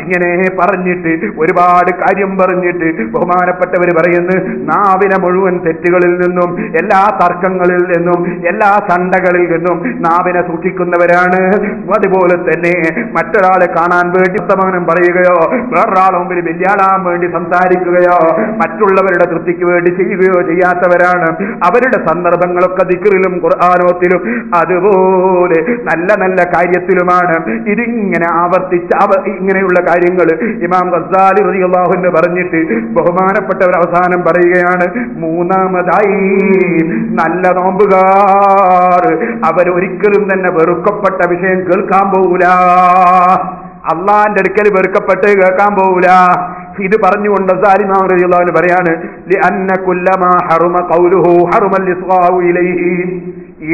ഇങ്ങനെ പറഞ്ഞിട്ട് ഒരുപാട് കാര്യം പറഞ്ഞിട്ട് ബഹുമാനപ്പെട്ടവർ പറയുന്നു, നാവിനെ മുഴുവൻ തെറ്റുകളിൽ നിന്നും എല്ലാ തർക്കങ്ങളിൽ നിന്നും എല്ലാ സണ്ടകളിൽ നിന്നും നാവിനെ സൂക്ഷിക്കുന്നവരാണ്. അതുപോലെ തന്നെ മറ്റൊരാളെ കാണാൻ വേണ്ടി വർത്തമാനം പറയുകയോ വേറൊരാളെ മുമ്പിൽ വലിയാളാൻ വേണ്ടി സംസാരിക്കുകയോ മറ്റുള്ളവരുടെ തൃപ്തിക്ക് വേണ്ടി ചെയ്യുകയോ ചെയ്യാത്തവരാണ്. അവരുടെ സന്ദർഭങ്ങളൊക്കെ ദിക്റിലും ഖുർആനോത്തിലും അതുപോലെ നല്ല നല്ല കാര്യത്തിലുമാണ്. ഇതിങ്ങനെ ആവർത്തിച്ച് ഇങ്ങനെയുള്ള കാര്യങ്ങൾ ഇമാം ഗസാലി റളിയല്ലാഹു അൻഹു പറഞ്ഞിട്ട് ബഹുമാനപ്പെട്ടവർ അവസാനം പറയുകയാണ്, മൂന്നാമതായി നല്ല നോമ്പുകാർ അവരൊരിക്കലും തന്നെ വെറുക്കപ്പെട്ട വിഷയം കേൾക്കാൻ പോകൂല. അള്ളാന്റെ അടുക്കൽ വെറുക്കപ്പെട്ട് കേൾക്കാൻ പോകൂല. ഇത് പറഞ്ഞുകൊണ്ട് സാലിമാ റളിയല്ലാഹു അൻഹു പറയാണ്, ലിഅന്ന കുല്ലമാ ഹറമ ഖൗലുഹു ഹറമൽ ഇസ്ഗാഉ ഇലൈഹി.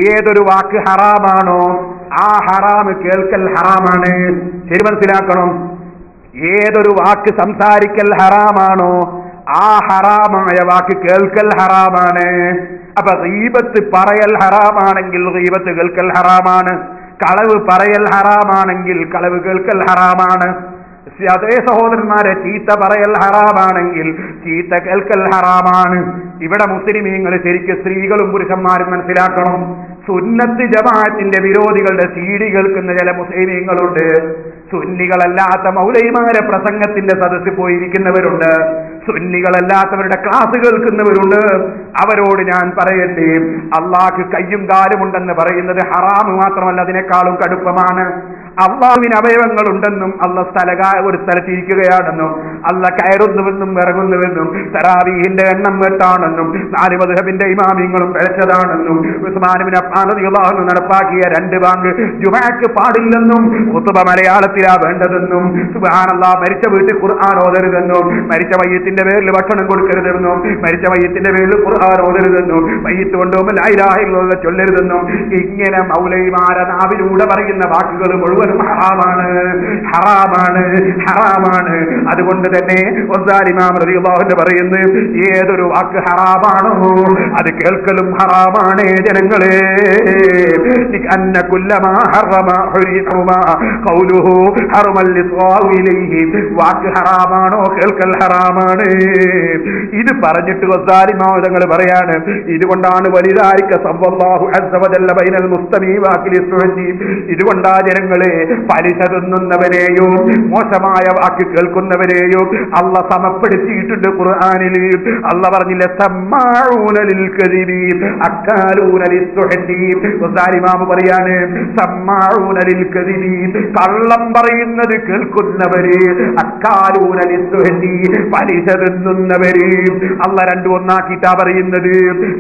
ഏതൊരു വാക്ക് ഹറാമാണോ ആ ഹറാം കേൾക്കൽ ഹറാമാണ്. ശരി, മനസ്സിലാക്കണം. ഏതൊരു വാക്ക് സംസാരിക്കൽ ഹറാമാണോ ആ ഹറാമായ വാക്ക് കേൾക്കൽ ഹറാമാണ്. അപ്പൊ ഗീബത്ത് പറയൽ ഹറാമാണെങ്കിൽ ഗീബത്ത് കേൾക്കൽ ഹറാമാണ്. കളവ് പറയൽ ഹറാമാണെങ്കിൽ കളവ് കേൾക്കൽ ഹറാമാണ്. അതേ സഹോദരന്മാരെ, ചീത്ത പറയൽ ഹറാമാണെങ്കിൽ ചീത്ത കേൾക്കൽ ഹറാമാണ്. ഇവിടെ മുസ്ലിമീങ്ങൾ ശരിക്കും സ്ത്രീകളും പുരുഷന്മാരും മനസ്സിലാക്കണം. സുന്നത്ത് ജമാഅത്തിന്റെ വിരോധികളുടെ സീഡി കേൾക്കുന്ന ചില മുസ്ലിമീങ്ങളുണ്ട്. സുന്നികളല്ലാത്ത മൗലവിമാരെ പ്രസംഗത്തിന്റെ സദസ്സിൽ പോയിരിക്കുന്നവരുണ്ട്. സുന്നികളല്ലാത്തവരുടെ ക്ലാസ് കേൾക്കുന്നവരുണ്ട്. അവരോട് ഞാൻ പറയട്ടെ, അള്ളാഹ്ക്ക് കയ്യും കാലുമുണ്ടെന്ന് പറയുന്നത് ഹറാമ് മാത്രമല്ല, അതിനേക്കാളും കടുപ്പമാണ്. അള്ളാഹുവിന് അവയവങ്ങളുണ്ടെന്നും അള്ള ഒരു സ്ഥലത്തിരിക്കുകയാണെന്നും അള്ള കയറുന്നുവെന്നും ഇറങ്ങുന്നുവെന്നും തറാവീഹിന്റെ എണ്ണം വെട്ടാണെന്നും 4 മദ്ഹബിന്റെ ഇമാമിങ്ങളും പിഴച്ചതാണെന്നും ഉസ്മാൻ ഇബ്നു അഫ്ഫാൻ റളിയല്ലാഹു അൻഹു നടപ്പാക്കിയ 2 ബാങ്ക് ജുമഅക്ക് പാടില്ലെന്നും ഖുതുബ മലയാളത്തിലാ വേണ്ടതെന്നും സുബ്ഹാനല്ലാഹ് മരിച്ച വീട്ടിൽ ഖുർആൻ ഓതരുതെന്നും മരിച്ച മയ്യത്തിന്റെ പേരിൽ ഭക്ഷണം കൊടുക്കരുതെന്നും മരിച്ച മയ്യത്തിന്റെ പേരിൽ ഖുർആൻ ഖുർആൻ ഓതരുതെന്നും മയ്യിത്ത് കൊണ്ടുപോകുമ്പോൾ ലാ ഇലാഹ ഇല്ലല്ലാഹ് ചൊല്ലരുതെന്നും ഇങ്ങനെ മൗലവിമാരെ നാവിലൂടെ പറയുന്ന വാക്കുകൾ മുഴുവനും ഹറാമാണ്, ഹറാമാണ്, ഹറാമാണ്. അതുകൊണ്ട് തന്നെ ഗസാലി ഇമാം റളിയല്ലാഹു അൻഹു പറയുന്നു, ഏതൊരു വാക്ക് ഹറാമാണോ അത് കേൾക്കലും ഹറാമാണ് ജനങ്ങളെ. അന്ന കുല്ലമാ ഹറമ ഹുരിമ ഖൗലുഹു ഹറമൽ ലിസ്വാഉ ഇലൈഹി. വാക്ക് ഹറാമാണോ കേൾക്കൽ ഹറാമാണ്. ഇത് പറഞ്ഞിട്ട് ഗസാലി ഇമാം തങ്ങൾ പറയാണ്, ഇതുകൊണ്ടാണ് വലിദാലിക സല്ലല്ലാഹു അസ്സ വജല്ല ബൈനൽ മുസ്തമീ വാക്കിൽ സുഹജി. ഇതുകൊണ്ടാ ജനങ്ങളെ പലിശ തിന്നുന്നവരെയോ മോശമായ വാക്ക് കേൾക്കുന്നവരെയോ അള്ളാഹ് സമപ്പെടുത്തിയിട്ടുണ്ട് ഖുർആനിൽ. അള്ളാഹ് പറഞ്ഞില്ല സമ്മാഊന ലിൽ കദിബി അക്കാലൂന ലിസ്സുഹതി. ഗസാലി ഇമാം പറയാണ് സമ്മാഊന ലിൽ കദിബി, കള്ളം പറയുന്നത് കേൾക്കുന്നവര്, അക്കാലൂന ലിസ്സുഹതി പലിശ തിന്നുന്നവര്. അള്ളാഹ് രണ്ടും ഒന്നാക്കിയിട്ടാ പറയുന്നത്.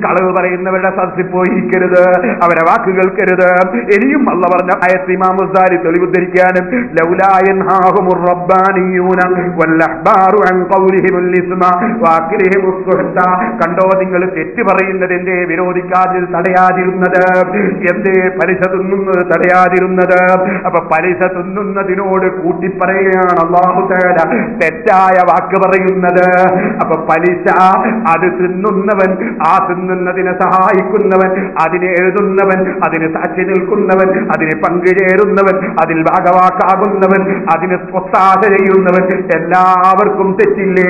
കളവ് പറയുന്നവരുടെ സദസ്സിൽ പോയിരിക്കരുത്, അവരെ വാക്ക് കേൾക്കരുത്. ഇനിയും അള്ളാഹ് പറഞ്ഞ ആയത്ത് ഇമാം ഗസാലി തെളിവുദ്ധരിക്കുകയാണ്, ലൗലാ യൻഹാഹുമുർ റബ്ബാനിയൂന വൽ അഹ്ബാറു അൻ ഖൗലിഹിമുൽ ഇസ്മ വഅഖിലിഹിമുസ് സുഹ്ത. കണ്ടോ നിങ്ങൾ തെറ്റ് പറയുന്നത് എന്തേ വിരോധിക്കാതെ തടയാതിരുന്നത്, എന്തേ പലിശ തിന്നുന്നത് തടയാതിരുന്നത്. അപ്പൊ പലിശ തിന്നുന്നതിനോട് കൂട്ടിപ്പറയുകയാണ് അല്ലാഹു തആല തെറ്റായ വാക്ക് പറയുന്നത്. അപ്പൊ പലിശ അത് തിന്നുന്നവൻ, ആ തിന്നുന്നതിനെ സഹായിക്കുന്നവൻ, അതിനെ എഴുതുന്നവൻ, അതിന് സാക്ഷി നിൽക്കുന്നവൻ, അതിന് പങ്കുചേരുന്നവൻ, അതിൽ ഭാഗവാക്കാകുന്നവൻ, അതിന് ഒത്താശ ചെയ്യുന്നവൻ, എല്ലാവർക്കും തെറ്റില്ലേ?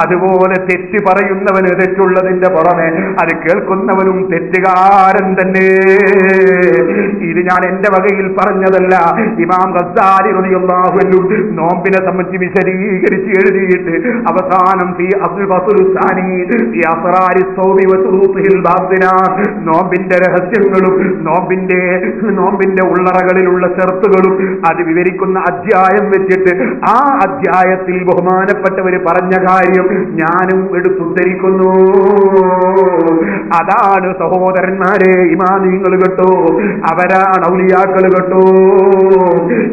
അതുപോലെ തെറ്റ് പറയുന്നവന് തെറ്റുള്ളതിന്റെ പുറമെ അത് കേൾക്കുന്നവനും തെറ്റുകാരൻ തന്നെ. ഇത് ഞാൻ എന്റെ വകയിൽ പറഞ്ഞതല്ല. ഇമാം ഗസാലി റളിയല്ലാഹു അൻഹു നോമ്പിനെ സംബന്ധിച്ച് വിശദീകരിച്ച് എഴുതിയിട്ട് അവസാനം ഫീ അസ്ൽ ഫസ്ൽ സാനി ഫീ അസ്റാരി സൗമി വ തുറൂഖിൽ ബാത്തിന, നോമ്പിന്റെ രഹസ്യങ്ങളും നോമ്പിന്റെ ഉള്ളറകളിലുള്ള ഷർത്തുകളും അത് വിവരിക്കുന്ന അധ്യായം വെച്ചിട്ട് ആ അധ്യായത്തിൽ ബഹുമാനപ്പെട്ടവര് പറഞ്ഞ കാര്യം ഞാനും എടുത്തുദ്ധരിക്കുന്നു. അതാണ് സഹോദരന്മാരെ ഇമാമിങ്ങൾ കേട്ടോ, അവരാണ് ഔലിയാക്കൾ കേട്ടോ.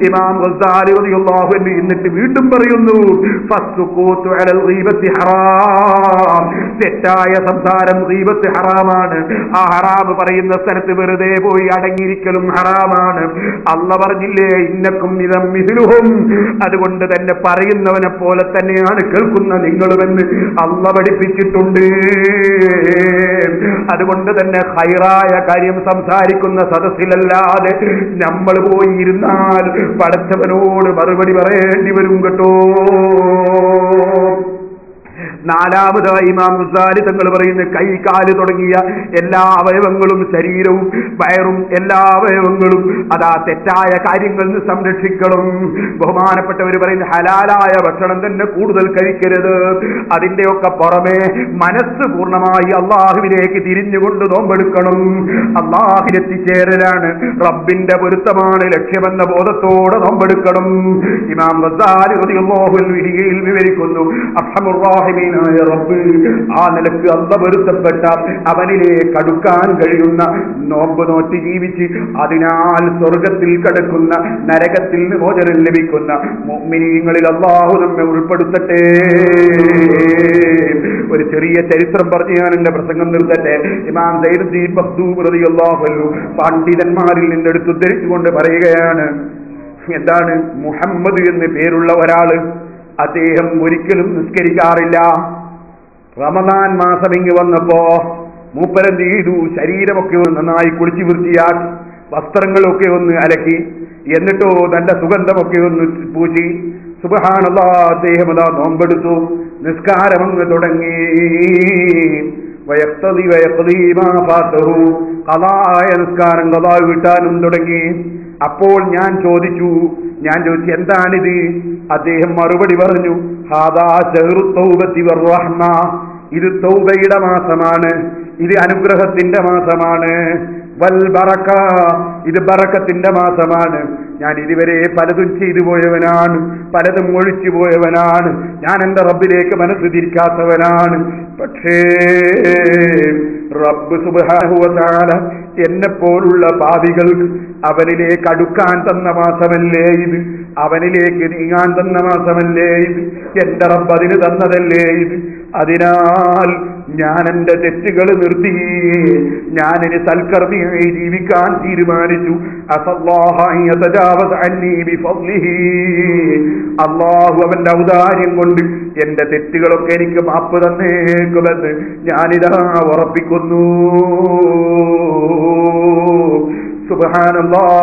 ഇമാം ഗസാലി റളിയല്ലാഹു അൻഹു എന്നിട്ട് വീണ്ടും പറയുന്നു, ഫസ്സുകൂതു അലൽ ഗീബത്തി ഹറാം. തെറ്റായ സംസാരം ഗീബത്ത് ഹറാമാണ്. ആ ഹറാം പറയുന്ന സ്ഥലത്ത് വെറുതെ പോയി അടങ്ങിയിരിക്കലും ഹറാമാണ്. അല്ലാഹ് പറഞ്ഞില്ലേ ഇന്നക്കും ഇദം മിസ്ലുഹും. അതുകൊണ്ട് തന്നെ പറയുന്നവനെ പോലെ തന്നെയാണ് കേൾക്കുന്ന നിങ്ങളുമെന്ന് അല്ലാഹ് പഠിപ്പിച്ചിട്ടുണ്ട്. അതുകൊണ്ട് തന്നെ ഖൈറായ കാര്യം സംസാരിക്കുന്ന സദസ്സിലല്ലാതെ നമ്മൾ പോയി ഇരുന്നാൽ പടച്ചവനോട് മറുപടി പറയേണ്ടി വരും കേട്ടോ. നാലാമതായി ഇമാം ഗസാലി തങ്ങൾ പറയുന്ന കൈ കാല് തുടങ്ങിയ എല്ലാ അവയവങ്ങളും, ശരീരവും വയറും എല്ലാ അവയവങ്ങളും അതാ തെറ്റായ കാര്യങ്ങളിൽ നിന്ന് സംരക്ഷിക്കണം. ബഹുമാനപ്പെട്ടവർ പറയുന്ന ഹലാലായ ഭക്ഷണം തന്നെ കൂടുതൽ കഴിക്കരുത്. അതിന്റെയൊക്കെ പുറമെ മനസ്സ് പൂർണ്ണമായി അള്ളാഹുവിലേക്ക് തിരിഞ്ഞുകൊണ്ട് നോമ്പെടുക്കണം. അള്ളാഹിലെത്തിച്ചേരലാണ്, റബ്ബിന്റെ പൊരുത്തമാണ് ലക്ഷ്യമെന്ന ബോധത്തോടെ നോമ്പെടുക്കണം. ഇമാം ഗസാലി റളിയല്ലാഹു അൻഹു വിവരിക്കുന്നു, അർഹമുർ റഹീമീൻ റബ്ബ്, ആ നിലക്ക് അല്ലാഹ് പൊരുത്തപ്പെട്ട അവനിലേക്ക് അടുക്കാൻ കഴിയുന്ന നോമ്പ് നോറ്റി ജീവിച്ച് അതിനാൽ സ്വർഗത്തിൽ കിടക്കുന്ന, നരകത്തിൽ നിന്ന് മോചനം ലഭിക്കുന്ന മുഅ്മിനീങ്ങളിൽ അല്ലാഹു നമ്മെ ഉൾപ്പെടുത്തട്ടെ. ഒരു ചെറിയ ചരിത്രം പറഞ്ഞ് ഞാൻ എന്റെ പ്രസംഗം നിർത്തട്ടെ. ഇമാം സൈനുദ്ദീൻ മഖ്ദൂം റളിയല്ലാഹു അൻഹു പണ്ഡിതന്മാരിൽ നിന്ന് എടുത്തുദ്ധരിച്ചുകൊണ്ട് പറയുകയാണ്, എന്താണ് മുഹമ്മദ് എന്ന് പേരുള്ള ഒരാള്, അദ്ദേഹം ഒരിക്കലും നിസ്കരിക്കാറില്ല. റമദാൻ മാസം ഇങ്ങ് വന്നപ്പോ മൂപ്പരെന്ത് ചെയ്തു, ശരീരമൊക്കെ ഒന്ന് നന്നായി കുളിച്ച് വൃത്തിയാക്കി, വസ്ത്രങ്ങളൊക്കെ ഒന്ന് അലക്കി, എന്നിട്ടോ തന്റെ സുഗന്ധമൊക്കെ ഒന്ന് പൂശി, സുബ്ഹാനല്ലാഹ്, അദ്ദേഹം അതാ നോമ്പെടുത്തു. നിസ്കാരമങ്ങ് തുടങ്ങി. നിസ്കാരം ഖളാ വീട്ടാനും തുടങ്ങി. അപ്പോൾ ഞാൻ ചോദിച്ചു എന്താണിത്? അദ്ദേഹം മറുപടി പറഞ്ഞു, ഹാദാ ശഹ്റു തൗബത്തി വർ-റഹ്മ. ഇത് തൗബയുടെ മാസമാണ്, ഇത് അനുഗ്രഹത്തിന്റെ മാസമാണ്. വൽ ബറക, ഇത് ബറക്കത്തിന്റെ മാസമാണ്. ഞാൻ ഇതുവരെ പലതും ചെയ്തു പോയവനാണ്, പലതും ഒഴിച്ചു പോയവനാണ്, ഞാൻ എന്റെ റബ്ബിലേക്ക് മനസ്സ് തിരിക്കാത്തവനാണ്. പക്ഷേ റബ്ബ് സുബ്ഹാനഹു വ തആല എന്നെപ്പോലുള്ള പാപികൾക്ക് അവനിലേക്ക് അടുക്കാൻ തന്ന മാസമല്ലേ ഇത്, അവനിലേക്ക് നീങ്ങാൻ തന്ന മാസമല്ലേ ഇത്, എന്റെ റബ്ബ് അതിന് തന്നതല്ലേ ഇത്. അതിനാൽ ഞാൻ എന്റെ തെറ്റുകൾ നിർത്തി, ഞാനിനി സൽക്കർമ്മിയായി ജീവിക്കാൻ തീരുമാനിച്ചു. അല്ലാഹു അവന്റെ ഔദാര്യം കൊണ്ട് എന്റെ തെറ്റുകളൊക്കെ എനിക്ക് മാപ്പ് തന്നേക്കുമെന്ന് ഞാനിതാ ഉറപ്പിക്കുന്നു. സുബ്ഹാനല്ലാഹ്.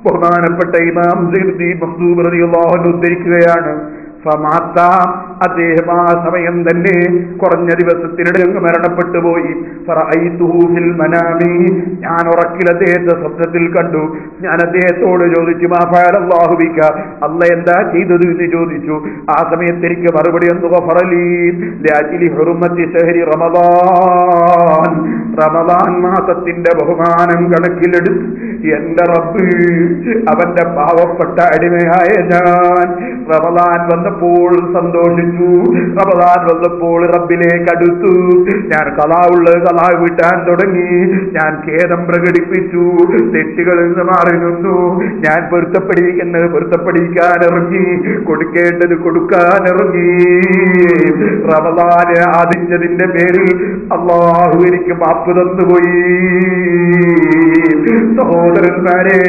ബഹുമാനപ്പെട്ട ഇമാം സയ്യിദി മഖ്ദൂം റളിയല്ലാഹു അൻഹു ഉദ്ധരിക്കുകയാണ്, അദ്ദേഹം ആ സമയം തന്നെ കുറഞ്ഞ ദിവസത്തിനിടെ മരണപ്പെട്ടു പോയി. ഞാൻ ഉറക്കിൽ അദ്ദേഹത്തെ സ്വപ്നത്തിൽ കണ്ടു. ഞാൻ അദ്ദേഹത്തോട് ചോദിച്ചു, അല്ല എന്താ ചെയ്തത് എന്ന് ചോദിച്ചു. ആ സമയത്ത് എനിക്ക് മറുപടി റമദാൻ മാസത്തിന്റെ ബഹുമാനം കണക്കിലെടുത്ത് എന്റെ റബ്ബ് അവന്റെ പാവപ്പെട്ട അടിമയായ ഞാൻ റമദാൻ വന്നപ്പോൾ സന്തോഷിച്ചു. റമദാൻ വന്നപ്പോൾ റബ്ബിലേക്ക് അടുത്തു. ഞാൻ കലാ വീട്ടാൻ തുടങ്ങി. ഞാൻ ഖേദം പ്രകടിപ്പിച്ചു. തെറ്റുകളിൽ നിന്ന് മാറി നിന്നു. ഞാൻ പൊരുത്തപ്പെടിക്കാൻ ഇറങ്ങി. കൊടുക്കേണ്ടത് കൊടുക്കാൻ ഇറങ്ങി. റമദാന് ആദിച്ചതിന്റെ പേരിൽ അല്ലാഹു എനിക്ക് മാപ്പ് തന്നുപോയി. സഹോദരന്മാരെ,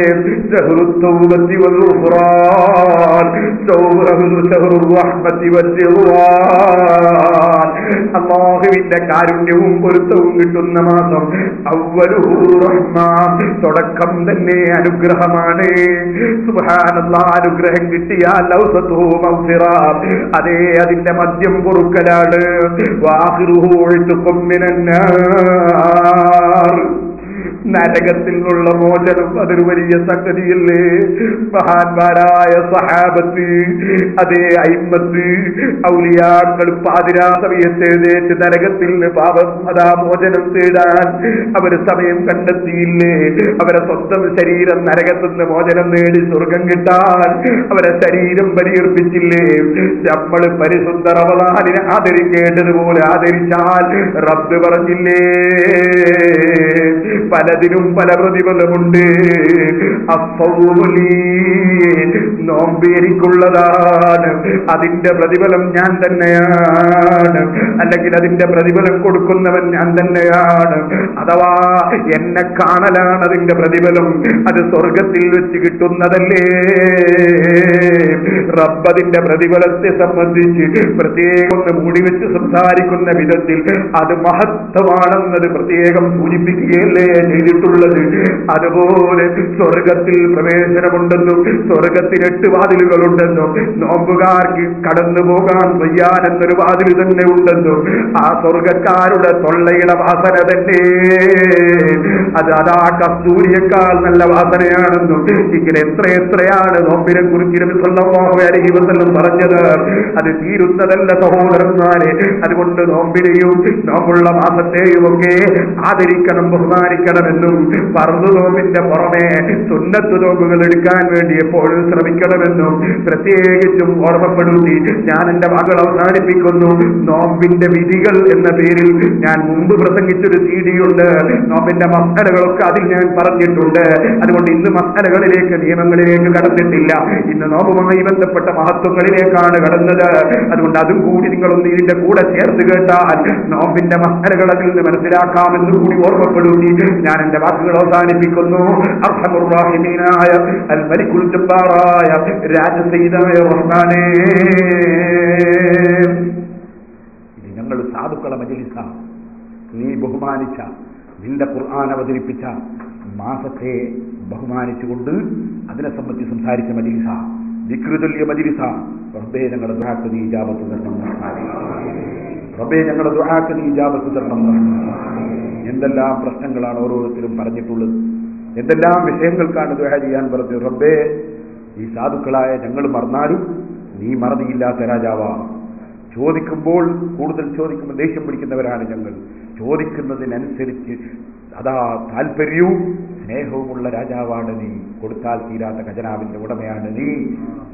അല്ലാഹുവിന്റെ കാരുണ്യവും പൊരുത്തവും കിട്ടുന്ന മാസം തുടക്കം തന്നെ അനുഗ്രഹമാണ്. സുബ്ഹാനല്ലാഹ്. അനുഗ്രഹം കിട്ടിയാൽ അതേ അതിന്റെ മദ്യം പൊറുക്കലാണ്. നരകത്തിൽ നിന്നുള്ള മോചനം അതൊരു വലിയ സംഗതിയല്ലേ. മഹാന്മാരായ സഹാബത്ത്, അതേ അയിമ്മത്ത്, ഔലിയാക്കൾ പാതിരാ സമയത്ത് എഴുന്നേറ്റ് നരകത്തിൽ നിന്ന് മോചനം തേടാൻ അവര് സമയം കണ്ടെത്തിയില്ലേ? അവരെ സ്വന്തം ശരീരം നരകത്തിൽ നിന്ന് മോചനം നേടി സ്വർഗം കിട്ടാൻ അവരെ ശരീരം ബലിയർപ്പിച്ചില്ലേ? നമ്മൾ പരിശുദ്ധ റമദാനിനെ ആദരിക്കേണ്ടതുപോലെ ആദരിച്ചാൽ റബ്ബ് പറഞ്ഞില്ലേ, പലതിനും പല പ്രതിഫലമുണ്ട്. നോമ്പ് എനിക്കുള്ളതാണ്, അതിന്റെ പ്രതിഫലം ഞാൻ തന്നെയാണ്. അല്ലെങ്കിൽ അതിന്റെ പ്രതിഫലം കൊടുക്കുന്നവൻ ഞാൻ തന്നെയാണ്. അഥവാ എന്നെ കാണലാണ് അതിന്റെ പ്രതിഫലം. അത് സ്വർഗത്തിൽ വെച്ച് കിട്ടുന്നതല്ലേ. റബ്ബതിന്റെ പ്രതിഫലത്തെ സംബന്ധിച്ച് പ്രത്യേകം മൂടി വെച്ച് സംസാരിക്കുന്ന വിധത്തിൽ അത് മഹത്വമാണെന്നത് പ്രത്യേകം സൂചിപ്പിക്കുകയല്ലേ ചെയ്തിട്ടുള്ളത്. അതുപോലെ സ്വർഗത്തിൽ പ്രവേശനമുണ്ടെന്നും സ്വർഗത്തിന് 8 വാതിലുകളുണ്ടെന്നും നോമ്പുകാർക്ക് കടന്നു പോകാൻ വയ്യാനെന്നൊരു വാതിൽ തന്നെ ഉണ്ടെന്നും ആ സ്വർഗക്കാരുടെ തൊള്ളയുടെ വാസന തന്നെ അത് അതാ കസ്തൂരിയേക്കാൾ നല്ല വാസനയാണെന്നും ഇങ്ങനെ എത്രയാണ് നോമ്പിനെ കുറിച്ച് നബി സല്ലല്ലാഹു അലൈഹി വസല്ലം പറഞ്ഞത്. അത് തീരുന്നതല്ല സഹോദരന്മാരെ. അതുകൊണ്ട് നോമ്പിനെയും നോമ്പുള്ള മാസത്തെയും ഒക്കെ ആദരിക്കണം, ബഹുമാനിക്കണമെന്നും ഫർദ് നോമ്പിന്റെ പുറമെ സുന്നത്ത് നോമ്പുകൾ എടുക്കാൻ വേണ്ടി എപ്പോഴും ശ്രമിക്കണമെന്നും പ്രത്യേകിച്ചും ഓർമ്മപ്പെടുത്തി ഞാൻ എന്റെ വാക്കുകൾ അവസാനിപ്പിക്കുന്നു. നോമ്പിന്റെ വിധികൾ എന്ന പേരിൽ ഞാൻ മുമ്പ് പ്രസംഗിച്ചൊരു സീഡിയുണ്ട്. നോമ്പിന്റെ മസലകളൊക്കെ അതിൽ ഞാൻ പറഞ്ഞിട്ടുണ്ട്. അതുകൊണ്ട് ഇന്ന് മസലകളിലേക്ക്, നിയമങ്ങളിലേക്ക് കടന്നിട്ടില്ല. ഇന്ന് നോമ്പുമായി ബന്ധപ്പെട്ട മഹത്വങ്ങളിലേക്കാണ് കടന്നത്. അതുകൊണ്ട് അതും കൂടി നിങ്ങളൊന്ന് ഇതിന്റെ കൂടെ ചേർത്ത് കേട്ടാൽ നോമ്പിന്റെ മസലകൾ അതിൽ നിന്ന് മനസ്സിലാക്കാമെന്ന് കൂടി ഓർമ്മപ്പെടുത്തി ഞാൻ എന്റെ വാക്കുകൾ അവസാനിപ്പിക്കുന്നു. അർഹമുർ റഹീമീനായ അൽ മലിക്കുൽ ജബ്ബാറായ രാജസയ്യിദായ റഹ്മാനേ, ഇത് ഞങ്ങൾ സാധുക്കളെ മജ്‌ലിസാണ്. നീ ബഹുമാനിച്ച, നിന്റെ ഖുർആൻ അവതരിപ്പിച്ച മാസത്തെ ബഹുമാനിച്ചുകൊണ്ട് അതിനെ സംബന്ധിച്ച് സംസാരിച്ച മജ്‌ലിസ, ദിക്റ് ചൊല്ലിയ മജ്‌ലിസ. റബ്ബേ ഞങ്ങളുടെ ദുആക്ക് നീ ഇജാബത്ത് തരണം റഹ്മാനേ. റബ്ബേ ഞങ്ങളുടെ ദുആക്ക് നീ ഇജാബത്ത് തരണം റഹ്മാനേ. എന്തെല്ലാം പ്രശ്നങ്ങളാണ് ഓരോരുത്തരും പറഞ്ഞിട്ടുള്ളത്, എന്തെല്ലാം വിഷയങ്ങൾക്കാണ് ദുആ ചെയ്യാൻ പറഞ്ഞത്. റബ്ബേ, ഈ സാധുക്കളായ ഞങ്ങൾ മറന്നാലും നീ മറതിയില്ലാത്ത രാജാവാണ്. ചോദിക്കുമ്പോൾ കൂടുതൽ ചോദിക്കുമ്പോൾ ദേഷ്യം പിടിക്കുന്നവരാണ് ഞങ്ങൾ. ചോദിക്കുന്നതിനനുസരിച്ച് അതാ താല്പര്യവും സ്നേഹവുമുള്ള രാജാവാണ് നീ. കൊടുത്താൽ തീരാത്ത ഖജനാവിന്റെ ഉടമയാണ് നീ.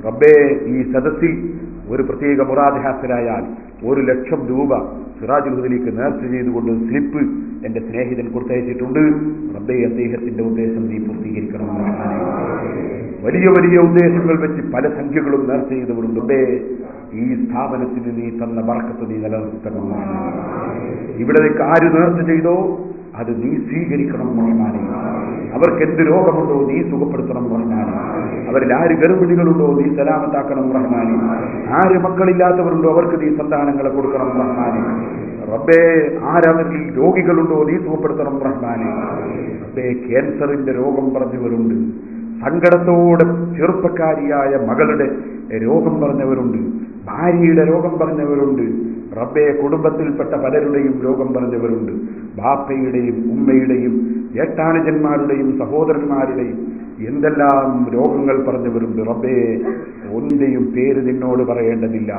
റബ്ബേ, ഈ സദസ്സിൽ ഒരു പ്രത്യേക മുറാദ്-ഹാസിലായാൽ 1,00,000 രൂപ സിറാജുൽ ഹുദയിലേക്ക് നേർച്ച ചെയ്തുകൊണ്ട് സ്ലിപ്പ് എന്റെ സ്നേഹിതൻ കൊടുത്തയച്ചിട്ടുണ്ട്. റബ്ബേ, അദ്ദേഹത്തിന്റെ ഉദ്ദേശം നീ പൂർത്തീകരിക്കണം. വലിയ വലിയ ഉദ്ദേശങ്ങൾ വെച്ച് പല സംഖ്യകളും നേർച്ച ചെയ്തവരുണ്ട്. റബ്ബേ, ഈ സ്ഥാപനത്തിന് നീ തന്ന ബർക്കത്ത് നീ നിലനിർത്തണം. ഇവിടേക്ക് ആര് നേർച്ച ചെയ്തോ അത് നീ സ്വീകരിക്കണം റഹ്മാനെ. അവർക്ക് എന്ത് രോഗമുണ്ടോ നീ സുഖപ്പെടുത്തണം റഹ്മാനെ. അവരിൽ ആര് ഗർഭിണികളുണ്ടോ നീ സലാമത്താക്കണം റഹ്മാനെ. ആര് മക്കളില്ലാത്തവരുണ്ടോ അവർക്ക് നീ സന്താനങ്ങളെ കൊടുക്കണം റഹ്മാനെ. റബ്ബേ, ആരവരിൽ രോഗികളുണ്ടോ നീ സുഖപ്പെടുത്തണം റഹ്മാനെ. റബ്ബേ, ക്യാൻസറിന്റെ രോഗം പറഞ്ഞവരുണ്ട്, സങ്കടത്തോടെ ചെറുപ്പക്കാരിയായ മകളുടെ രോഗം പറഞ്ഞവരുണ്ട്, ഭാര്യയുടെ രോഗം പറഞ്ഞവരുണ്ട്. റബ്ബേ, കുടുംബത്തിൽപ്പെട്ട പലരുടെയും രോഗം പറഞ്ഞവരുണ്ട്. ബാപ്പയുടെയും ഉമ്മയുടെയും ഏട്ടാനുജന്മാരുടെയും സഹോദരന്മാരുടെയും എന്തെല്ലാം രോഗങ്ങൾ പറഞ്ഞവരുണ്ട്. റബ്ബേ, ഒന്നിന്റെയും പേര് നിന്നോട് പറയേണ്ടതില്ല,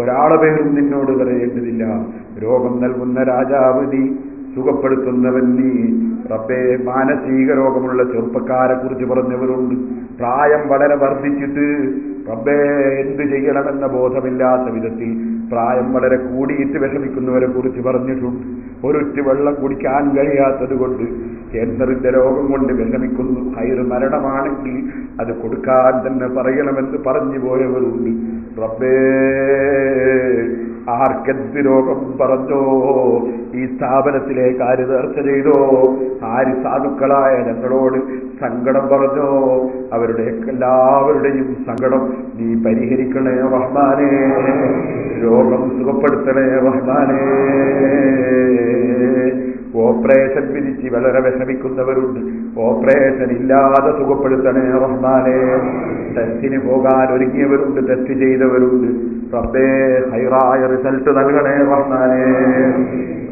ഒരാളെ പേരും നിന്നോട് പറയേണ്ടതില്ല. രോഗം നൽകുന്ന രാജാവ് നീ, സുഖപ്പെടുത്തുന്നവൻ നീ. റബ്ബേ, മാനസിക രോഗമുള്ള ചെറുപ്പക്കാരെ കുറിച്ച് പറഞ്ഞവരുണ്ട്. പ്രായം വളരെ വർദ്ധിച്ചിട്ട് റബ്ബേ എന്ത് ചെയ്യണമെന്ന ബോധമില്ലാത്ത വിധത്തിൽ പ്രായം വളരെ കൂടിയിട്ട് വിഷമിക്കുന്നവരെ കുറിച്ച് പറഞ്ഞിട്ടുണ്ട്. ഒരൊറ്റ വെള്ളം കുടിക്കാൻ കഴിയാത്തത് കൊണ്ട്, ക്യാൻസറിന്റെ രോഗം കൊണ്ട് വിഷമിക്കുന്നു. ഹൈറ് മരണമാണെങ്കിൽ അത് കൊടുക്കാൻ തന്നെ പറയണമെന്ന് പറഞ്ഞു പോയവരുണ്ട്. റബ്ബേ, ആർക്കെന്ത് രോഗം പറഞ്ഞോ, ഈ സ്ഥാപനത്തിലേക്ക് ആര് നേർച്ച ചെയ്തോ, ആര് സാധുക്കളായ ഞങ്ങളോട് സങ്കടം പറഞ്ഞോ, അവരുടെ എല്ലാവരുടെയും സങ്കടം നീ പരിഹരിക്കണേ റഹ്മാനേ. രോഗം സുഖപ്പെടുത്തണേ റഹ്മാനേ. ഓപ്പറേഷൻ വിധിച്ച് വളരെ വിഷമിക്കുന്നവരുണ്ട്, ഓപ്പറേഷൻ ഇല്ലാതെ സുഖപ്പെടുത്തണേ റഹ്മാനേ. ടെസ്റ്റിന് പോകാൻ ഒരുങ്ങിയവരുണ്ട്, ടെസ്റ്റ് ചെയ്തവരുണ്ട്. റബ്ബേ, ഹൈറായ റിസൾട്ട് നൽകണേ റഹ്മാനേ.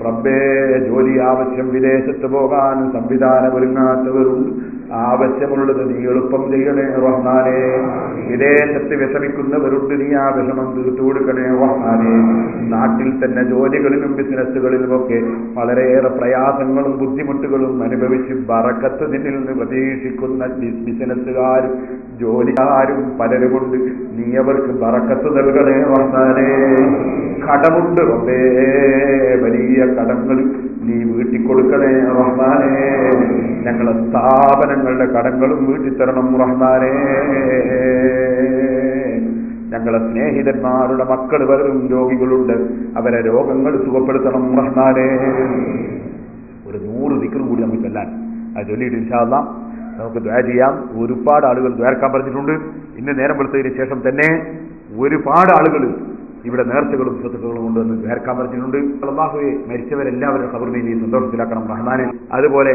റബ്ബേ, ജോലി ആവശ്യം വിദേശത്ത് പോകാൻ സംവിധാനം ഒരുങ്ങാത്തവരുണ്ട്, ആവശ്യമുള്ളത് നീ എളുപ്പം ചെയ്യണേ റഹ്മാനേ. വിദേശത്ത് വിഷമിക്കുന്നവരുണ്ട്, നീ ആ വിഷമം തീർത്തു കൊടുക്കണേ റഹ്മാനേ. നാട്ടിൽ തന്നെ ജോലികളിലും ബിസിനസ്സുകളിലുമൊക്കെ വളരെയേറെ പ്രയാസങ്ങളും ബുദ്ധിമുട്ടുകളും അനുഭവിച്ച് ബറക്കത്ത് നിന്നിൽ നിന്ന് പ്രതീക്ഷിക്കുന്ന ബിസിനസ്സുകാരും ജോലിക്കാരും പലരുമുണ്ട്, നീ അവർക്ക് ബറക്കത്ത് നൽകണേ റഹ്മാനേ. കടമുണ്ട് റബ്ബേ, വലിയ കടങ്ങൾ നീ വീട്ടിക്കൊടുക്കണേ റഹ്മാനേ. ഞങ്ങളെ സ്ഥാപനങ്ങളുടെ കടങ്ങളും വീട്ടിത്തരണം റഹ്മാനേ. ഞങ്ങളെ സ്നേഹിതന്മാരുടെ മക്കൾ പലരും രോഗികളുണ്ട്, അവരെ രോഗങ്ങൾ സുഖപ്പെടുത്തണം റഹ്മാനേ. ഒരു 100 ദിക്റും കൂടി നമുക്ക് ചൊല്ലാൻ, അത് ചൊല്ലിയിട്ട് ഇൻഷാ അല്ലാഹ് നമുക്ക് ദുആ ചെയ്യാം. ഒരുപാട് ആളുകൾ ദ്വാരക്കാൻ പറഞ്ഞിട്ടുണ്ട്. ഇന്ന് നേരം വെളുത്തതിന് ശേഷം തന്നെ ഒരുപാട് ആളുകൾ ഇവിടെ നേർച്ചകളും സ്വത്തുക്കളും കൊണ്ടുവന്ന് ദ്വാരക്കാൻ പറഞ്ഞിട്ടുണ്ട്. അല്ലാഹുവേ, മരിച്ചവരെല്ലാവരും ഖബറിനെ നീ സന്തോഷത്തിലാക്കണം റഹ്മാനെ. അതുപോലെ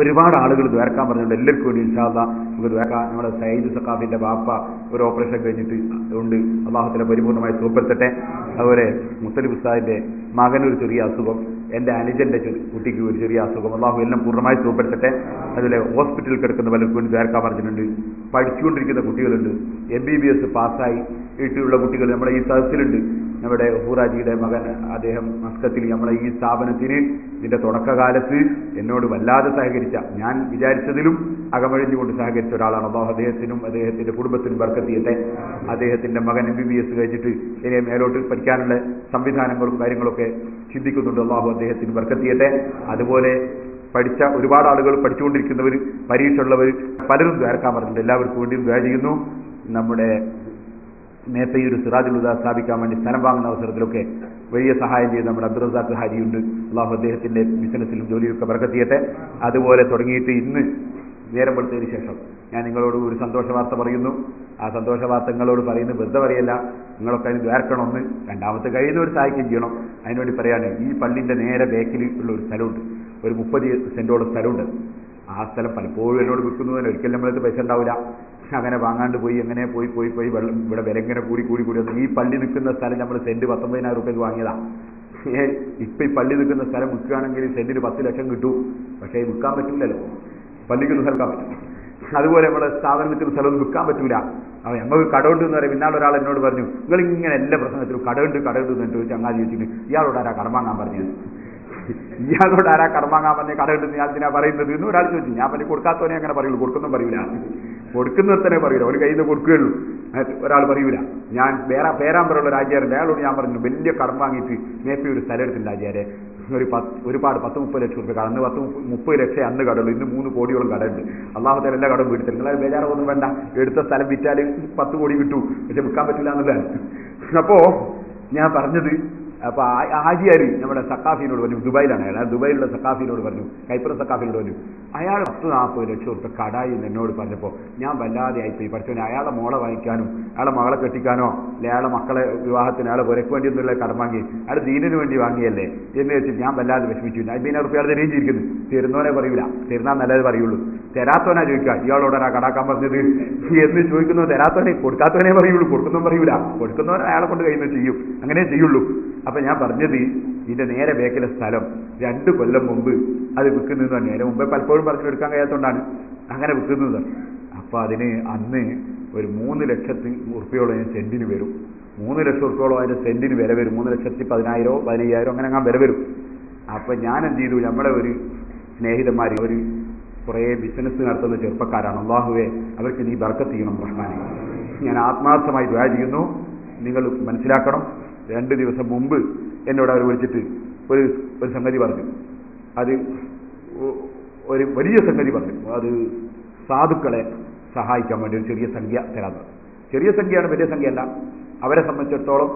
ഒരുപാട് ആളുകൾ ദ്വാരക്കാൻ പറഞ്ഞിട്ടുണ്ട്. എല്ലാവർക്കും വേണ്ടി ഇൻഷാ അല്ലാഹ് നമുക്ക് ദ്വാരക്കാം. നമ്മുടെ സയ്യിദ് സഖാഫിന്റെ ബാപ്പ ഒരു ഓപ്പറേഷൻ കഴിഞ്ഞിട്ട് ഉണ്ട്, അല്ലാഹുവിനെ പരിപൂർണമായി സുഖപ്പെടുത്തട്ടെ. അതുപോലെ മുസ്ലിം ഉസ്താദിന്റെ മകനൊരു ചെറിയ അസുഖം, എൻ്റെ അനുജന്റെ കുട്ടിക്ക് ഒരു ചെറിയ അസുഖം, അല്ലാഹു എല്ലാം പൂർണ്ണമായി സുഖപ്പെടുത്തട്ടെ. അതുപോലെ ഹോസ്പിറ്റലിൽ കിടക്കുന്ന പലർക്കും വേണ്ടി ദ്വാരക്കാൻ പറഞ്ഞിട്ടുണ്ട്. പഠിച്ചുകൊണ്ടിരിക്കുന്ന കുട്ടികളുണ്ട്, MBBS പാസ്സായി ഇട്ടുള്ള കുട്ടികൾ നമ്മുടെ ഈ സദസ്സിലുണ്ട്. നമ്മുടെ ഹൂറാജിയുടെ മകൻ, അദ്ദേഹം മസ്കത്തിൽ നമ്മളെ ഈ സ്ഥാപനത്തിന് ഇതിന്റെ തുടക്കകാലത്ത് എന്നോട് വല്ലാതെ സഹകരിച്ച, ഞാൻ വിചാരിച്ചതിലും അകമഴിഞ്ഞുകൊണ്ട് സഹകരിച്ച ഒരാളാണ്. അല്ലാഹു അദ്ദേഹത്തിനും അദ്ദേഹത്തിന്റെ കുടുംബത്തിനും ബർക്കത്ത് ചെയ്യട്ടെ. അദ്ദേഹത്തിന്റെ മകൻ MBBS കഴിച്ചിട്ട് ഇനി മേലോട്ട് പഠിക്കാനുള്ള സംവിധാനങ്ങളും കാര്യങ്ങളൊക്കെ ചിന്തിക്കുന്നുണ്ട്. അല്ലാഹു അദ്ദേഹത്തിന് ബർക്കത്ത് ചെയ്യട്ടെ. അതുപോലെ പഠിച്ച ഒരുപാട് ആളുകൾ, പഠിച്ചുകൊണ്ടിരിക്കുന്നവർ, പരീക്ഷ ഉള്ളവർ പലരും ദ്വാരക്കാൻ പറഞ്ഞിട്ടുണ്ട്. എല്ലാവർക്കും വേണ്ടിയും ദ്വാര ചെയ്യുന്നു. നമ്മുടെ മേപ്പയൂർ സിറാജുൽ ഹുദ സ്ഥാപിക്കാൻ വേണ്ടി സ്ഥലം വാങ്ങുന്ന അവസരത്തിലൊക്കെ വലിയ സഹായം ചെയ്ത് നമ്മുടെ അബ്ദുൾ റസാഖ് ഹാജിയുണ്ട്. അല്ലാഹു അദ്ദേഹത്തിന്റെ ബിസിനസ്സിലും ജോലിയൊക്കെ ബർക്കത്ത് ചെയ്യട്ടെ. അതുപോലെ തുടങ്ങിയിട്ട് ഇന്ന് നേരം വെളുത്തതിന് ശേഷം ഞാൻ നിങ്ങളോട് ഒരു സന്തോഷ വാർത്ത പറയുന്നു. ആ സന്തോഷ വാർത്ത നിങ്ങളോട് പറയുന്നത് വെറുതെ പറയല്ല, നിങ്ങളൊക്കെ അതിന് ദ്വാരക്കണമെന്ന്. രണ്ടാമത്തെ കഴിയുന്ന ഒരു സഹായിക്കുകയും ചെയ്യണം. അതിനുവേണ്ടി പറയാണ്, ഈ പള്ളിന്റെ നേരെ ബേക്കിൽ ഉള്ള ഒരു സ്ഥലമുണ്ട്, ഒരു 30 സെന്റോളം സ്ഥലമുണ്ട്. ആ സ്ഥലം പലപ്പോഴും എന്നോട് വിൽക്കുന്നതിന് ഒരിക്കലും നമ്മളത് പൈസ ഉണ്ടാവില്ല. അങ്ങനെ വാങ്ങാണ്ട് പോയി എങ്ങനെ പോയി വെള്ളം ഇവിടെ വില ഇങ്ങനെ കൂടി വന്നു. ഈ പള്ളി നിൽക്കുന്ന സ്ഥലം നമ്മൾ സെന്റ് 19,000 രൂപയ്ക്ക് വാങ്ങിയതാ. ഇപ്പൊ ഈ പള്ളി നിൽക്കുന്ന സ്ഥലം വിൽക്കുകയാണെങ്കിൽ സെന്റിന് 10 ലക്ഷം കിട്ടും. പക്ഷേ വിൽക്കാൻ പറ്റൂലല്ലോ, പള്ളിക്ക് സ്ഥലക്കാൻ പറ്റും. അതുപോലെ നമ്മുടെ സ്ഥാപനം നിൽക്കുന്ന സ്ഥലമൊന്നും വിൽക്കാൻ പറ്റൂല. അവൻ ഞങ്ങൾക്ക് കടമുണ്ട് എന്ന് പറയും. ഇന്നാൾ ഒരാൾ എന്നോട് പറഞ്ഞു, നിങ്ങൾ ഇങ്ങനെ എല്ലാ പ്രശ്നത്തിലും കടമുണ്ട് എന്ന് ചോദിച്ചു. ചങ്ങാതി ചോദിച്ചിട്ട് ഇയാളോട് ആരാ കടം വാങ്ങാൻ പറഞ്ഞത്, ഇയാളോട് ആരാ കടം വാങ്ങാൻ പറഞ്ഞ കടമുണ്ടെന്ന് ഇയാൾ ഇതിനാ പറയുന്നത് എന്ന് ഒരാൾ ചോദിച്ചു. ഞാൻ പറഞ്ഞു, കൊടുക്കാത്തവനെ അങ്ങനെ പറയുള്ളൂ, കൊടുക്കൊന്നും പറയൂല, കൊടുക്കുന്നവനെ പറയൂല, ഒരു കയ്യിൽ നിന്ന് കൊടുക്കുകയുള്ളൂ, ഒരാൾ പറയൂല. ഞാൻ പേരാമ്പറുള്ള രാജ്യാരുണ്ട്, അയാളോട് ഞാൻ പറഞ്ഞു, വലിയ കടം വാങ്ങിയിട്ട് മേപ്പി ഒരു സ്ഥലം എടുത്തിട്ടുണ്ട് രാജ്യാരെ, ഒരുപാട് 10-30 ലക്ഷം രൂപ അന്ന് 30 ലക്ഷം അന്ന് കടയുള്ളൂ. ഇന്ന് 3 കോടിയോളം കടയുണ്ട്. അള്ളാഹുത്തെ എല്ലാ കടം വീട്ടിൽ നിങ്ങൾ ബേജാറൊന്നും വേണ്ട, എടുത്ത സ്ഥലം വിറ്റാൽ 10 കോടി കിട്ടൂ, പക്ഷെ വിൽക്കാൻ പറ്റില്ല എന്നുള്ളതാണ്. അപ്പോ ഞാൻ പറഞ്ഞത്, അപ്പൊ ആജിയാര് നമ്മുടെ സക്കാഫിനോട് പറഞ്ഞു, ദുബായിലാണ് അയാൾ, ദുബായിലുള്ള സക്കാഫിനോട് പറഞ്ഞു, കൈപ്പുറ സക്കാഫിനോട് പറഞ്ഞു, അയാൾ 10-40 ലക്ഷം റുപ്യ കടായി എന്നോട് പറഞ്ഞപ്പോൾ ഞാൻ വല്ലാതെ ആയിപ്പോയി. പഠിച്ചവനെ അയാളെ മോളെ വാങ്ങിക്കാനും അയാളെ മകളെ കെട്ടിക്കാനോ അല്ലെ അയാളെ മക്കളെ വിവാഹത്തിന് അയാളെ പുരക്ക് വേണ്ടി ഒന്നുള്ള കടം വാങ്ങി അയാൾ ദീനിന് വേണ്ടി വാങ്ങിയല്ലേ എന്ന് വെച്ചിട്ട് ഞാൻ വല്ലാതെ വിഷമിച്ചു. 50,000 റുപ്യ അയാൾ തരുകയും ചെയ്തിരിക്കുന്നു. തരുന്നവനെ പറയൂല, തരുന്നാൽ നല്ലത് പറയുള്ളൂ. തരാത്തവനാ ചോദിക്കുക ഇയാളോടാ കടാക്കാൻ പറഞ്ഞത് എന്ന് ചോദിക്കുന്നു. തരാത്തവനെ കൊടുക്കാത്തവനെ പറയുള്ളൂ, കൊടുക്കുന്നവൻ പറയൂല. കൊടുക്കുന്നവൻ അയാളെ കൊണ്ട് കഴിയുന്നത് ചെയ്യും, അങ്ങനെ ചെയ്യുള്ളൂ. അപ്പൊ ഞാൻ പറഞ്ഞത് ഇതിന്റെ നേരെ ബേക്കിലെ സ്ഥലം 2 കൊല്ലം മുമ്പ് അത് വിൽക്കുന്നത് തന്നെ. അതിന് മുമ്പേ പലപ്പോഴും പറഞ്ഞു എടുക്കാൻ കഴിയാത്തതുകൊണ്ടാണ് അങ്ങനെ വിൽക്കുന്നത്. അപ്പൊ അതിന് അന്ന് ഒരു 3 ലക്ഷത്തി ഉറുപ്പിയോളം അതിന് സെന്റിന് വരും. 3 ലക്ഷം ഉറുപ്പിയോളം അതിന്റെ സെന്റിന് വില വരും. 3,10,000 15,000 അങ്ങനെ ഞാൻ വില വരും. അപ്പൊ ഞാൻ എന്ത് ചെയ്തു, നമ്മളെ ഒരു സ്നേഹിതന്മാർ അവർ കുറേ ബിസിനസ് നടത്തുന്ന ചെറുപ്പക്കാരാണ്. അല്ലാഹുവേ അവർക്ക് നീ ബർക്കത്ത് ചെയ്യണം റഹ്മാനെ. ഞാൻ ആത്മാർത്ഥമായി ദുആ ചെയ്യുന്നു. നിങ്ങൾ മനസ്സിലാക്കണം, 2 ദിവസം മുമ്പ് എന്നോട് അവർ വിളിച്ചിട്ട് ഒരു സംഗതി പറഞ്ഞു. അത് ഒരു വലിയ സംഗതി പറഞ്ഞു. അത് സാധുക്കളെ സഹായിക്കാൻ വേണ്ടി ഒരു ചെറിയ സംഖ്യ തരാൻ. ചെറിയ സംഖ്യയാണ്, വലിയ സംഖ്യയല്ല. അവരെ സംബന്ധിച്ചിടത്തോളം,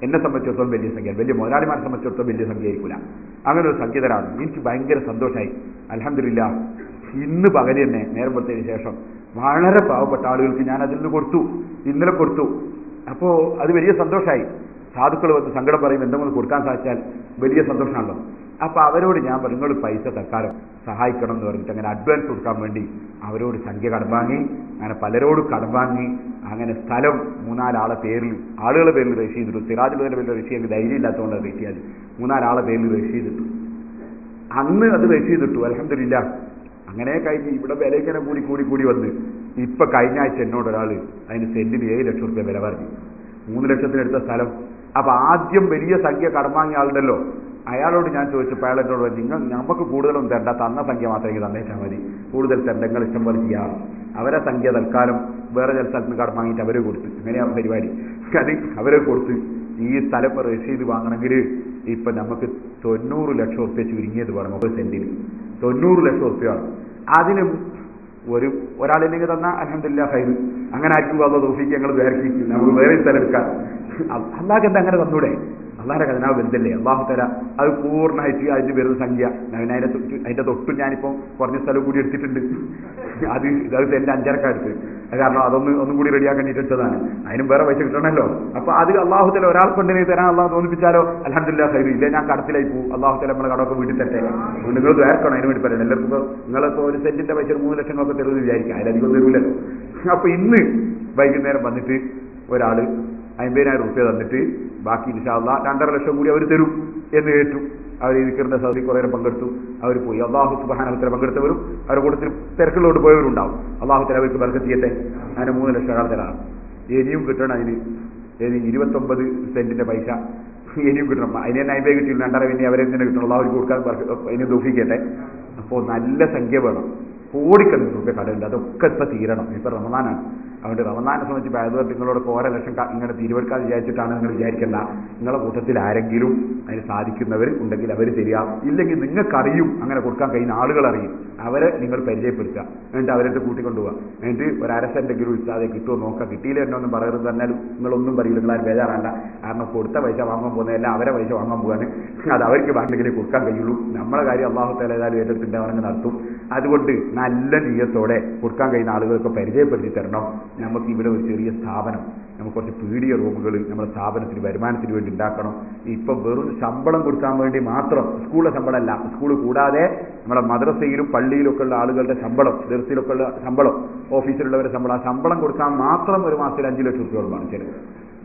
എന്നെ സംബന്ധിച്ചിടത്തോളം വലിയ സംഖ്യ, വലിയ മുതലാളിമാരെ സംബന്ധിച്ചിടത്തോളം വലിയ സംഖ്യ ആയിരിക്കില്ല. അങ്ങനെ ഒരു സംഖ്യ തരാണ്. എനിക്ക് ഭയങ്കര സന്തോഷമായി. അൽഹംദുലില്ലാഹ് ഇന്ന് പകല് തന്നെ നേരം കൊടുത്തതിന് ശേഷം വളരെ പാവപ്പെട്ട ആളുകൾക്ക് ഞാൻ അതിൽ നിന്ന് കൊടുത്തു, ഇന്നലെ കൊടുത്തു. അപ്പോൾ അത് വലിയ സന്തോഷമായി. സാധുക്കൾ വന്ന് സങ്കടം പറയും, എന്തെങ്കിലും കൊടുക്കാൻ സാധിച്ചാൽ വലിയ സന്തോഷമാണല്ലോ. അപ്പോൾ അവരോട് ഞാൻ പറഞ്ഞു, നിങ്ങൾ പൈസ തൽക്കാലം സഹായിക്കണം എന്ന് പറഞ്ഞിട്ട് അങ്ങനെ അഡ്വാൻസ് കൊടുക്കാൻ വേണ്ടി അവരോട് സംഖ്യ കടം വാങ്ങി. അങ്ങനെ പലരോട് കടം വാങ്ങി. അങ്ങനെ സ്ഥലം 3-4 ആളെ പേരിൽ, ആളുകളുടെ പേരിൽ രജിസ്റ്റർ ചെയ്തിട്ടു. സിറാജുകളുടെ പേരിൽ രജിസ്റ്റർ ചെയ്യാൻ ധൈര്യം ഇല്ലാത്തതുകൊണ്ട് രജിസ്റ്റർ ചെയ്ത് 3-4 ആളെ പേരിൽ രജിസ്റ്റർ ചെയ്തിട്ടു. അന്ന് അത് രജിസ്റ്റർ ചെയ്തിട്ടു. അൽഹംദുലില്ലാഹ് അങ്ങനെ കഴിഞ്ഞ് ഇവിടെ വിലയ്ക്കനെ കൂടി വന്ന് ഇപ്പൊ കഴിഞ്ഞ ആഴ്ച എന്നോട് ഒരാൾ അതിന് സെന്റിന് 7 ലക്ഷം റുപ്യ വില പറഞ്ഞു. 3 ലക്ഷത്തിനെടുത്ത സ്ഥലം. അപ്പൊ ആദ്യം വലിയ സംഖ്യ കടം വാങ്ങിയ ആളുണ്ടല്ലോ, അയാളോട് ഞാൻ ചോദിച്ചപ്പോൾ അയാൾ എന്നോട് പറഞ്ഞു, നമുക്ക് കൂടുതലൊന്നും തരണ്ട, തന്ന സംഖ്യ മാത്രമേ തന്നേച്ചാൽ മതി, കൂടുതൽ തരണ്ട, നിങ്ങൾ ഇഷ്ടം പോലെ ചെയ്യാം. അവരെ സംഖ്യ തൽക്കാലം വേറെ ചില സ്ഥലത്ത് നിന്ന് കടം വാങ്ങിയിട്ട് അവരെ കൊടുത്ത്, അങ്ങനെയാണ് പരിപാടി. അത് അവരെ കൊടുത്ത് ഈ സ്ഥലം രസീത് വാങ്ങണമെങ്കിൽ ഇപ്പൊ നമുക്ക് 90 ലക്ഷം റുപ്യ ചുരുങ്ങിയത് വേണം. 1 സെന്റിന് 90 ലക്ഷം റുപ്യാണ്. അതിന് ഒരാളില്ലെങ്കിൽ തന്നാൽ അൽഹംദുലില്ലാഹ് ഖൈർ. അങ്ങനെ ആയിരിക്കും അല്ലാഹു തൗഫീഖ് ഞങ്ങൾ വിചാരിക്കും നമുക്ക് വേറെ സ്ഥലം എടുക്കാൻ. അല്ലാഹ് എന്താ അങ്ങനെ തന്നൂടെ? അള്ളാഹിന്റെ ഖജനാവ് വലുതല്ലേ. അള്ളാഹു തആല അത് പൂർണ്ണമായിട്ട് അതിന് വരുന്ന സംഖ്യ അതിന്റെ തൊട്ടും ഞാനിപ്പോൾ കുറഞ്ഞ സ്ഥലം കൂടി എടുത്തിട്ടുണ്ട്. അത് എന്റെ 5.5 എടുത്ത്, കാരണം ഒന്നും കൂടി റെഡിയാക്കേണ്ടിട്ട് എടുത്തതാണ്. അതിനും വേറെ പൈസ കിട്ടണമല്ലോ. അപ്പൊ അത് അള്ളാഹു തആല ഒരാൾക്കുണ്ടെങ്കിൽ തരാൻ അള്ളാഹു തോന്നിപ്പിച്ചാലോ അൽഹംദുലില്ലാഹ് ഖൈർ. ഇല്ലേ ഞാൻ കടത്തിലായി പോകും. അള്ളാഹു തആല നമ്മളെ കടമൊക്കെ വീട്ടിൽ തരട്ടെ. നിങ്ങൾ വേർക്കണം, അതിന് വേണ്ടി പറയണം. എല്ലാവർക്കും നിങ്ങളിപ്പോൾ ഒരു സെന്റിന്റെ പൈസ 3 ലക്ഷങ്ങളൊക്കെ തരുമെന്ന് വിചാരിക്കാം, അതിലധികം തരൂല്ലല്ലോ. അപ്പൊ ഇന്ന് വൈകുന്നേരം വന്നിട്ട് ഒരാള് 50,000 റുപ്യ തന്നിട്ട് ബാക്കി ഇൻഷാ അല്ലാഹ് 2.5 ലക്ഷം കൂടി അവർ തരും എന്ന് കേട്ടു. അവർ ദിക്റിന്റെ സദസ്സിൽ കുറേ നേരം പങ്കെടുത്തു. അവർ പോയി. അല്ലാഹു സുബ്ഹാനഹു വ തആല പങ്കെടുത്തവരും അവരുടെ കൂട്ടത്തിൽ തിരക്കിലോട്ട് പോയവരുണ്ടാവും. അല്ലാഹു തആല അവർക്ക് ബർക്കത്ത് ചെയ്യട്ടെ. അങ്ങനെ 3 ലക്ഷം ആൾ തരാം. ഇനിയും കിട്ടണം. അതിന് 29 സെന്റിന്റെ പൈസ ഇനിയും കിട്ടണം. അതിന് തന്നെ 50 കിട്ടിയില്ല, 2.5 പിന്നെ അവരെ തന്നെ കിട്ടണം. അല്ലാഹു അവർക്ക് കൊടുക്കാൻ അതിന് ദുഃഖിക്കട്ടെ. അപ്പോൾ നല്ല സംഖ്യ വേണം. കോടിക്കണക്കിന് രൂപ കടയുണ്ട്. അതൊക്കെ ഇപ്പം തീരണം. ഇപ്പം റമദാനാണ്. അതുകൊണ്ട് റമദാനെ സംബന്ധിച്ച് ബാധ നിങ്ങളോട് 1 ലക്ഷം ഇങ്ങനെ തീരുവെടുക്കാൻ വിചാരിച്ചിട്ടാണ് നിങ്ങൾ വിചാരിക്കേണ്ട. നിങ്ങളുടെ കൂട്ടത്തിൽ ആരെങ്കിലും അതിന് സാധിക്കുന്നവർ ഉണ്ടെങ്കിൽ അവർ തരിക. ഇല്ലെങ്കിൽ നിങ്ങൾക്കറിയും അങ്ങനെ കൊടുക്കാൻ കഴിയുന്ന ആളുകൾ അറിയും. അവരെ നിങ്ങൾ പരിചയപ്പെടുത്തുക. എന്നിട്ട് അവരെടുത്ത് കൂട്ടിക്കൊണ്ടുപോവുക. എന്നിട്ട് ഒരു അരസെന്തെങ്കിലും ഇല്ലാതെ കിട്ടുമോ നോക്കുക. കിട്ടിയില്ല എന്നൊന്നും പറയരുത്. തന്നാലും നിങ്ങളൊന്നും പറയില്ല. നിങ്ങളാരും ബേജാറാണ്ട. കാരണം കൊടുത്ത പൈസ വാങ്ങാൻ പോകുന്നതല്ല, അവരെ പൈസ വാങ്ങാൻ പോകാൻ. അത് അവർക്ക് ബാക്കിയെങ്കിലും കൊടുക്കാൻ കഴിയുള്ളൂ. നമ്മളെ കാര്യം അല്ലാഹു തആല ഏതായാലും ഏറ്റെടുത്തിട്ട് അവനെ നടത്തും. അതുകൊണ്ട് നല്ല നിയ്യത്തോടെ കൊടുക്കാൻ കഴിയുന്ന ആളുകൾക്ക് പരിചയപ്പെടുത്തി തരണം. നമുക്ക് ഇവിടെ ഒരു ചെറിയ സ്ഥാപനം, നമുക്ക് കുറച്ച് പീഡിയ റൂമുകൾ നമ്മുടെ സ്ഥാപനത്തിന് വരുമാനത്തിന് വേണ്ടി ഉണ്ടാക്കണം. ഇപ്പം വെറും ശമ്പളം കൊടുക്കാൻ വേണ്ടി മാത്രം, സ്കൂളിലെ ശമ്പളമല്ല, സ്കൂൾ കൂടാതെ നമ്മുടെ മദ്രസയിലും പള്ളിയിലൊക്കെ ഉള്ള ആളുകളുടെ ശമ്പളം, ദർസിലൊക്കെ ഉള്ള ശമ്പളം, ഓഫീസിലുള്ളവരുടെ ശമ്പളം, ആ ശമ്പളം കൊടുക്കാൻ മാത്രം ഒരു മാസത്തിൽ 5 ലക്ഷം രൂപയോളമാണ് ചിലവ്.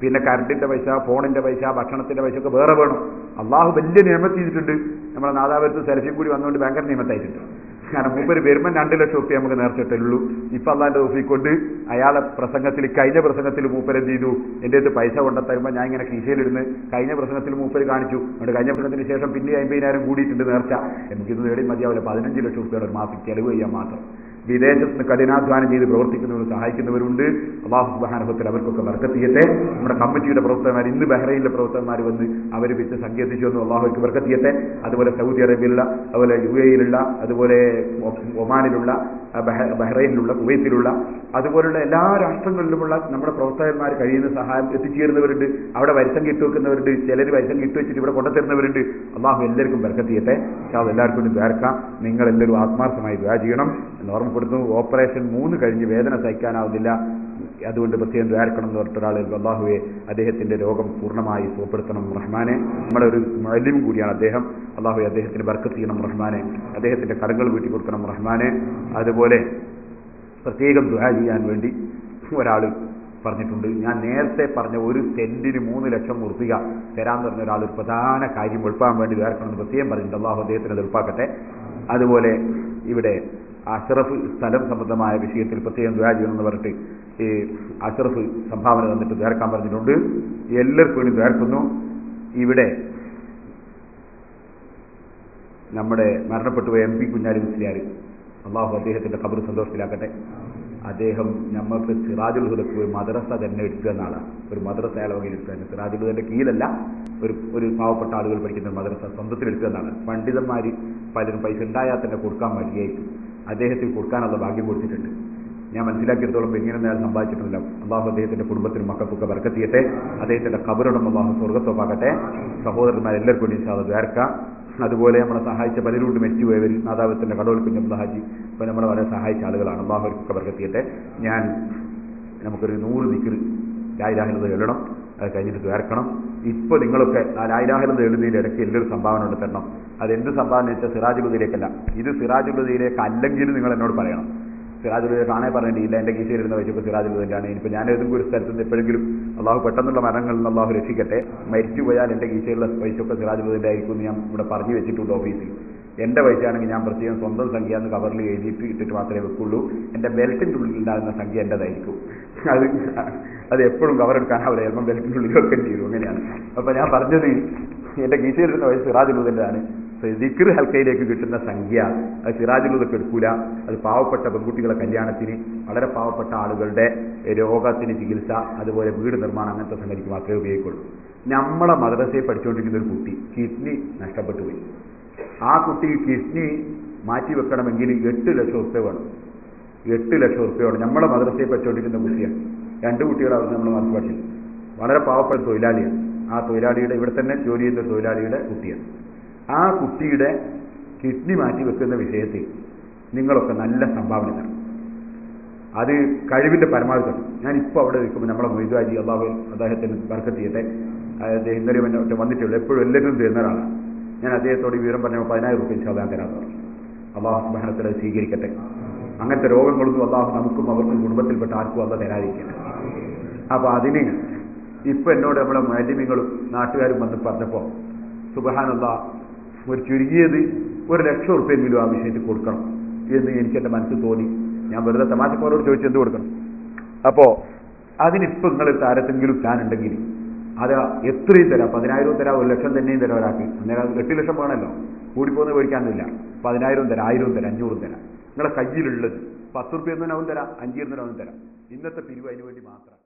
പിന്നെ കറണ്ടിന്റെ പൈസ, ഫോണിന്റെ പൈസ, ഭക്ഷണത്തിന്റെ പൈസ ഒക്കെ വേറെ വേണം. അള്ളാഹു വലിയ നിയമത്ത് ചെയ്തിട്ടുണ്ട്. നമ്മുടെ നാദാപുരത്ത് സെൽഫിയും കൂടി വന്നുകൊണ്ട് ഭയങ്കര നിയമത്തായിട്ടുണ്ട്. കാരണം മൂപ്പര് വരുമ്പോൾ 2 ലക്ഷം റുപ്യ നമുക്ക് നേർച്ചിട്ടുള്ളൂ. ഇപ്പം അള്ളാന്റെ തൗഫീഖ് അയാളെ പ്രസംഗത്തിൽ, കഴിഞ്ഞ പ്രസംഗത്തിൽ മൂപ്പര് എന്ത് ചെയ്തു, എൻ്റെ അടുത്ത് പൈസ കൊണ്ടുത്തരുമ്പോൾ ഞാൻ ഇങ്ങനെ കീശയിലിരുന്ന് കഴിഞ്ഞ പ്രസംഗത്തിൽ മൂപ്പര് കാണിച്ചു. അതുകൊണ്ട് കഴിഞ്ഞ പ്രസംഗത്തിന് ശേഷം പിന്നെ 50,000 കൂടിയിട്ടുണ്ട് നേർച്ച. എനിക്കിത് നേടി മതിയാവില്ല. 15 ലക്ഷം റുപ്യയുടെ ഒരു മാസം ചെലവ് ചെയ്യാൻ മാത്രം. വിദേശത്ത് നിന്ന് കഠിനാധ്വാനം ചെയ്ത് പ്രവർത്തിക്കുന്നവരും സഹായിക്കുന്നവരുണ്ട്. അല്ലാഹു സുബ്ഹാനഹു വ തആല അവർക്കൊക്കെ ബർക്കത്ത് ചെയ്യട്ടെ. നമ്മുടെ കമ്മിറ്റിയുടെ പ്രവർത്തകന്മാർ, ഇന്ന് ബഹ്റൈനിലെ പ്രവർത്തകന്മാർ വന്ന് അവർ വിറ്റ് സങ്കേതിച്ചു വന്നു. അല്ലാഹുവിற்கு ബർക്കത്ത് ചെയ്യട്ടെ. അതുപോലെ സൗദി അറേബ്യയിലുള്ള, അതുപോലെ UAE-യിലുള്ള, അതുപോലെ ഒമാനിലുള്ള, ബഹ്റൈനിലുള്ള, കുവൈത്തിലുള്ള, അതുപോലുള്ള എല്ലാ രാഷ്ട്രങ്ങളിലുമുള്ള നമ്മുടെ പ്രവർത്തകന്മാർ കഴിയുന്ന സഹായം എത്തിച്ചേരുന്നവരുണ്ട്. അവിടെ വരുത്തം കിട്ടുവെക്കുന്നവരുണ്ട്, ചിലർ വരുത്തം കിട്ടുവെച്ചിട്ട് ഇവിടെ കൊണ്ടുതരുന്നവരുണ്ട്. അള്ളാഹു എല്ലാവർക്കും ബർക്കത്ത് ചെയ്യട്ടെ. അത് എല്ലാവർക്കും വേണ്ടി ദ്വാരക്കാം. നിങ്ങളെല്ലാവരും ആത്മാർത്ഥമായി ദ്വാ ചെയ്യണം എന്ന് ഓർമ്മപ്പെടുത്തുന്നു. ഓപ്പറേഷൻ 3 കഴിഞ്ഞ് വേദന സഹിക്കാനാവുന്നില്ല, അതുകൊണ്ട് പ്രത്യേകം ദ്വാരക്കണം എന്ന് പറഞ്ഞിട്ട് ഒരാൾ അള്ളാഹുവെ അദ്ദേഹത്തിന്റെ രോഗം പൂർണ്ണമായി സുഖപ്പെടുത്തണം റഹ്മാനെ. നമ്മുടെ ഒരു മുഅല്ലിം കൂടിയാണ് അദ്ദേഹം. അള്ളാഹുവെ അദ്ദേഹത്തിന് ബർക്കത്ത് ചെയ്യണം റഹ്മാനെ, അദ്ദേഹത്തിന്റെ കടങ്ങൾ വീട്ടി കൊടുക്കണം റഹ്മാനെ. അതുപോലെ പ്രത്യേകം ദുആ ചെയ്യാൻ വേണ്ടി ഒരാൾ പറഞ്ഞിട്ടുണ്ട്. ഞാൻ നേരത്തെ പറഞ്ഞ 1 സെന്റിന് 3 ലക്ഷം ഉറുപ്പിക തരാമെന്ന് പറഞ്ഞ ഒരാൾ ഒരു പ്രധാന കാര്യം എളുപ്പാൻ വേണ്ടി ദ്വാരക്കണമെന്ന് പ്രത്യേകം പറഞ്ഞിട്ടുണ്ട്. അള്ളാഹു അദ്ദേഹത്തിന് അത് എളുപ്പാക്കട്ടെ. അതുപോലെ ഇവിടെ അഷ്റഫ് സ്ഥലം സംബന്ധമായ വിഷയത്തിൽ പ്രത്യേകം ദുആ ചെയ്യണമെന്ന് പറഞ്ഞിട്ട് ഈ അഷ്റഫ് സംഭാവന തന്നിട്ട് ദ്വാരക്കാൻ പറഞ്ഞിട്ടുണ്ട്. എല്ലാവർക്കും വേണ്ടി ദ്വാരക്കുന്നു. ഇവിടെ നമ്മുടെ മരണപ്പെട്ടുപോയ MP കുഞ്ഞാലി മുസ്ലിയാർ, അള്ളാഹു അദ്ദേഹത്തിന്റെ ഖബർ സന്തോഷത്തിലാക്കട്ടെ. അദ്ദേഹം നമുക്ക് സിറാജുൽ ഹുദക്ക് ഒരു മദ്രസ തന്നെ എടുക്കുക എന്നാളാണ്. ഒരു മദ്രസ അയാളെ വകയിൽ എടുക്കുക, സിറാജുൽ ഹുദന്റെ കീഴിലല്ല, ഒരു പാവപ്പെട്ട ആളുകൾ പഠിക്കുന്ന മദ്രസ സ്വന്തത്തിൽ എടുക്കുക എന്നാണ്. പണ്ഡിതന്മാർ പലരും പൈസ ഉണ്ടായാൽ തന്നെ കൊടുക്കാൻ മടിയായിട്ട് അദ്ദേഹത്തിന് കൊടുക്കാനുള്ള ഭാഗ്യം കൊടുത്തിട്ടുണ്ട്. ഞാൻ മനസ്സിലാക്കിയെടുത്തോളം ഇങ്ങനെ അയാൾ സമ്പാദിച്ചിട്ടില്ല. അള്ളാഹു അദ്ദേഹത്തിന്റെ കുടുംബത്തിനും മക്കൾക്കൊക്കെ ബർക്കത്ത് ചെയ്യട്ടെ. അദ്ദേഹത്തിന്റെ ഖബറിടം അള്ളാഹു സ്വർഗ്ഗത്തോപ്പാക്കട്ടെ. സഹോദരന്മാരെല്ലാവർക്കും വേണ്ടി ഇൻഷാല്ലാഹ് ദ്വാരക്കാം. അതുപോലെ നമ്മളെ സഹായിച്ച പലരുണ്ട്, മരിച്ചുപോയവർ, നാദാവത്തിന്റെ കടവൽ കുഞ്ഞബ്ദ ഹാജി, ഇപ്പം നമ്മളെ വളരെ സഹായിച്ച ആളുകളാണ്. അള്ളാഹു അവർക്കൊക്കെ ബർക്കത്ത് ചെയ്യട്ടെ. നമുക്കൊരു 100 ദിക്ർ ലാ ഇലാഹ ഇല്ലല്ലാഹ് എഴുതണം. അത് കഴിഞ്ഞിട്ട് ദ്വാരക്കണം. ഇപ്പോൾ നിങ്ങളൊക്കെ ആ ലാ ഇലാഹ ഇല്ലല്ലാഹ് എഴുതുന്നതിൻ്റെ ഇടയ്ക്ക് എല്ലാവരും സംഭാവന കൊണ്ട് തരണം. അതെന്ത് സംഭാവന വെച്ചാൽ സിറാജുൽ ഹുദയിലേക്കല്ല, ഇത് സിറാജുൽ ഹുദയിലേക്ക് അല്ലെങ്കിൽ നിങ്ങൾ എന്നോട് പറയണം. സിറാജുൽ ഹുദ കാണാൻ പറഞ്ഞിട്ടില്ല, എൻ്റെ കീശയിലിരുന്ന വൈച്ചപ്പോൾ സിറാജുൽ ഹുദയിലാണ്. ഇനിയിപ്പോൾ ഞാൻ ഏതെങ്കിലും ഒരു സ്ഥലത്ത് നിന്ന് എപ്പോഴെങ്കിലും അള്ളാഹു പെട്ടെന്നുള്ള മരണങ്ങളിൽ നിന്ന് അള്ളാഹു രക്ഷിക്കട്ടെ. മരിച്ചു പോയാൽ എൻ്റെ കീശയിലുള്ള വൈച്ചൊക്കെ സിറാജുൽ ഹുദയിൻ്റെ ആയിരിക്കും എന്ന് ഞാൻ ഇവിടെ പറഞ്ഞു വെച്ചിട്ടുണ്ട് ഓഫീസിൽ. എൻ്റെ പൈസയാണെങ്കിൽ ഞാൻ പ്രത്യേകം സ്വന്തം സംഖ്യ എന്ന് കവറിൽ എഴുതിയിട്ട് ഇട്ടിട്ട് മാത്രമേ വെക്കുള്ളൂ. എൻ്റെ ബെൽറ്റിൻ്റെ ഉള്ളിൽ ഉണ്ടാകുന്ന സംഖ്യ എൻ്റെതായിരിക്കും. അത് എപ്പോഴും കവറെടുക്കാനാവില്ല, ചിലപ്പോൾ ബെൽറ്റിൻ്റെ ഉള്ളിൽ വെക്കേണ്ടി വരും. അങ്ങനെയാണ്. അപ്പോൾ ഞാൻ പറഞ്ഞത് എൻ്റെ കീശയിലിരുന്ന വയസ്സ് സിറാജുൽ ഹുദയിലാണ്. ദിക്ർ ഹൽക്കയിലേക്ക് കിട്ടുന്ന സംഖ്യ അത് സിറാജുൽ ഹുദക്ക് എടുക്കൂല. അത് പാവപ്പെട്ട പെൺകുട്ടികളെ കല്യാണത്തിന്, വളരെ പാവപ്പെട്ട ആളുകളുടെ രോഗത്തിന് ചികിത്സ, അതുപോലെ വീട് നിർമ്മാണം, അങ്ങനത്തെ സംഗതിക്ക് മാത്രമേ ഉപയോഗിക്കുള്ളൂ. നമ്മളെ മദ്രസയിൽ പഠിച്ചുകൊണ്ടിരിക്കുന്ന ഒരു കുട്ടി കിഡ്നി നഷ്ടപ്പെട്ടു പോയി. ആ കുട്ടിക്ക് കിഡ്നി മാറ്റി വെക്കണമെങ്കിൽ 8 ലക്ഷം ഉറുപ്പ്യ വേണം. 8 ലക്ഷം ഉറുപ്പ്യ വേണം. നമ്മളെ മദ്രസയിൽ പഠിച്ചുകൊണ്ടിരിക്കുന്ന കുട്ടിയാണ്. 2 കുട്ടികളാണ് നമ്മൾ മനസ്സിലാക്കി. വളരെ പാവപ്പെട്ട തൊഴിലാളിയാണ്. ആ തൊഴിലാളിയുടെ ഇവിടെ തന്നെ ജോലി ചെയ്യുന്ന തൊഴിലാളിയുടെ കുട്ടിയാണ്. ആ കുട്ടിയുടെ കിഡ്നി മാറ്റി വെക്കുന്ന വിഷയത്തിൽ നിങ്ങളൊക്കെ നല്ല സംഭാവന തരണം. അത് കഴിവിൻ്റെ പരമാവധി തരണം. ഞാനിപ്പോൾ അവിടെ നിൽക്കുമ്പോൾ നമ്മളെ മൊയ്തുഹാജി, അള്ളാഹു അദ്ദേഹത്തിന് ബർക്കത്ത് ചെയ്യട്ടെ, അദ്ദേഹം ഇന്നലെ ഒറ്റ വന്നിട്ടുള്ളൂ. എപ്പോഴും എല്ലാവരും തരുന്ന ഒരാളാണ്. ഞാൻ അദ്ദേഹത്തോട് വിവരം പറഞ്ഞപ്പോൾ 10,000 രൂപ ഇൻഷാല്ലാഹ് തരാമെന്ന് പറഞ്ഞു. അള്ളാഹു സുബ്ഹാനഹു വ സ്വീകരിക്കട്ടെ. അങ്ങനത്തെ രോഗങ്ങളൊന്നും അള്ളാഹു നമുക്കും അവർക്കും കുടുംബത്തിൽപ്പെട്ട ആർക്കും അള്ളാഹ് തരാതിരിക്കട്ടെ. അപ്പോൾ അതിന് ഇപ്പം എന്നോട് നമ്മളെ മാധ്യമങ്ങളും നാട്ടുകാരും വന്ന് പറഞ്ഞപ്പോൾ സുബ്ഹാനല്ലാഹ് ഒരു ചുരുങ്ങിയത് 1 ലക്ഷം ഉറുപ്പ്യെങ്കിലും ആ വിഷയത്തിൽ കൊടുക്കണം എന്ന് എനിക്ക് എൻ്റെ മനസ്സിൽ തോന്നി. ഞാൻ വെറുതെ തമാശക്കാരോട് ചോദിച്ചു എന്ത് കൊടുക്കണം. അപ്പോൾ അതിനിപ്പോൾ നിങ്ങൾ താരത്തെങ്കിലും പ്ലാൻ ഉണ്ടെങ്കിൽ അത് എത്രയും തരാം. 10,000 തരാം, 1 ലക്ഷം തന്നെയും തരാം ഒരാൾക്ക്. അന്നേരം 8 ലക്ഷം വേണമല്ലോ, കൂടിപ്പോകുന്നത് മേടിക്കാനൊന്നുമില്ല. 10,000 തരാം, 1000 തരാം, 500 തരാം. നിങ്ങളെ കയ്യിലുള്ളത് 10 റുപ്യ എന്നവൻ തരാം, 5 എന്നവൻ തരാം. ഇന്നത്തെ പിരിവ് അതിന് വേണ്ടി മാത്രം.